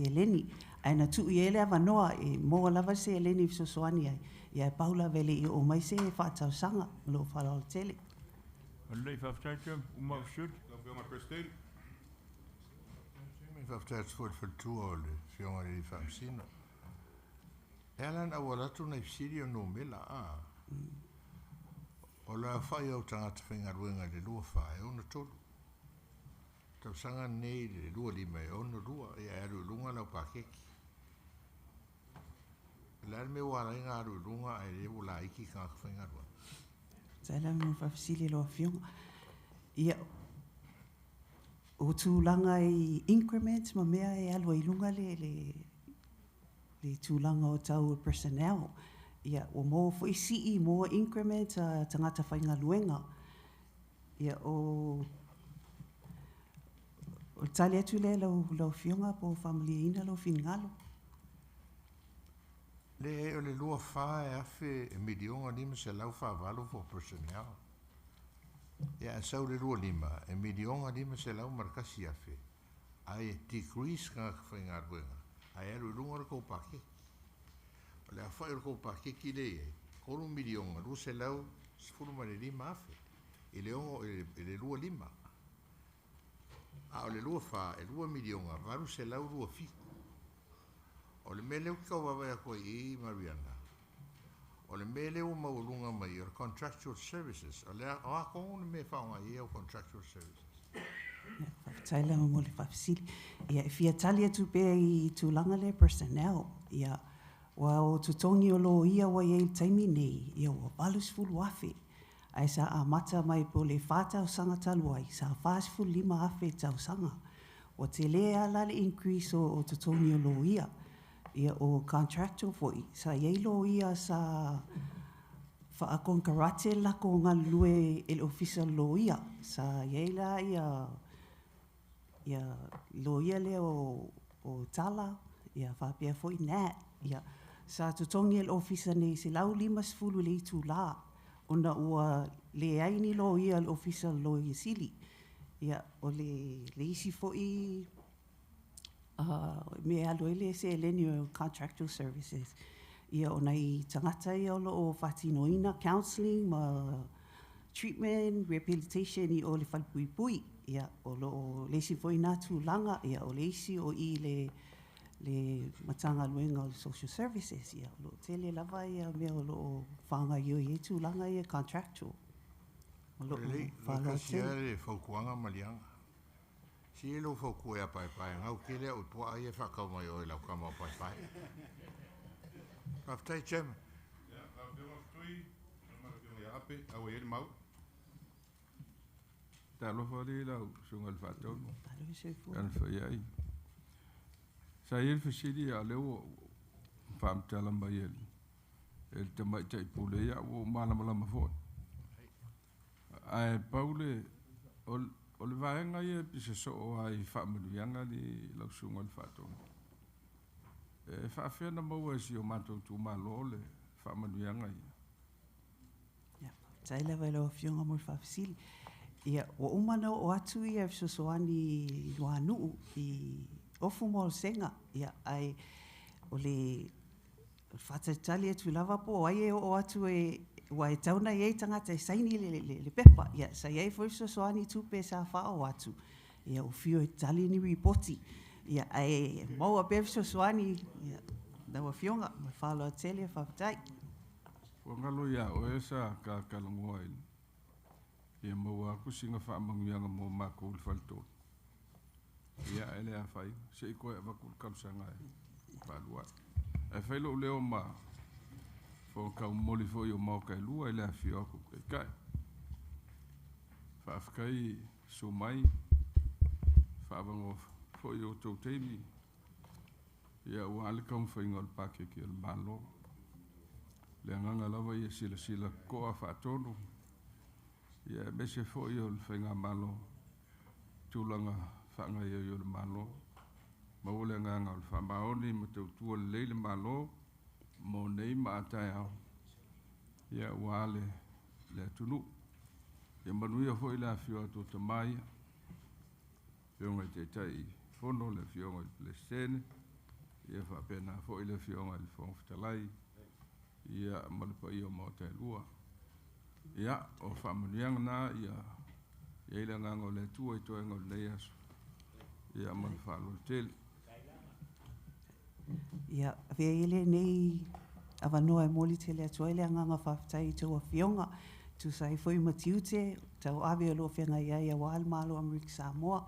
eleni. Aina tu i ele ava noa e mo lava se eleni fisosoani ai. Ia e paula vele i o mai se wha tausanga lo whala o tele. Alei whaftai te uma usut. La whiunga Pristini. Mi whaftai atu fwyd whaltua o le whiunga li whamsina. Elan a walatu na ifsiri o no mela a. O la whai au tangata whaingaruenga le lua whae o na tolu. Tau sanga nei le lua lima e o na lua e aru lunga lau pakeki. Lal me wala inga aru lunga e le ula iki kanga whaingaruenga. Taila mo whafisili loa fionga. Ia o tūlanga i increments ma mea e alua i lunga le tūlanga o tau personnel. Ia o mo fo isi i mo increment a tangata whainga luenga. Ia o tali atu le lau fionga po family ina lau finngalo. Le o le lua whae afe e milionga lima se lau whaavalo for personnel. Ia sau le lua lima e milionga lima se lau markasi afe. Ai decrease kanga whaingaruenga. Ai aru lunga rako pake. O le a whai rako pake ki le e. Koru milionga, lu se lau sifuru ma le lima afe. E le ongo e le lua lima. A o le lua wha e lua milionga, varu se lau lua fiku. O le mele u kau wawa e koe i Mariana. O le mele u maulunga mai o contractual services. O le o a kongu me whaonga i o contractual services. Taila mo le whafisili. Ia e fia tali atu pēr i tūlanga le personnel. Ia wa o tutongi o lo ia wa i taimi nei. Ia wa valus fulu afe. Ai sa a mata mai po le whātau sanga taluai. Sa whās fulu lima afe tau sanga. O te lea lale increase o tutongi o lo ia. ia o contractor foi sa yelo ia sa fa akon karate la ko ngalue el official lo ia sa yela ia lo ia le o tala ia fa pia foi na ia sa tutongi el official nei se lau 5 le tu la ona ua le ai ni lo ia el official lo ia sili ia o le isi foi me alo ele se lenio contractual services ia ona I tangata ia o lo fatinoina counseling ma treatment rehabilitation I o le falpui ia o lo le isi foi na tu langa ia o le isi o I le matanga luenga o le social services ia lo tele lava ia me o lo fanga yo I tu langa ia contractual o lo Lo siare faukuanga malianga. Si lo fauku e pai pai ngau kile o tua ia whakau mai o lau kama pai pai. Aftai chem. Ja, afdema ftui, ya ape, au e mau. Talo fali lau sunga al fatau. Talo se fu. Kan fai. Sa il fasili a leo fam talam bayel. El tamai tai pule ya o malama fo. Ai Paule o le vaenga ia pisa so o ai whaamanuianga li lau sunga le whātou. E whaafena maua si o mātou tū mālo le whaamanuianga ia. Taila vai lo fionga mo whaafisili. Ia, o umana o atu ia fisosoani luanu I ofu mo senga. Ia, ai o le whātaitali atu lava po, ai o atu wa e tauna iei tangata e saini le pepa. Ia, sa iei fwisa soani tupe sa whao atu. Ia, o fio e tali ni ripoti. Ia, ai maua befisa soani. Ia, dawa fionga, ma whalo a tele whaftai. Wangalo ia o esa ka kalangoa ili. Ia maua aku singa whaamanguianga mo mako uli whalto. Ia, ele a whai. Se iko e wakul kamsanga e whalua. E whailo leo ma fo ka moli fo yo mau kai lua ile afio aku kai fa afkai so mai fa bango fo yo to temi ya wal kom fo ngol pakke ki el malo le nganga lava ye sila ko fa tonu ya bese fo yo el fenga malo tulanga fa nga yo el malo ma wole nganga el fa maoni mo tu le malo mo nei maatai au ia wale le tunu ia manuia foi la fio atu tamai fionga te tai fono le fionga le plesene ia fa pena foi le fionga le fong fitalai ia malpa ia mo te lua ia o fa manuianga na ia ile nganga le tua to ngol le aso ia mal fa lo tel Ia, vea ele nei awanoa e moli tele atua ele anganga whaftai tau a fionga. Tu sai foi matiute, tau awe alo whianga ia wal malo Amerika Samoa.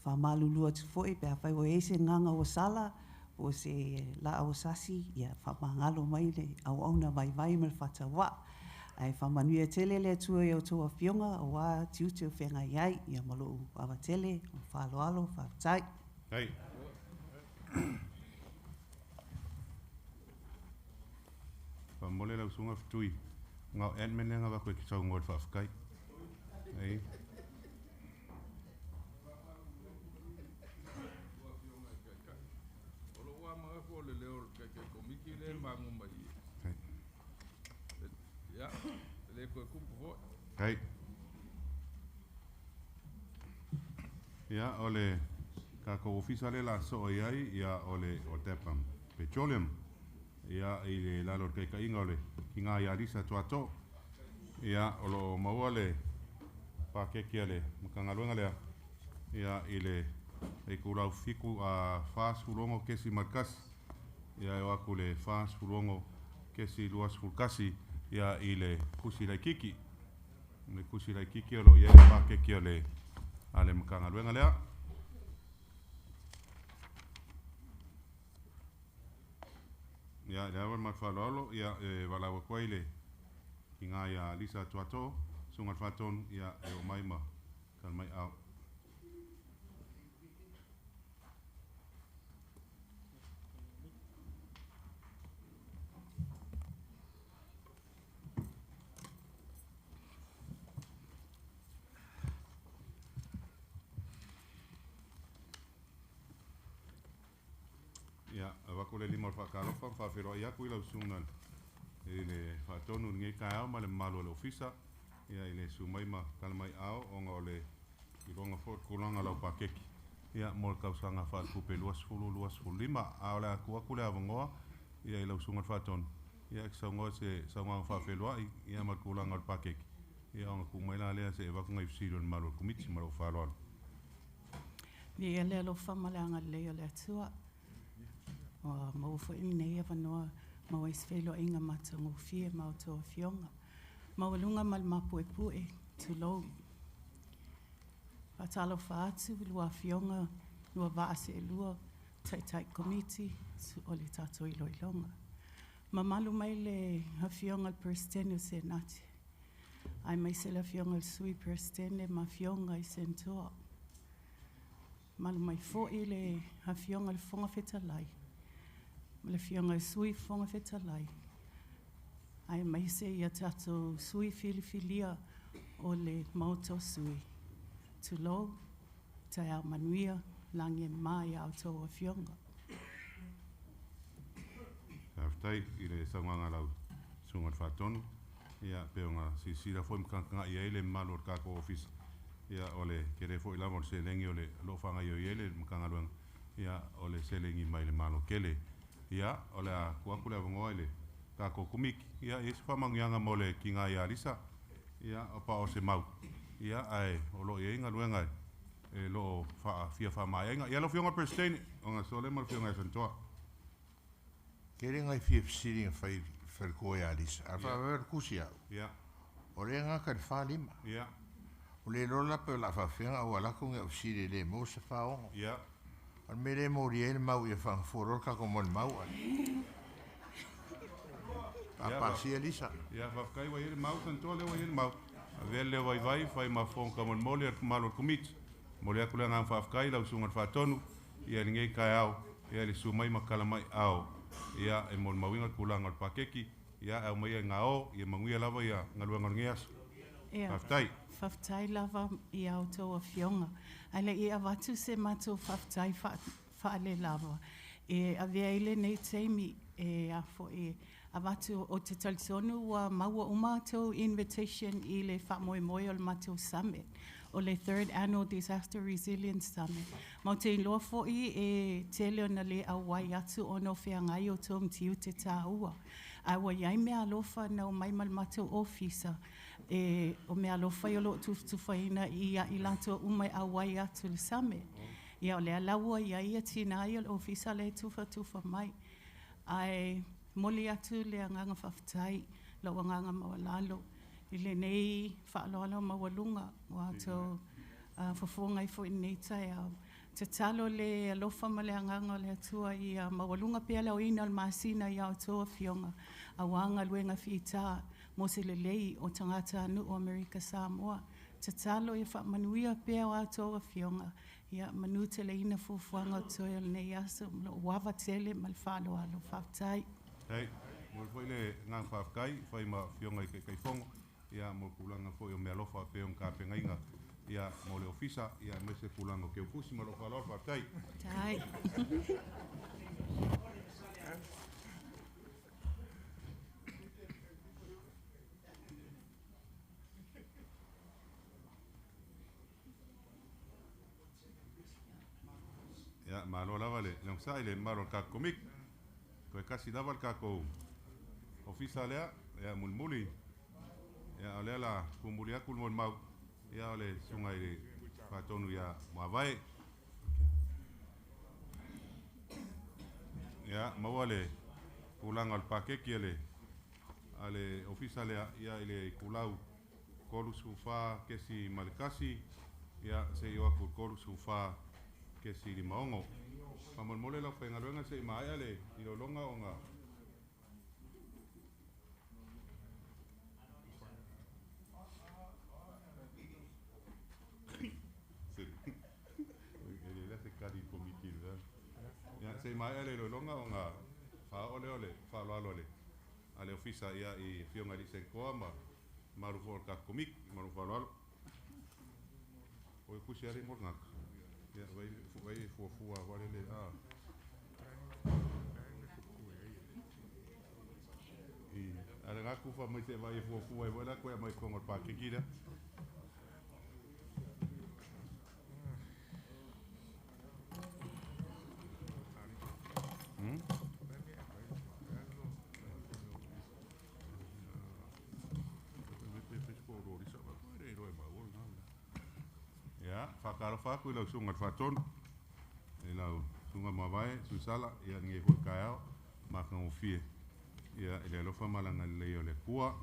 Wha malu lua tu foi, pia whai o eise nganga o sala, o se la o sasi, ia wha mangalo mai le au auna vai mal whatawa. Ai wha manuia tele le atua e o tau a fionga, o wā tiute o whianga iai, ia malo awa tele, o whalo alo, whaftai. Hei. Pa mole lau sunga ftui. Ngau admin nga wako ki tau ngol whafkai. Ei. Olo wa mga ko le leo ke komiki le mangu mai. Ya, le ko kumpu fo. Hei. Ya, ole kako ofisale la so iai, ya ole ODAPM petroleum. Ia I lalo ke ka inga ole ki ngā ia risa tuato ia olo maua le pakeki ale makangaluenga lea ia ile e kurau fiku a fast fulongo kesi markas ia e waku le fast fulongo kesi luas fulkasi ia ile kusi raikiki le kusi raikiki olo ia le pakeki ole ale makangaluenga lea ya wan mat falolo ya wala wa kwaile kinga ya lisa tuato sungat faton ya o maima kan mai au Ia, wako le lima whakalofa, whawhiroa ia kui lau sungan. I le whaatonu ngai kai au, ma le malo le ofisa. Ia, i le sumai ma kalamai au, onga o le i ronga fort kulanga lau pakeki. Ia, mo le kausanga whaatupe luas lima, a le akua kule avangoa. Ia, i lau sungan whaatonu. Ia, ki saungoa se saunga whawhiroa, ia ma kulanga o pakeki. Ia, onga kumaila lea se wakunga ifsiro le malo kumiti, malo whaaloalo. Ia le alofa ma le anga leo le atua. O maufo i nei e wanoa mau eiswelo inga matango fie mau toa fionga. Mau lunga mal mapue pue tu lou. Patalo faatu lua fionga lua vaase e lua tai komiti o le tato ilo ilonga. Ma malu mai le hafionga al perstene se nati. Ai mai se la fionga al sui perstene ma fionga i sentoa. Malu mai fo i le hafionga al fonga fetalai. Le fionga sui fonga fetalai. Ai mai se ia tato sui filifilia o le mauto sui. Tulo, tai au manuia, lange mai au tau a fionga. Haftai, i le saunganga lau sungat whaatonu. Ia, peonga sisira foi mkanga ia ele malo kako office. Ia, ole kere foi lamo se lengi ole lofanga yo ele mkanga luang. Ia, ole se lengi mai le malo kele. Ia, ole a kuakule avongoa ele kako kumiki. Ia, esi whamangianga mo le kinga ia risa. Ia, opa o se mau. Ia, ai, olo ia inga luenga. E lo fia whamai inga. Ia, lo fionga prestene. Onga sole mal fionga e santoa. Kere ngai fia fsiri nga whai koe ia risa. A whawer kusi au. Ia. O le nga ka whalima. Ia. O le rola pe la whawhenga au alako nga fsiri le mo se whaonga. Ia. Al mere mo riel mau ia whangforo ka ko mon mau ai. A pasi elisa. Ia, whafkai wa ele mau santoa le wa ele mau. A vele vai whai ma fong ka mon mole ar malo kumit. Mole akula ngang whafkai lau sungat whaatonu. Ia ni ngai kai au. Ia le sumai ma kalamai au. Ia e mon mawinga kulanga ar pakeki. Ia au mai ngā o. Ia manguia lava ia ngaluanga ngeas. Ia. Whaftai. Whaftai lava i au tau a fionga. Aile i awatu se mato whaftai whaale lava. E avea ile nei teimi e afo e awatu o te talisonu wa maua umato invitation i le whamoe moe o le mato summit. O le 3rd Annual Disaster Resilience Summit. Mau te iloa fo'i e te leo na le awai atu ono whea ngai o tō mtiu te tāua. Awa iai mea alofa na o mai malmato ofisa. E o mea alofa i o lo tufutufaina i a ilato umai awai atu le summit. Ia o le alaua iai a tina ai o ofisa le tufa mai. Ai moli atu le anganga whaftai, lau anganga mawalalo. I le nei whaaloalo mawalunga o ato whafongai fo i nei tai au. Te talo le alofa ma le anganga le atua i mawalunga pia leo ina al masina i au toa fionga. A wanga luenga whita mo se le lei o tangata anu o Amerika Samoa. Te talo i whamanuia pia o atoa fionga. Ia manu te le ina fufuanga toa le nei aso. Wawa tele mal whaaloalo whaftai. Hei, mo foi le ngang whafkai, whai ma fionga i kai fongo. Ia mo kulanga foi o mea lofa peong ka pengainga. Ia mo le ofisa, ia me se kulanga ke upusi ma lofa lofa tai. Tai. Ia malo lava le, nang sai le malo ka komik. Koe kasi lava ka ko ofisa lea, ia mulmuli. Ia ole la kumuli akul mon mau. Ia ole sungai le patonu ia mawai. Ia mawale kulang al pakeki ale ofisa le ia ile kulau kolu sufa kesi malkasi ia se yo akul kolu sufa kesi di maongo. Pamon mole la pengaluenga se mai ale ilolonga onga. Ya se mai ale ilolonga onga fa ole fa lo ale ofisa ia i fionga di senkoa ma maru for ka komik maru fa lo o ku siari mornak ya vai fu wale le nga kufa mai te vai fu ai wala ko mai ko ngor pa kikira. Ya, fakaro faku ilo sungat faton. Ilo sunga mawai susala ya ngi fu kaya maka ngofie. Ya ile lo fa malanga le yo le kua.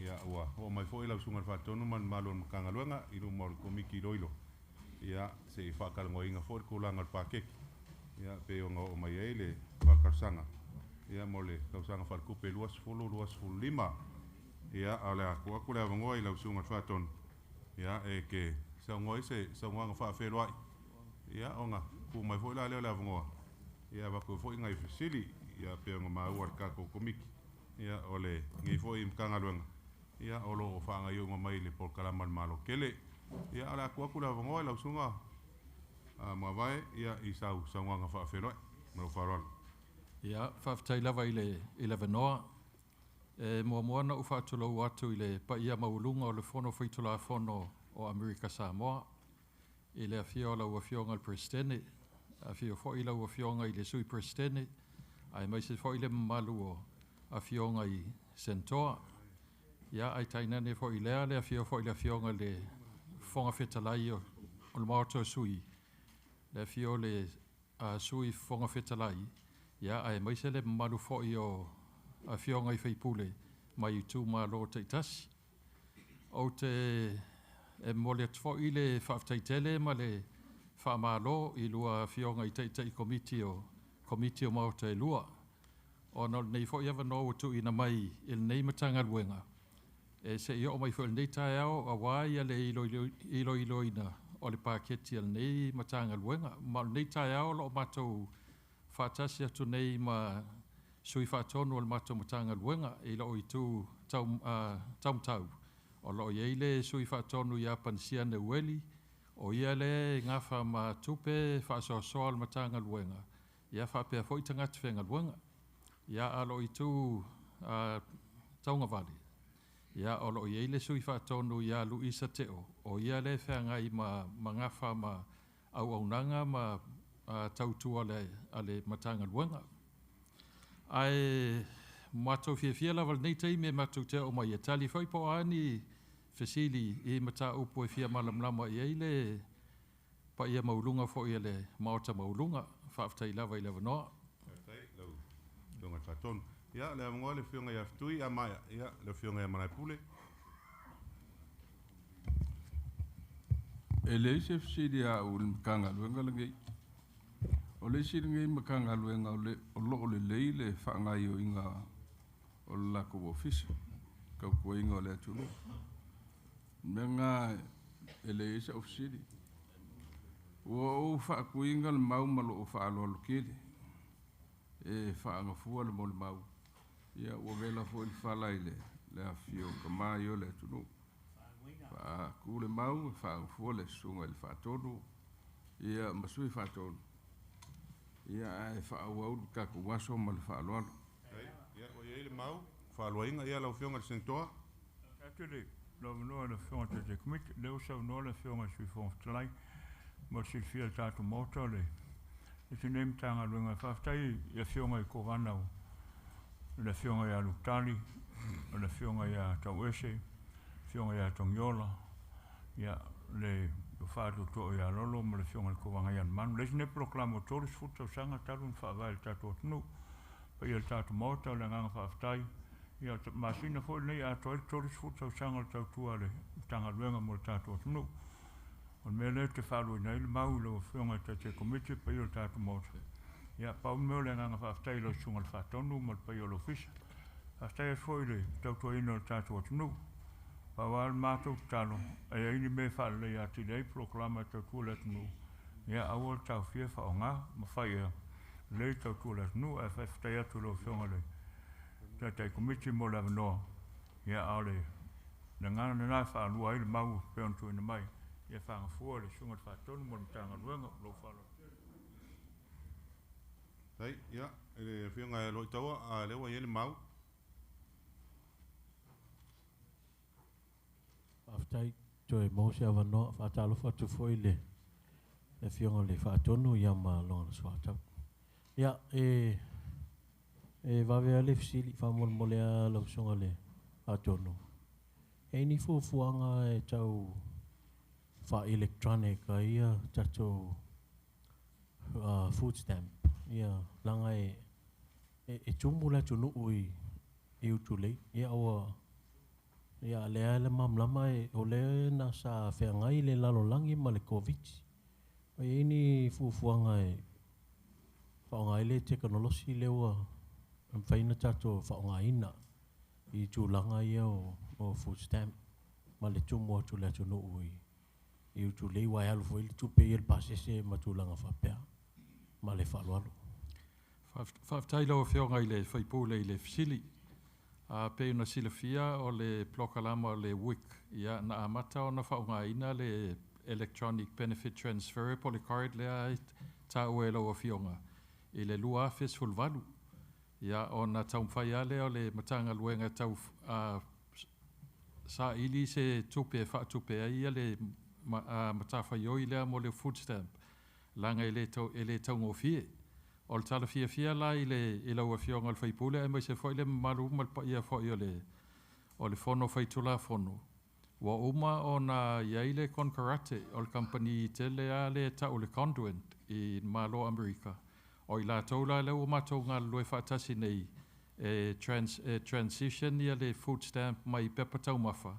Ya wa o mai fo ilo sungat faton man malon kanga luanga ilo mor komiki loilo. Ya se fakal ngoinga for kulanga pakek. Ya pe o mai ele fakar sanga. Ya mole kausanga falku pe luas fulu lima. Ya ala aku kula ngoi ilo sungat faton. Ya ke sa ngoi se sa ngwa fa fe loi ya onga ku mai fo la le la ngoa ya ba ku fo ngai fisili ya pe ngo ma war ka ko komiki ya ole ngi fo im kanga luanga ya olo fa nga yo mai le por kala mal malo kele ya ala ku la ngoa la sunga ma vai ya isau sa ngwa fa fe loi mo farol ya fa tai lava ile 11 mo na u fa to lo watu ile pa ia maulunga o le fono foi to la fono o Amerika Samoa i le afiola ua fionga al presidente a fio fo ila ua fionga i le sui presidente ai mai se fo ile malu o a fionga i sentoa ia ai tainane fo ile le afio fo ile fionga le fonga fetalai o le maoto sui le afio le sui fonga fetalai ia ai mai se le malu fo i o a fionga i feipule mai tu malo te tasi o te mole tfo ile faftaitele ma le famalo i lua fionga i te komiti o maota e lua o no nei fo ia no tu ina mai il nei matanga luenga e se io mai fo nei tai ao a wai ale ilo ina o le paketi al nei matanga luenga ma nei tai ao lo mato fatasi atu nei ma sui fatonu o le mato matanga luenga i lo i tu tau o lo yeile sui fatonu ya pansia ne weli o ia le ngafa ma tupe fa so sol matanga luenga ya fa pe foi tanga tfenga luenga ya alo itu taunga vali ya o lo yeile sui fatonu ya luisa teo o ia le fanga i ma ngafa ma au nanga ma tautu ale matanga luenga ai mato fia la val nei tai me mato te o mai tali foi po ani fesili e mata upo e fia malam lama i ele pa ia maulunga fo ia le maota maulunga faftai lava i lava noa tai lo donga faton ya le ngo le fionga ya ftui a mai ya le fionga ya mai pule ele se fesili a ul kanga luenga langi o le siringa i makanga luenga o lo le leile whanga i o inga o lako ofisa kau kua inga o le atulu menga ele isa ofisiri o whaakuinga le mau malo o whaaloalo kele e whaanga fua le mo le mau ia ua vela fo il whala i le awhio ka mai o le atulu whaaku le mau whaanga fua le sunga i le whaatonu ia masui whaatonu ia e whaauau kaku waso ma le whaaloalo ia o ile mau whaaloainga ia lau fionga sentoa Actually, lo no le fionga te komiti le usa no le fionga sui fonga talai mo si fia tatu moto le iti nem tanga luenga whaftai ia fionga i kowanau le fionga ia luktali le fionga ia tauese fionga ia tongiola ia le whaatu to ia lolo mo le fionga i kowanga ia manu le ne proklamo toris futa usanga talun whaavai le tatu otunu pa ia le tatu moto le nganga whaftai ia masina fo nei a toris futa usanga le tautua le tanga luenga mo le tatu otunu on mele te whaalu nei le mau le fionga te komiti pa ia le tatu moto ia pa umeo le nganga whaftai le sunga le whaatonu mo le pa ia le ofisa whaftai fo le tautua ino le tatu otunu pa wal mātou talo e ini me whaale ia ti lei proklama tautua le tunu ia awal tau fia whaonga ma whaia lei tautua le tunu e whaftai atu lo fionga le te komiti mo le avanoa ia aole na ngana na nai whaalua i le mau peontu ina mai ia whangafua le sunga le whaatonu mo le tanga luenga lo whalo tai ia e fionga e loi taua a lewa i le mau whaftai toi mo se avanoa whaatalofa tu foi le fionga le whaatonu ia ma longa swatau. Ia vavea le fisili whamolmolea lausonga le whaatonu. E ni fuafuanga e tau wha electronic a ia tato food stamp. Ia langa e tumula tunu ui i utulei. Ia oa ia lea le mamlama e o le na sa whengai le lalolangi ma le COVID. O e ni fuafuanga e whaonga le teknolosi le ua am whaina tato whaonga ina i tūlanga ia o food stamp ma le tumu atu le atu no ui i utu lei wai alu fo ili tupe i el pasese ma tūlanga whapea ma le whalualu. Whaftai lau whionga i le whaipule i le fisili. Pe una silafia o le plokalama o le WIC. Ia na amata o na whaunga ina le Electronic Benefit Transfer po le card lea ta ue lau whionga. I le lua fes fulvalu. Ia o na taumwhai ale o le matanga luenga tau sa ili se tupe whaatupe ia le matawhai oi lea mo le food stamp. Langa ele tau ngofie. O le tala fia la i le ua whionga le whaipule e mai se whai le maru malpa ia whai o le whono whaitula whono. Wa uma o na iaile konkarate o le company te lea le tau le conduent i Malo Amerika. O i la taula le umato ngā lue whaatasi nei transition ia le food stamp mai pepa taumawha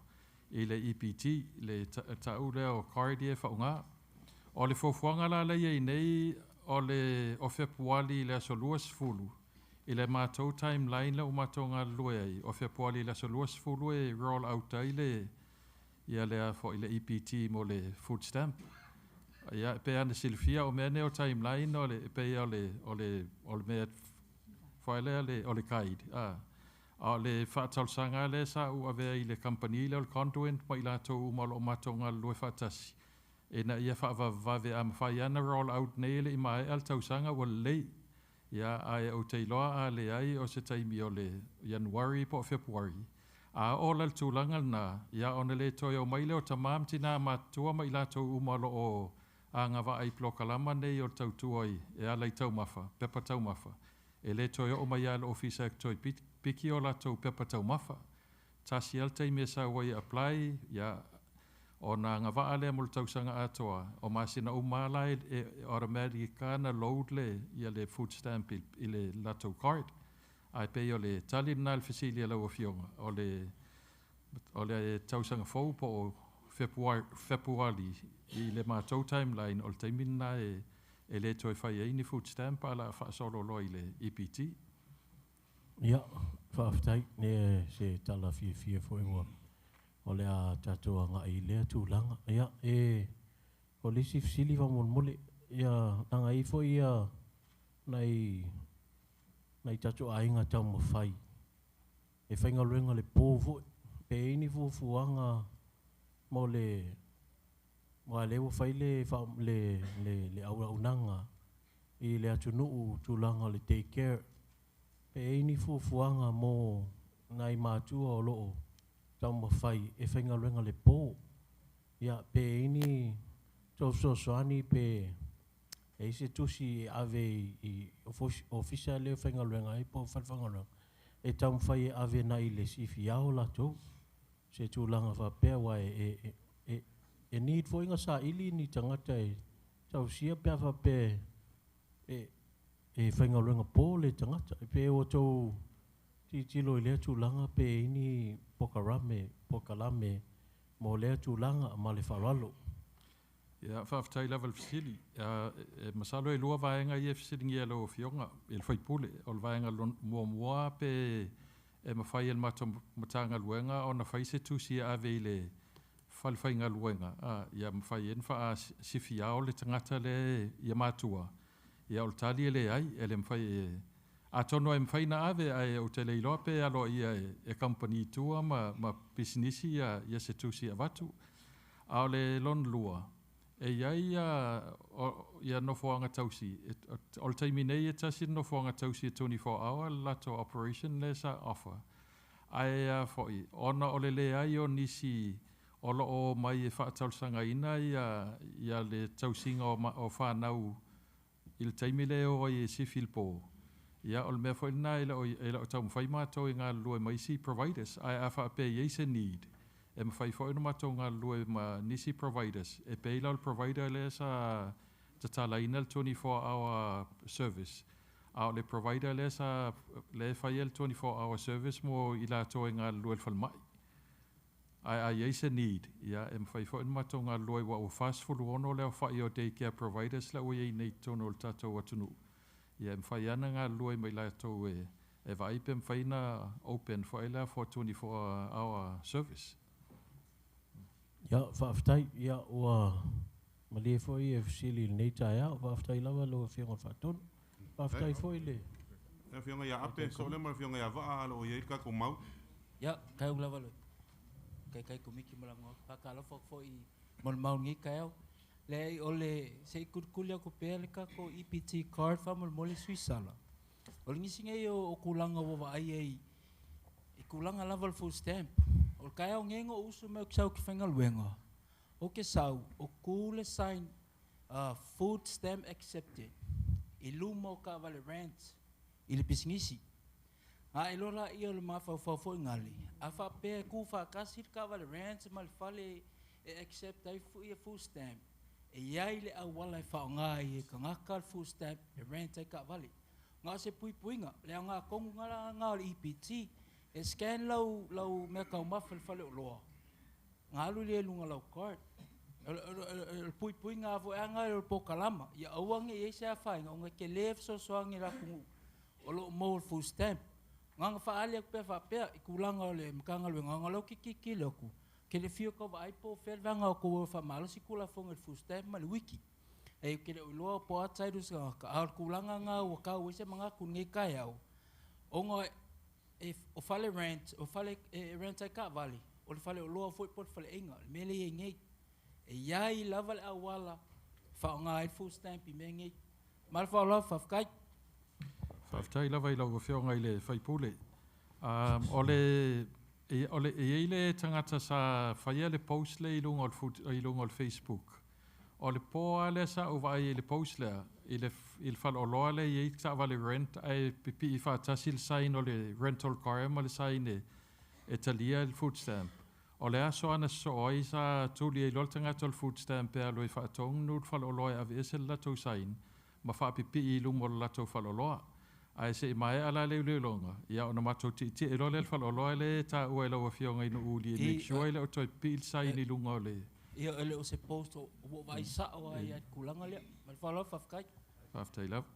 i le EPT, le tau le o card e whaunga. O le fofuanga la lei nei o le o Februari le aso luas fulu. I le mātou timeline le umato ngā lue ai. O Februari le aso luas fulu e roll out ai ia le fo i le EPT mo le food stamp. Ia pe ana silfia o mene o timeline o le pe o le mea file o le kaid. O le whaatalsanga le sa u avea i le company le o le conduent ma i lato umalo o matonga lue whaatasi. E na ia whaavave am whaiana roll out nei le i mai al tausanga wa lei. Ia ai o te iloa a le ai o se taimi o le January po February. A ola le tūlanga na ia ona le toi o maile o tamam tina matua ma i lato umalo o a ngā wa ai plokalama nei o tautua i e ala i taumawha, pepa taumawha. E le toi o mai ala ofisa e toi piki o lato pepa taumawha. Tasi al teime sa wai apply, ia o nā ngā wa ale mo le tausanga atoa. O masina umala e automatic na load le ia le food stamp i le lato card. Ai pe o le tali na le fisilia lau o fionga. O le tausanga fau po o Februari i le mātou timeline o le taimina e le toi whai eini food stamp ala whaasolo lo i le EPT. Ia, whaaftai ne se tala fia fo ingoa. O le a tatua ngā i lea tūlanga. Ia, o le si fisili wa mole. Ia, nanga i fo ia nei tatua ainga tau mo whai. E whainga luenga le pōfo. Pe ini fuanga mo le lewa whai le aura unanga i le atunuu tūlanga le take care. Pe ini fuanga mo nai mātua o loo tau ma whai e whainga luenga le pō. Ia, pe ini tau soani pe e se tusi ave i ofisa leo whainga luenga i pō whanwhanga luenga. E tau mwhai e ave na i le sifi ao la tō. Se tūlanga whapea wai e need fo inga sa ili ni tangata e tau sia pia whapea e whainga luenga pō le tangata. E pe o tau tilo i lea tūlanga pe ini pokalame mo lea tūlanga ma le whalalo. Ia, whaftai level fisili. Masalo e lua vaenga i e fisili ngia lo fionga. E le whaipule. O le vaenga mua pe e mawhai el matanga luenga o na whaise tusi ave i le whainga luenga. Ia mawhai en wha sifi ao le tangata le ia matua. Ia o le tali e le ai. E le mawhai atono e mawhai na ave ai o te leiloa pe alo ia e company tua ma businessi ia se tusi a watu. A o le lon lua. E ia nofoanga tausi. O le taimi nei e tasi nofoanga tausi 24 hour lato operation le sa offer. Ai foi. Ona o le ai o nisi Ola o mai e whaatausanga ina ia le tausinga o whanau i le taimile o i sifilpo. Ia o le mea whaina e la o tau mwhai mātou i ngā lue maisi providers, ai a wha pe i se need. E mwhai whaina mātou ngā lue ma nisi providers. E pe ila o le provider le sa tatala ina le 24-hour service. A o le provider le sa le whai el 24-hour service mo i la tō i ngā lue le whalmai. Ai i se need. Ia e mwhai whaina mātou ngā lue wa o fast food ono leo whai o daycare providers la o i nei tono o le tātou atunu. Ia mwhai ana ngā lue mai la tō e vai pe mwhaina open for ila for 24-hour service. Ia, whaaftai, ia ua malie foi e fsili nei tai au, whaaftai lawa lo whionga whaatonu. Whaaftai foi le. E whionga ia ape, so le mara whionga ia waa alo o ieika ko mau. Ia, kai ulawa lo. Kai ko miki malango, pakala foi mol mau ngi kai au. Le ole se kurkulia ko pele ka ko EPT card fa mol mole suisala. Ole ngi singa o kulanga wa ai ai. E kulanga level full stamp. O kai au ngengo usu me ksau ki fenga luenga. O ke sau o kule sign food stamp accepted. I lumo ka vale rent. I le pisingisi. A elora i o le mafa fo ngali. A fa pe ku fa kasir ka vale rent mal fale e accept ai fu e food stamp. E iai le au wala e whao ngā i e ka ngaka food stamp e rent ai ka vale. Ngā se pui puinga, lea ngā kongu ngā o le EPT, e scan lau mea kau mawhal whale o loa. Ngā alu le lunga lau card. Pui puinga avo e ngā o po kalama. Ia auange e se a whainga, o ngā ke lef so soangi la kungu. O lo mo food stamp. Ngā ngā whaale aku pia whapea, i kulanga o le mkanga lue ngā lau ki le aku. Ke le fio ka wa aipo whelwanga o ko wa malo si kula fonga le food stamp ma le wiki. E ke le uloa po atairu sa ka aur kulanga ngā ua ka uese mga kunge kai au. O ngā o fale rent, o fale rent ai ka vale. O le fale uloa foi pot fale inga, le mele e ngei. E iai lava le awala, whao ngā i food stamp i me ngei. Mara whao lau whafkai. Whaftai lava i lau whionga i le whaipule. Ole e le tangata sa whaia le post le i lunga o Facebook. O le poa le sa o vai le post le i le whal o loa le i ta wale rent ai pipi i whaatasi le sain o le rental car ma le sain e talia le food stamp. O le aso ana so oi sa tuli e lol tangata le food stamp e alo i whaatong nu whal o loa a vese le lato sain ma wha pipi i lunga o le lato whal o loa. Ai se mai ala le longa ia ona matou ti e lo le falo lo le ta o le o fionga ino uli make sure le o toi pil sai ni lunga le ia ele o se post o vai sa o ai kulanga le mal falo fafkai faftai love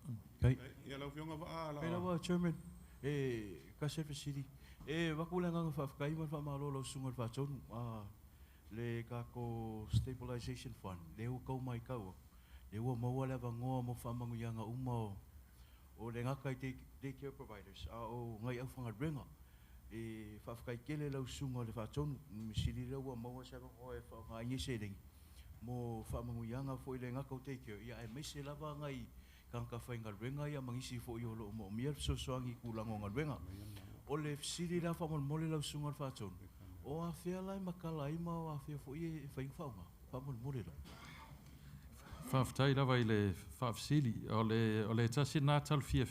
kai ia lo fionga va ala pela wa chairman ka se city wa kulanga fafkai mal fa malo lo sunga fa tonu le ka ko stabilization fund le o ko mai ka o le o mo le va ngo mo fa mangu yanga umo o le ngaka i daycare providers o ngai au whanga ringa e whawhkai kele lau sunga le whaatonu misiri lau a maua seba o e whaonga inge sering mo whamangu yanga fo i le ngaka o daycare ia e meise lava ngai kanka whainga ringa ia mangisi fo i olo mo mia so soangi kulango ngā ringa o le misiri lau whamal mole lau sunga le whaatonu o a whea lai makala ima o a whea fo i e whainga whaunga whamal mole lau Whaftai lawa i le whafsili, o le tasi nā tal fia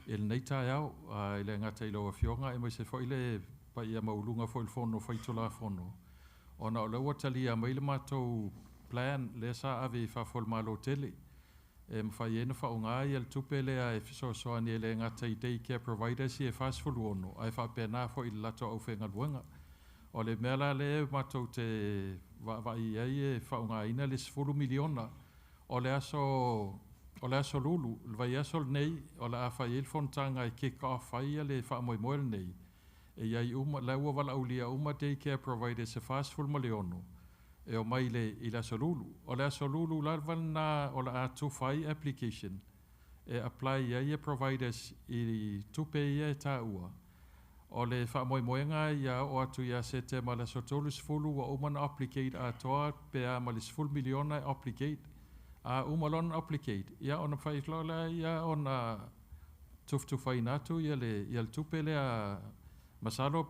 il nei tai au, i le ngata i loa fionga, e mai se fo i le pa ia maulunga fo il fono, fo i tola fono. O na o lewa tali a mai le mātou plan, le sa ave i whafol malo tele. E mwhai ena whaunga i al tupe le a e fiso soani e le ngata i daycare providers i e fastful ono, a e whapena fo i lato au whenga luenga. O le mela le mātou te wa i e whaunga ina le 10 miliona o le aso lulu, le vai aso nei o le a whai ilfontanga i kick off ai le whaamoi moel nei. E iai leua wala ulia daycare providers e fastful maleono. E o mai i le aso lulu. O le aso lulu larvan na o le a tufai application e apply iai e providers i tupe ia e tā ua. O le whaamoemoenga ia o atu ia se te ma le sotolus fulu wa umana applicate a toa pe a ma le 10 miliona applicate a umalon applicate ia ona whaiflola ia ona tuftu whainatu ia le tupe le a masalo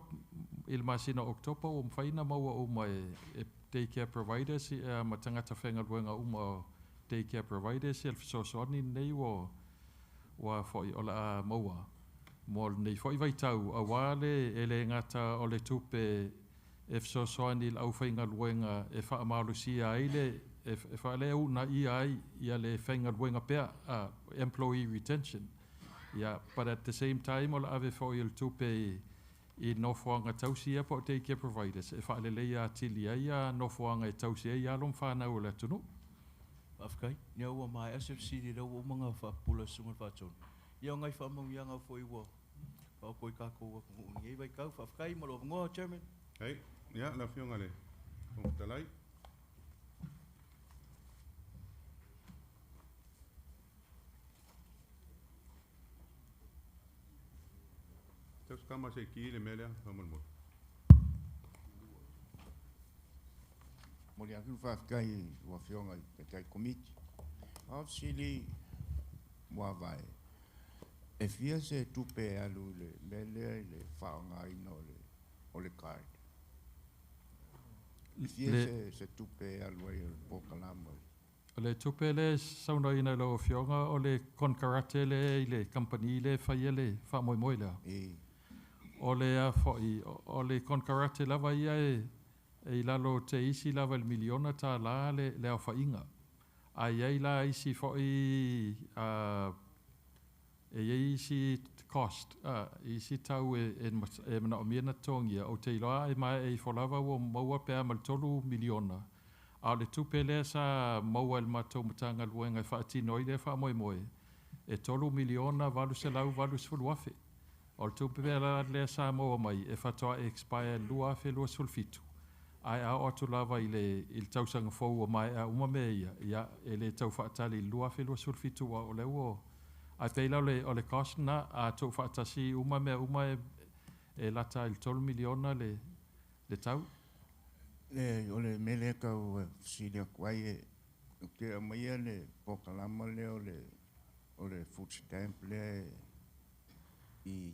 il masina October o mfaina maua uma e daycare providers ma tangata whenga luenga uma daycare providers e alfisosoani nei wa foi ola maua. Mo nei foi vai tau a wale ele ngata o le tupe e fisosoani lau whenga luenga e wha amalusia aile e wha le una ia le whenga luenga pea employee retention. Yeah, but at the same time, ola ave foi il tupe I nofoanga tausia po daycare providers. E wha lele ia tili ia nofoanga tausia ia lom whanau le tunu. Afkai, nia ua mai SFC di rau o mga whapula sunga whatonu. Ia ngai whamau ia ngau fo iwa. Pao koi kako wa kungi. Ei vai kau, afkai, malo ngoa, Chairman. Hei, ia, la fionga le. Talai. Teus kama se ki le melea, vamos mo. Mori aku whaakai wa whionga I te komiti. Obviously, mua vai. E fia se tupe alu le mele le whaonga ino o le card. E fia se tupe alu ai o pokalama. O le tupe le sauna ina lo whionga o le konkarate le company le whaia le whamoimoe lea. O le a foi, o le konkarate lava ia e lalo te isi lava il miliona ta la le a whainga. Ai ei la isi foi e isi cost, isi tau e mana o miena tongia o te iloa e mai e wholava o maua pēr mal tolu miliona. A le tupe le sa maua il matou matanga luenga e whaatino i le whaamoemoe. E tolu miliona valu se lau valu se fuluafe. O le tupe le sa maua mai e whatoa e expire lua fe lua sulfitu. Ai a o tu lava i le tausanga fau o mai a umame ia e le tau whaatali lua fe lua sulfitu o le uo. Ai peila o le cost na a tau whaatasi umame e lata il 12 miliona le tau. O le mele kau silia kwai e ke a maia le pokalama le o le food stamp le I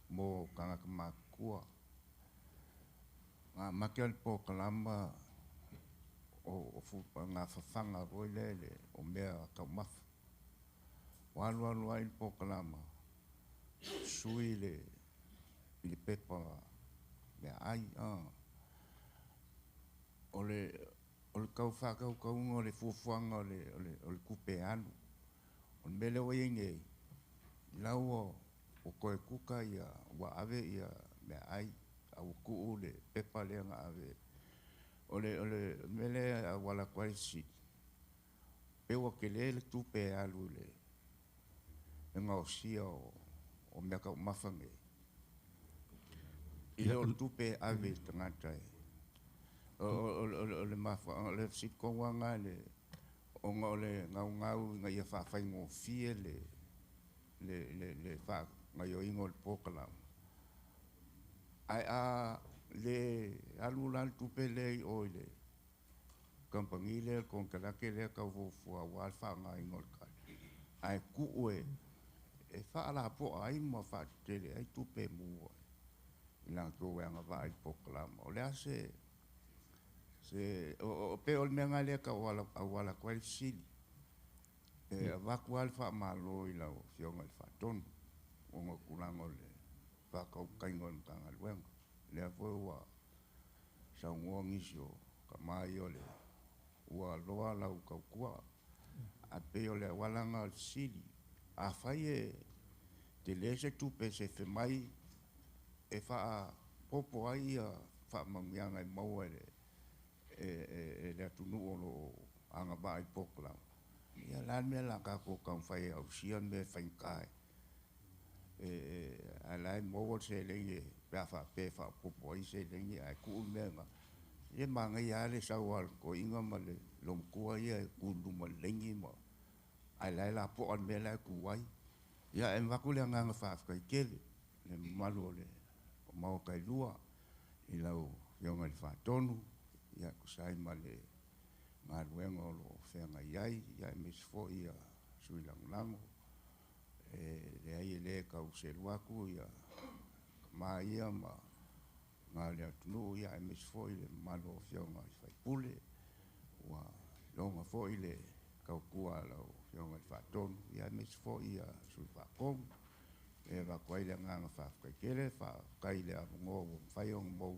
mo kanga makua. Ngā makia le pokalama o ngā whawhanga roi le o mea kaumafa. Walu ai le pokalama. Sui le pepa mea ai. O le kau whakau kaunga o le fuafuanga o le kupe anu. O le mele o inge lau o koe kuka ia wa ave ia mea ai au kuu le pepa le nga ave. O le mele a wala kwai si. Pewa ke le tupe alu le. E ngā o sia o mea kau mafange. I le o tupe ave tangatai. O le mafa, o le sit kongwanga le. O ngā o le ngau ngā ia whawhai ngō fie le wha ngā yo ingo le pokalama. Ai a le alu lan tupe le o le kampangi le kon kalake le ka fua wal fa ngā ingo le kai. Ai ku ue e wha ala po ai mo wha tele ai tupe mua. Ina ko wanga va ai pokalama. O le ase o pe o me ngā le ka wala kwai sili. E waku alfa malo I lau fionga I whatonu. O ngā kulango le whakau kaingo I mkanga luenga. Lea fwe ua sau ngua ngisio ka mai o le ua loa lau kaukua. A pe o le walanga sili. A whai te lese tupe se whemai e wha popo ai a wha mangianga I maua e le atunu o lo anga ba I poklama. Ia lan mea la kako kang whai au sian me whainkai. A lai mowal se lengi pea wha pe wha popo ai se lengi ai kuu mea nga. Ia manga ia le sawal ko inga ma le lomkua ia e kundu ma lengi ma. Ai lai la po an mea lai kuwai. Ia e waku le nganga whaafkai kele. Le malu o le o mau kai lua. I lau fionga I whaatonu. Ia kusai ma le ngā ruenga o lo whenga iai, iai mesfo ia sui langulango. Le ai le kau se luaku ia ma ia ma ngā lea tunu ia e mesi fo i le malo fionga i fai pule wa longa fo i le kaukua lau fionga i whaatonu ia e mesi fo i a sui whakong e wa kwai le nganga whakaikele whakai le amungo o mwhaiong mou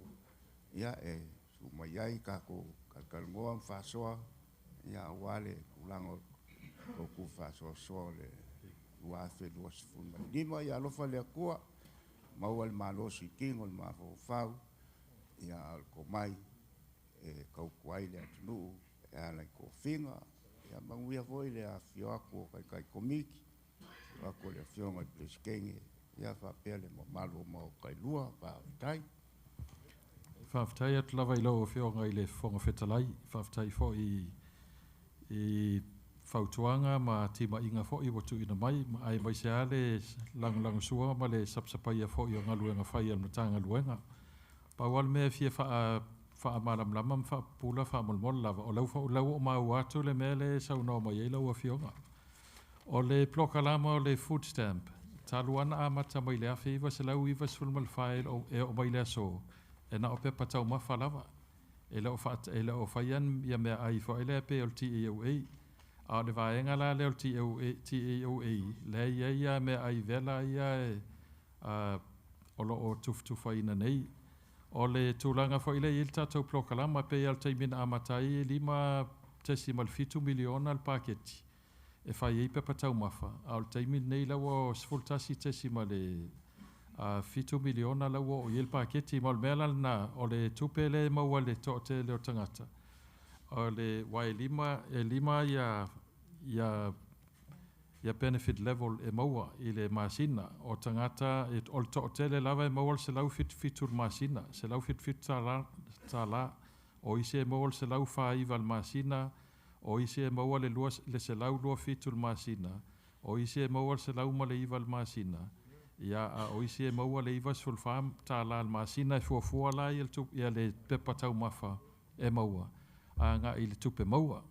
ia e su mai ai kako kalkalungoa mwhasoa ia wale kulango koku whasoa le uafe lua sifuna lima ia alofa le akua maua le malosi kingo le mafofau ia alko mai e kaukuai le atunuu e ala i kofinga ia manguia foi le afio aku kai komiki ako le afionga i pleskenge ia whapea le mamalo mau kai lua whaafitai Whaafitai atu lava i lau afionga i le whonga whetalai whaafitai fo i whautuanga ma tima inga fo i watu ina mai ma ai mai se ale lang sua ma le sapsapaia fo i o ngaluenga whai al matanga luenga Pawal me fia wha malam lamam wha pula wha molmol lava o lau o mau atu le mele sau no mai e lau a fionga o le ploka lama o le food stamp taluana a mata mai le afi iwa se lau iwa sulmal file o mai le so e na o pepa tau mafa lava e lau o whaian ia mea ai fo ele pe o TEOA a le vaenga la le o TEOA le ia mea ai vela ia o lo o tuftufa ina nei o le tūlanga fo ile il tātou plokalama pe al teimina amatai 5 miliona al paketi e whai eipe patau mafa al teimin nei lawa sfultasi tesima le 5 miliona lawa o il paketi mal melal na o le tupele maua le tote le o tangata o le wai lima ia benefit level e maua i le masina o tangata o le to'otele lava e maua se lau fitur masina se lau fit tala o ise e maua se lau whaiva le masina o ise e maua le se lau lua fitur masina o ise e maua se lau ma le iva le masina ia o ise e maua le iva sulfam tala le masina e fuafua la ia le pepa tau mafa e maua a nga i le tupe maua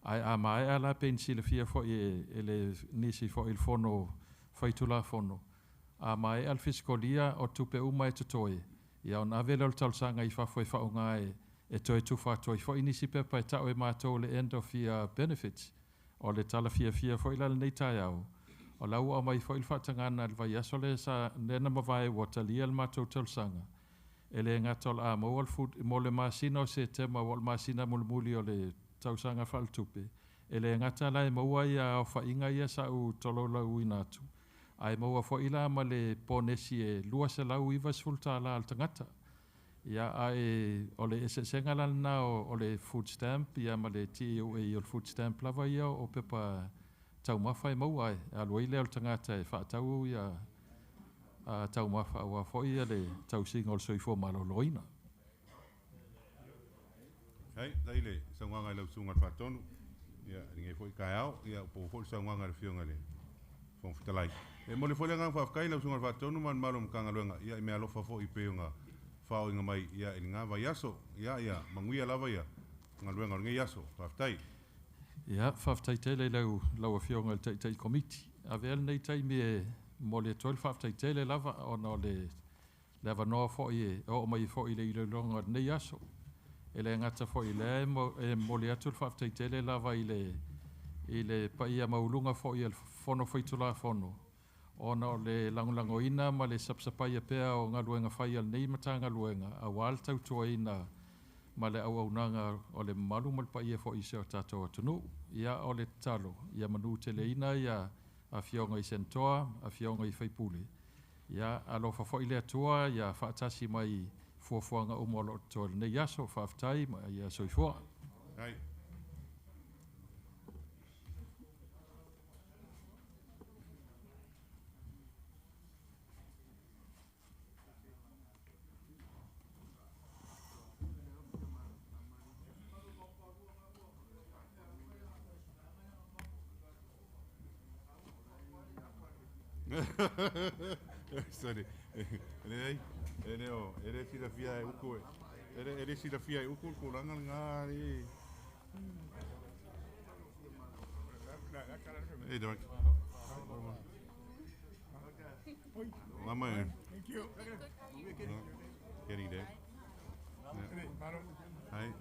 ai a mai ala pensile fia fo ele nisi fo il fono faitula fono a mai al fiscolia o tupe uma e tutoi ia ona velo tal sanga i fa foi fa nga e toi tu fa toi fo inisi pepa e tau e mato le end of year benefits o le tala fia fo ila nei tai au o lau o mai fo il fatanga na le vai asole sa nena mavai watalia le mato tal sanga ele ngatol a mo wal food mo le masino se tema wal masina mulmuli o le tausanga faltupe ele ngata lai maua ia o whainga ia sa u tolo lau inatu ai maua fo ila ma le ponesi e lua se lau iwa sulta la al tangata ia ai o le esenga lana o le food stamp ia ma le TEOA o food stamp lava ia o pepa tau mafa e maua ai alua ile al tangata e whaatau ia tau mafa wa fo ia le tau singa o le soifo maloloina Ai, daile, sa nganga lau sunga whatonu. Ia, ringe foi kai au, ia po foi sa nganga le fionga le. Fong fitalai. E mo le foi nganga whafkai lau sunga whatonu man malum kanga luenga. Ia, i mea lofa fo i peunga whao inga mai. Ia, i ngā vai yaso. Ia, manguia lava ia. Ngā luenga ringe yaso, whaftai. Ia, whaftai tele lau a fionga le tei komiti. A vea nei tai me mo le 12 whaftai tele lava o no le lava noa fo i o mai fo i le ilolonga nei yaso. Ele ngata fo i le mo le atu whaftai tele lava i le paia maulunga fo i fono whaitula fono. Ona o le langulango ina ma le sapsapaia pea o ngaluenga whai al nei matanga luenga. A wal tau tua ina ma le au nanga o le malu mal paia fo i se o tato atunu. Ia o le talo. Ia manu tele ina ia a fionga i sentoa, a fionga i whaipule. Ia alofa fo i le atua ia whaatasi mai fuafuanga umolo to ne yaso whaftai ma ia soifua. Ai. Sorry. Ele tira fia e uku. Ele tira fia e uku kuranga ngari. Hey, Doc. Mama. Thank you. Getting there. Ai.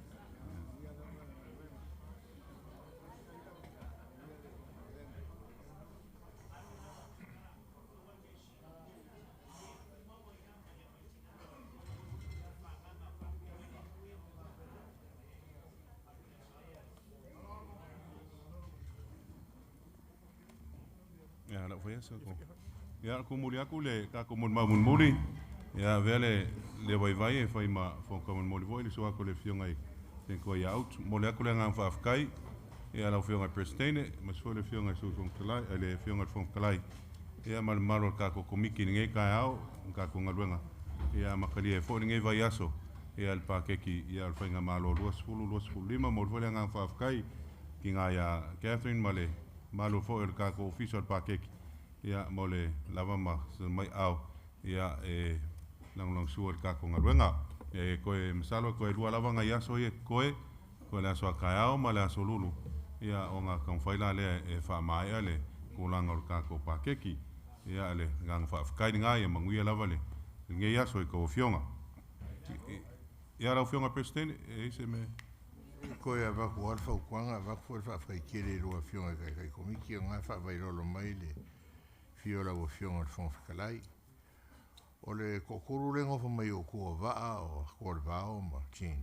Ya, nak fanya sako. Ya, ko muli aku le ka ko mon mamun muli. Ya, vele le vai fai ma fo ko mon muli voi le so ako le fionga i. Ten ko ya out. Moli aku le ngan fa afkai. Ya, la fionga prestene, mas fo le fionga so fon kalai, le fionga fon kalai. Ya, mal malo ka ko komiki nge ka au, ka ko ngalwenga. Ya, makali e fo nge vai aso. Ya, al pakeki, ya al fainga malo luas fulu lima mo le ngan fa afkai. Ki nga ya Catherine male malo fo el kako official pakeki ya mole lava ma se mai au ya lang suor kako ngalwenga e ko e msalo ko e dua lava nga ya so e ko la so kaao mala so lulu ya o nga kan faila le e fa mai ale ko lang ol kako pakeki ya le gang fa kai nga ya mangu ya lava le nge ya so ko fionga ya ra fionga president e se me ko ia va ko alfa kwanga va ko fa fa kire ro fiona kai komiki nga fa vai lo mai le fiola o fiona fon kalai o le kokuru le ngo mai o ko va o ko va o ma chin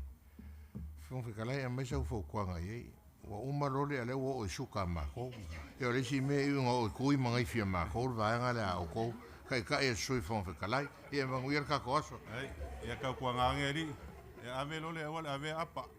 fon kalai a mesa fo kwanga ye o uma lo le ale o shuka ma ko e le si me ngo ko i mangai fia ma ko va nga le o ko kai e sui fon kalai e ma nguir ka ko so ai ya ka kwanga ngeri ya ave lo le wala ave apa